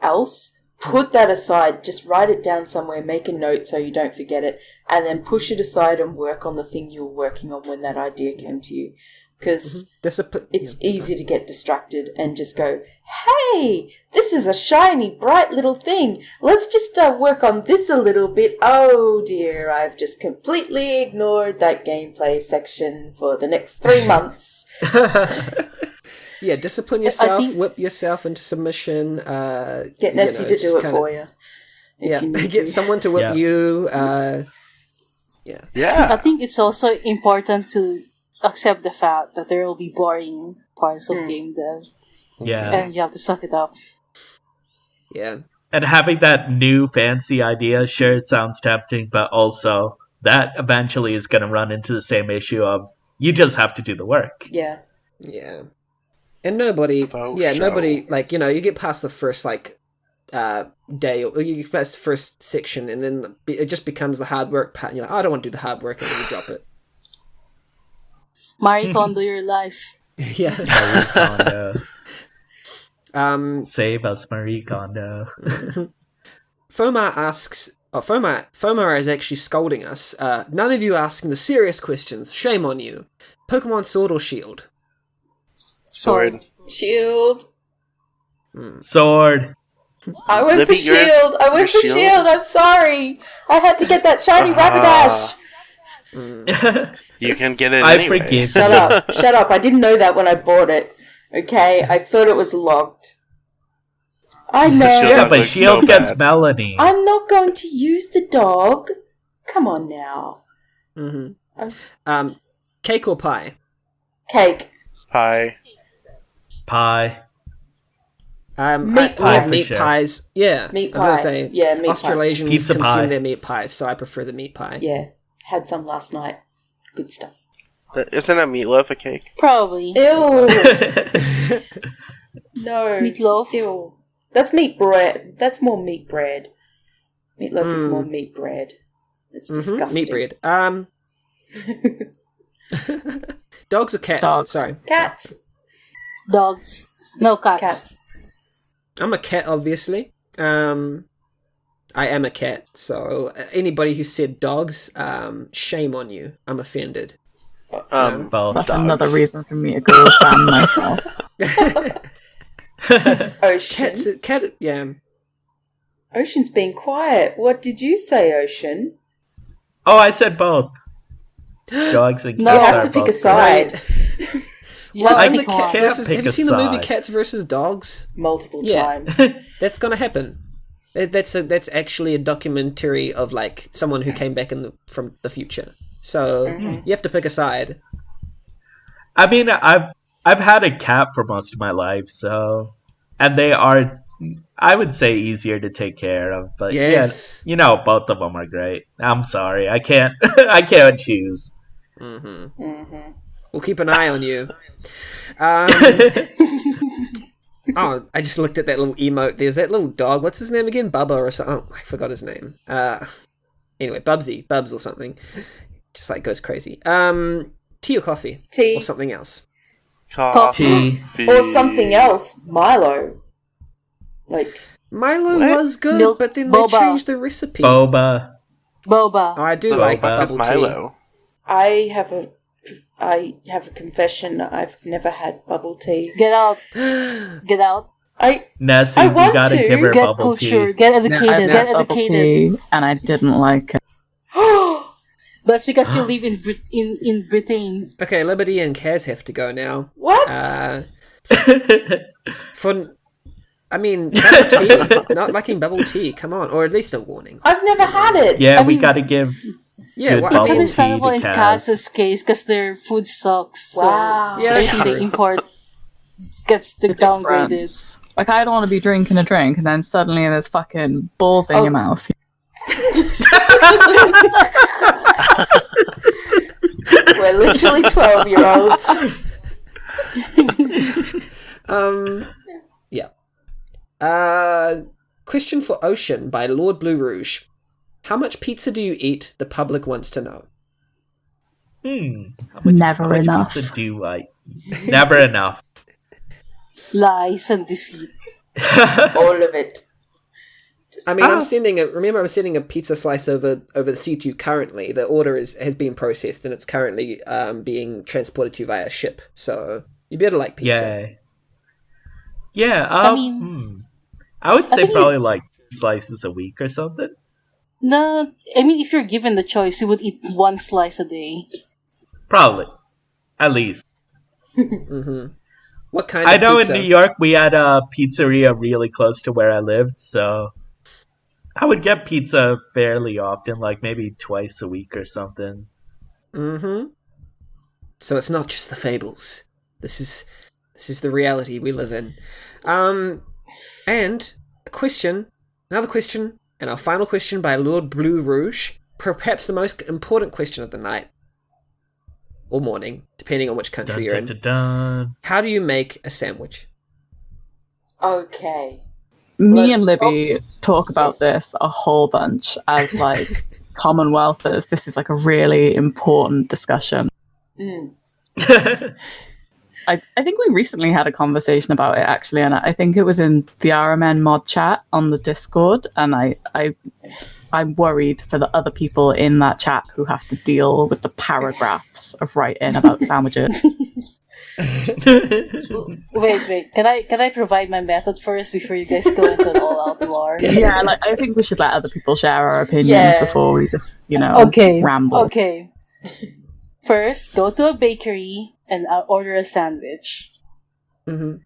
else, put that aside. Just write it down somewhere, make a note so you don't forget it, and then push it aside and work on the thing you were working on when that idea came to you. Because it's easy to get distracted and just go, hey, this is a shiny, bright little thing. Let's just work on this a little bit. Oh dear, I've just completely ignored that gameplay section for the next 3 months. Yeah, discipline yourself, whip yourself into submission. Get Nessie to do it for you. Yeah, get someone to whip you. Yeah, I think it's also important to accept the fact that there will be boring parts of game dev, Yeah. and you have to suck it up. Yeah. And having that new fancy idea, sure, it sounds tempting, but also that eventually is going to run into the same issue of you just have to do the work. Yeah. Yeah. And nobody, like, you know, you get past the first, like, day, or you get past the first section, and then it just becomes the hard work part, and you're like, oh, I don't want to do the hard work, and then you drop it. Marie Kondo your life. Yeah. Marie Kondo. Save us, Marie Kondo. Fomar asks, Fomar is actually scolding us. None of you asking the serious questions. Shame on you. Pokemon Sword or Shield? Sword. Shield. Sword. I went Libby, for Shield. I went for Shield? Shield. I'm sorry. I had to get that shiny Rapidash. You can get it I anyway. forgive Shut up. Shut up. I didn't know that when I bought it. Okay? I thought it was locked. I know. Shield Yeah, but looks Shield so gets bad. Melanie. I'm not going to use the dog. Come on now. Mm-hmm. Cake or pie? Cake. Pie. Pie. Meat pie pie. for Meat sure. pies. Yeah. Meat I was going pie. to say, Yeah, meat pie. Australasians Pizza consume pie. their meat pies, so I prefer the meat pie. Yeah. Had some last night. Good stuff. Isn't a meatloaf a cake? Probably. Ew. No. Meatloaf. Ew. That's meat bread. That's more meat bread. Meatloaf is more meat bread. It's disgusting. Meat bread. Dogs or cats? Dogs. Sorry. Cats. Dogs. No, cats. Cats. I'm a cat, obviously. I am a cat, so anybody who said dogs, shame on you. I'm offended. Both. That's Dogs. another reason for me to go fan myself. Ocean. Yeah. Ocean's being quiet. What did you say, Ocean? Oh, I said both. Dogs and cats You have are to pick a both side. You have Well, to in the pick cat one. Can't versus, pick have you a seen the movie side. Cats versus Dogs? Multiple Yeah. times. That's gonna happen. That's actually a documentary of like someone who came back from the future. So you have to pick a side. I mean, I've had a cat for most of my life, and they are, I would say, easier to take care of. But yes, yeah, both of them are great. I'm sorry, I can't I can't choose. We'll keep an eye on you. Oh, I just looked at that little emote. There's that little dog. What's his name again? Bubba or something. Oh, I forgot his name. Anyway, Bubs or something. Just like goes crazy. Tea or coffee? Tea. Or something else? Coffee. Or something else. Milo. Milo What? was good, Milk but then boba. they changed the recipe. Boba. Boba. Oh, I do Boba. like That's bubble tea. Milo. I have a confession. I've never had bubble tea. Get out. Get out. Nessie, I you want gotta to give her Get bubble culture. tea. Get I've educated. had Get bubble educated. tea, and I didn't like it. That's because you live in Britain. Okay, Liberty and Kaz have to go now. What? Bubble tea. Not liking bubble tea. Come on, or at least a warning. I've never had it. Yeah, I we mean- gotta give Yeah, good well, It's bubble tea understandable to in Kaz. Kaz's case because their food sucks. So Wow. Yeah, that's everything they true. import gets downgraded. Friends. Like, I don't want to be drinking a drink, and then suddenly there's fucking balls in your mouth. We're literally 12-year-olds. Yeah. Question for Ocean by Lord Blue Rouge. How much pizza do you eat? The public wants to know. Never enough. Pizza do I? Never enough. Lies and deceit. All of it. I mean, I'm sending a pizza slice over the C2 currently. The order has been processed and it's currently being transported to you via ship. So you better like pizza. Yeah. I mean, I would say think probably like 2 slices a week or something. No, I mean, if you're given the choice, you would eat 1 slice a day. Probably, at least. What kind of I know pizza? in New York we had a pizzeria really close to where I lived, so I would get pizza fairly often, like maybe twice a week or something. So it's not just the fables. This is the reality we live in. And another question, and our final question by Lord Blue Rouge, perhaps the most important question of the night. Or morning, depending on which country you're in. Dun. How do you make a sandwich? Okay. Me and Libby talk about Yes. this a whole bunch as like Commonwealthers. This is like a really important discussion. I think we recently had a conversation about it actually, and I think it was in the RMN mod chat on the Discord, and I'm worried for the other people in that chat who have to deal with the paragraphs of writing about sandwiches. Wait. Can I provide my method first before you guys go into an all-out war? Yeah, like I think we should let other people share our opinions Yeah. before we just, ramble. Okay. First, go to a bakery and order a sandwich. Mm-hmm.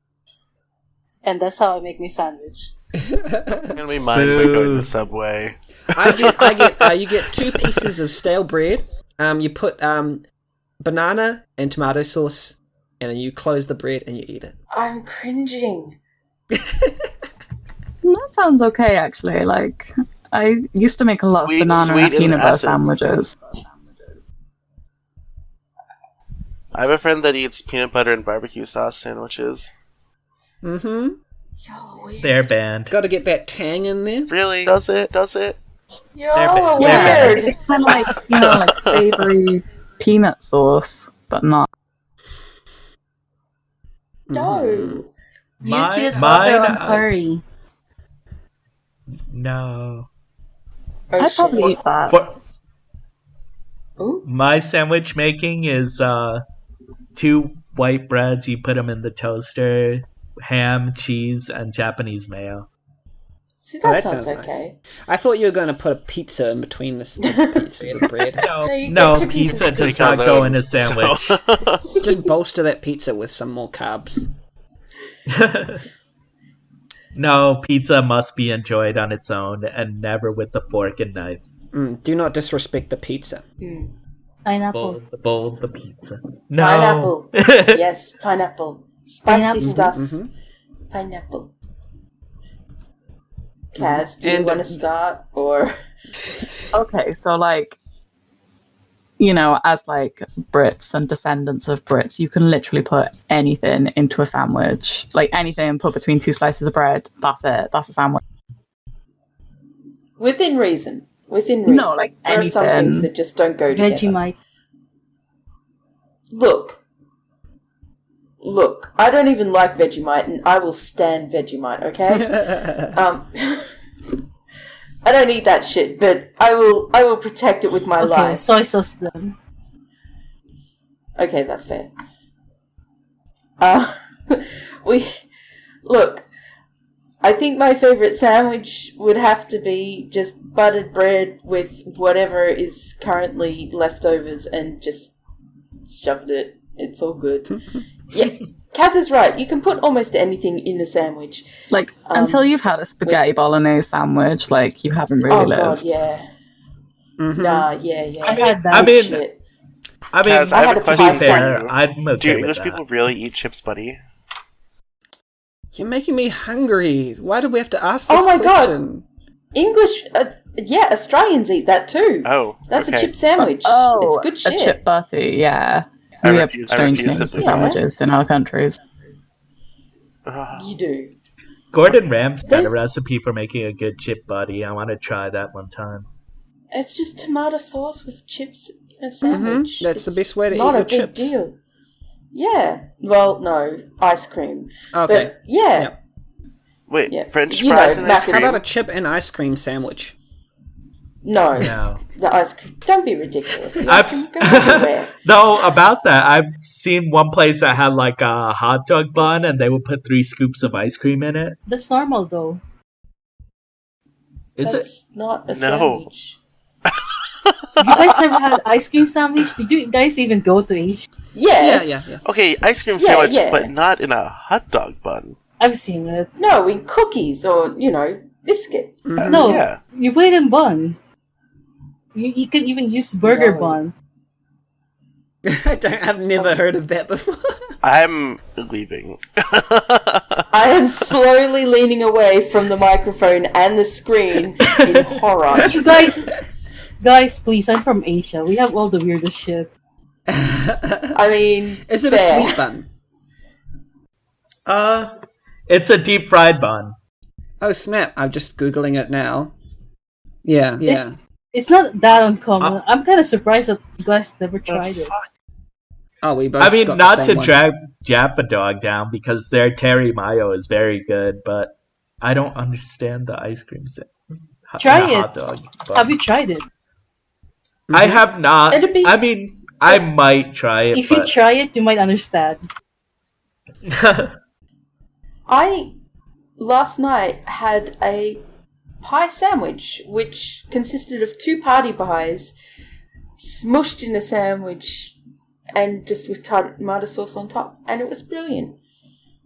And that's how I make my sandwich. I'm gonna be mine by going to Subway. You get 2 pieces of stale bread. You put banana and tomato sauce, and then you close the bread and you eat it. I'm cringing. That sounds okay, actually. Like, I used to make a lot Sweet- of banana sweet and and peanut butter acid. sandwiches. I have a friend that eats peanut butter and barbecue sauce sandwiches. Mm-hmm. Y'all are weird. They're banned. Got to get that tang in there. Really? Does it? Y'all They're are Yeah, weird. it's kind of like, like savory peanut sauce, but not. No. Use peanut Mine- butter on mine- curry. No. Oh, I'd shit. probably eat that. Ooh. My sandwich making is 2 white breads. You put them in the toaster, ham, cheese, and Japanese mayo. See, Oh, that that sounds sounds nice. okay. I thought you were going to put a pizza in between the pieces of bread. No, you No, get 2 pieces pizza of does pizza. not go in a sandwich. Just bolster that pizza with some more carbs. No, pizza must be enjoyed on its own and never with a fork and knife. Do not disrespect the pizza. Pineapple. Bowl, the pizza. No. Pineapple. Yes, pineapple. Spicy Pineapple. stuff. Mm-hmm. Pineapple. Kaz, do you And- want to start? Or Okay, so like, you know, as like Brits and descendants of Brits, you can literally put anything into a sandwich. Like anything put between two slices of bread. That's it. That's a sandwich. within reason. Within reason. No, like there are some anything. things that just don't go together. Vegemite. Look, I don't even like Vegemite, and I will stand Vegemite. Okay. I don't eat that shit, but I will protect it with my Okay, life. soy sauce then. Okay, that's fair. Look, I think my favourite sandwich would have to be just buttered bread with whatever is currently leftovers and just shoved it. It's all good. Yeah, Kaz is right. You can put almost anything in a sandwich. Like until you've had a spaghetti bolognese sandwich, like you haven't really Oh lived. god, yeah. Mm-hmm. Nah, yeah. I had that. I mean, shit. Kaz, I I had have a a question pie for fair, you. I'm okay Do with English that. people really eat chips, buddy? You're making me hungry. Why do we have to ask this Oh my God. question? English, yeah, Australians eat that too. Oh, That's okay. a chip sandwich. Oh, it's good a shit. chip butty, yeah. I We have refuse- I strange refuse to names for believe sandwiches in our countries. Ugh. You do. Gordon Ramsay had They- a recipe for making a good chip buddy. I want to try that one time. It's just tomato sauce with chips in a sandwich. That's the It's best way to not eat a your big chips. deal. Yeah. Well, no, ice cream. Okay. But yeah. Yep. Wait, Yeah. French You fries know, and ice Mac- How cream? about a chip and ice cream sandwich? No. No. The ice cream. Don't be ridiculous. The I've ice cream goes everywhere. No, about that, I've seen one place that had like a hot dog bun and they would put 3 scoops of ice cream in it. That's normal though. Is it? That's not a No. sandwich. You guys never had ice cream sandwich? Did you guys even go to Asia? Yes. Yeah. Okay, ice cream Yeah, sandwich, yeah. but not in a hot dog bun. I've seen it. No, in cookies or, biscuit. No, Yeah. you put it in bun. You can even use burger No. bun. I've never heard of that before. I'm leaving. I am slowly leaning away from the microphone and the screen in horror. You guys, please, I'm from Asia. We have all the weirdest shit. I mean, Is it fair. a sweet bun? It's a deep fried bun. Oh snap! I'm just googling it now. Yeah. It's not that uncommon. I'm kind of surprised that you guys never tried it. Oh, we both. I mean, got not the to same one. drag Japa Dog down because their terry mayo is very good, but I don't understand the ice cream Try in a it. hot dog bun. Have you tried it? I have not. It'd be- I mean, I might try it. If you try it, you might understand. I last night had a pie sandwich, which consisted of 2 party pies smushed in a sandwich and just with tomato sauce on top, and it was brilliant.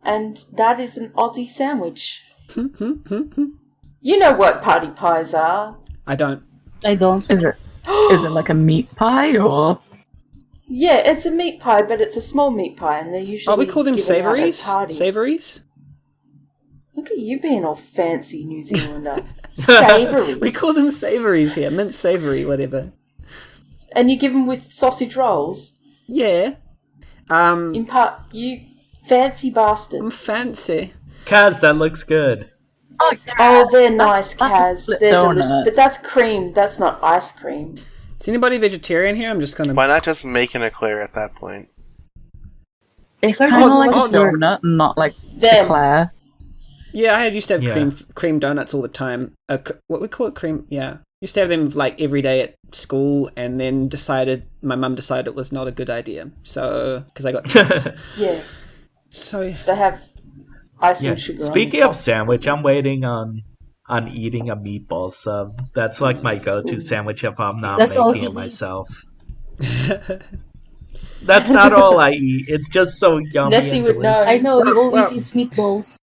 And that is an Aussie sandwich. You know what party pies are? I don't. I don't. Is it like a meat pie or? Yeah, it's a meat pie, but it's a small meat pie, and they're usually Oh, we call them given out at savories. parties. Savories. Look at you being all fancy New Zealander. Savories. We call them savories here. Mint savory, whatever. And you give them with sausage rolls. Yeah. In part, you fancy bastard. I'm fancy. Kaz, that looks good. Oh, yeah. Oh, they're nice, that's a Kaz. split They're donut. delicious. But that's cream. That's not ice cream. Is anybody vegetarian here? I'm just gonna. Why not just make an eclair at that point? It's There's kind of one like a more door. donut, not like Them. eclair. Yeah, I used to have Yeah. cream donuts all the time. What we call it, cream. Yeah, used to have them like every day at school, and then my mum decided it was not a good idea. So because I got chips. Yeah, So they have ice Yeah. and sugar Speaking on of sandwich, I'm waiting on eating a meatball sub. That's like my go-to sandwich if I'm not That's all making he it myself. That's not all I eat. It's just so yummy. Nessie and would know. delicious. I know, he always Well- eats meatballs.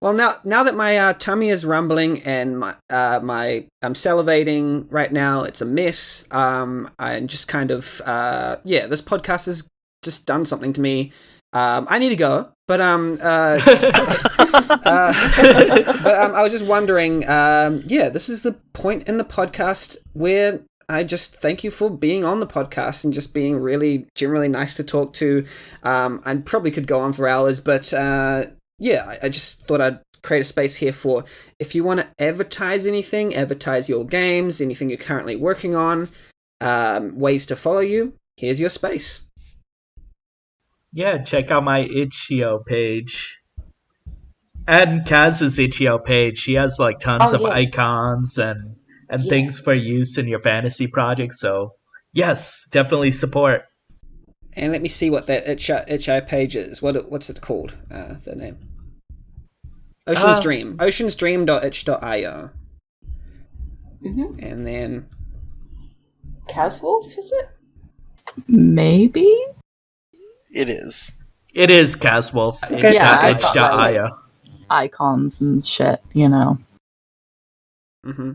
Well, now that my tummy is rumbling and my I'm salivating right now, it's a mess. I'm just kind of this podcast has just done something to me. I need to go, but I was just wondering, this is the point in the podcast where I just thank you for being on the podcast and just being really generally nice to talk to. I probably could go on for hours, but I just thought I'd create a space here for if you want to advertise anything, advertise your games, anything you're currently working on, ways to follow you. Here's your space. Yeah, check out my itch.io page. And Kaz's itch.io page. She has like tons of icons and things for use in your fantasy project. So yes, definitely support. And let me see what that itch.io page is. What's it called? The name. Ocean's Dream. Oceansdream.itch.io. Mm-hmm. And then Caswolf, is it? Maybe? It is. It is Caswolf. Okay. Yeah, itch.io. Icons and shit, you know. Mm-hmm.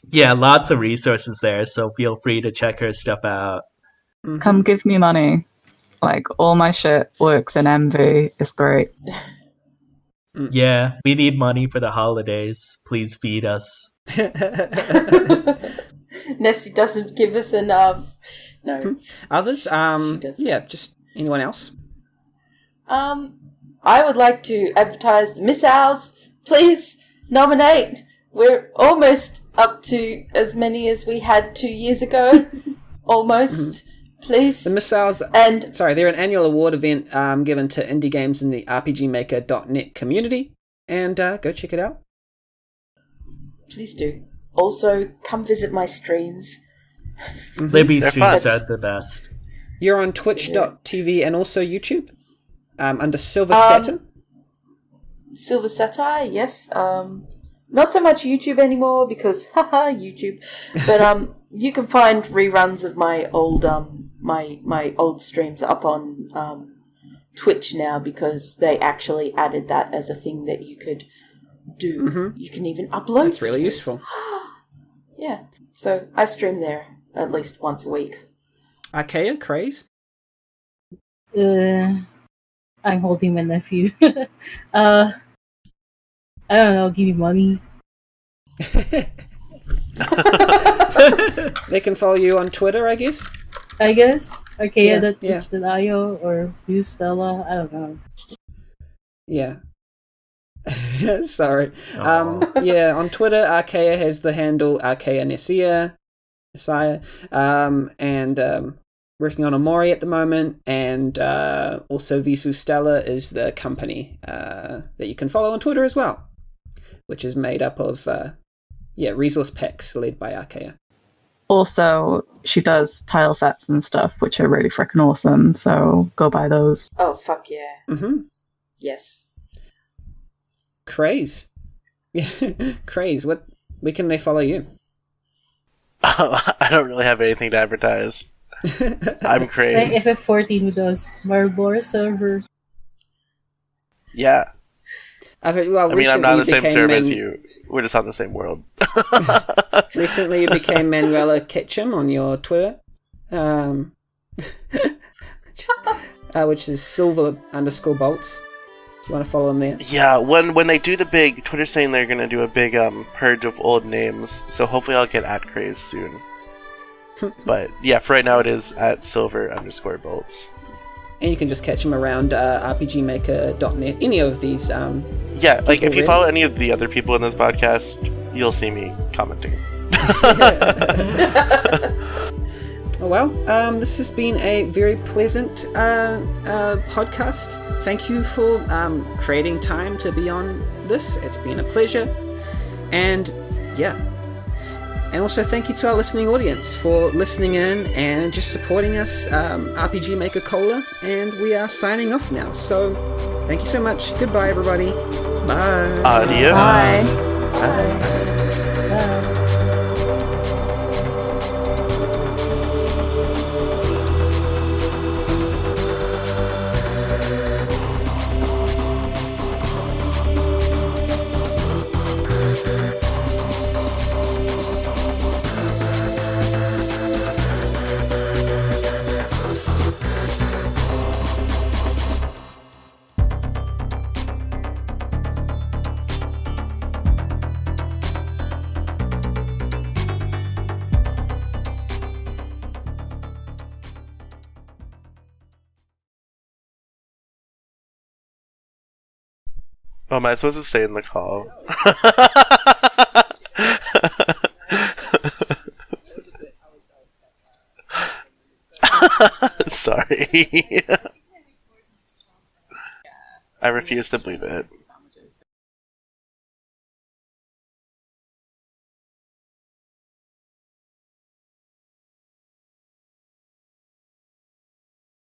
Yeah, lots of resources there, so feel free to check her stuff out. Mm-hmm. Come give me money. Like, all my shit works in MV. It's great. Yeah, we need money for the holidays. Please feed us. Nessie doesn't give us enough. No. Others? She does. Yeah, just anyone else? I would like to advertise the Miss Owls. Please nominate. We're almost up to as many as we had 2 years ago. Almost. Please. The Miss Owls, they're an annual award event given to indie games in the RPGmaker.net community. And go check it out. Please do. Also, come visit my streams. Libby streams are the best. You're on twitch.tv and also YouTube under Silver Satin? Silver Satire, yes. Not so much YouTube anymore because, haha, YouTube. But you can find reruns of my old my old streams up on Twitch now because they actually added that as a thing that you could do. Mm-hmm. You can even upload. That's really useful. Yeah. So I stream there at least once a week. Archeia, Craze? I'm holding my nephew. I don't know, give me money. They can follow you on Twitter, I guess? Archeia.itch.io or use Stella, I don't know. Yeah. Sorry. On Twitter, Archeia has the handle Archeia Nessia, and working on Omori at the moment, and also Visu Stella is the company that you can follow on Twitter as well, which is made up of resource packs led by Archeia. Also, she does tile sets and stuff, which are really freaking awesome, so go buy those. Oh, fuck yeah. Mm-hmm. Yes. Craze. Craze, where can they follow you? I don't really have anything to advertise. I'm Craze. Like FF14 with us, Marlboro server. Yeah. I'm not on the same server as you. We're just on the same world. Recently you became Manuela Ketchum on your Twitter. Which is silver_bolts. If you want to follow them there. Yeah, when they do the big... Twitter's saying they're going to do a big purge of old names, so hopefully I'll get at Craze soon. But yeah, for right now it is at silver_bolts. And you can just catch them around rpgmaker.net. Any of these. Yeah, like if you follow any of the other people in this podcast, you'll see me commenting. Oh, well, this has been a very pleasant podcast. Thank you for creating time to be on this. It's been a pleasure. And yeah. And also thank you to our listening audience for listening in and just supporting us, RPG Maker Cola. And we are signing off now. So thank you so much. Goodbye, everybody. Bye. Adios. Bye. Bye. Bye. Oh, am I supposed to stay in the call? Sorry. I refuse to believe it.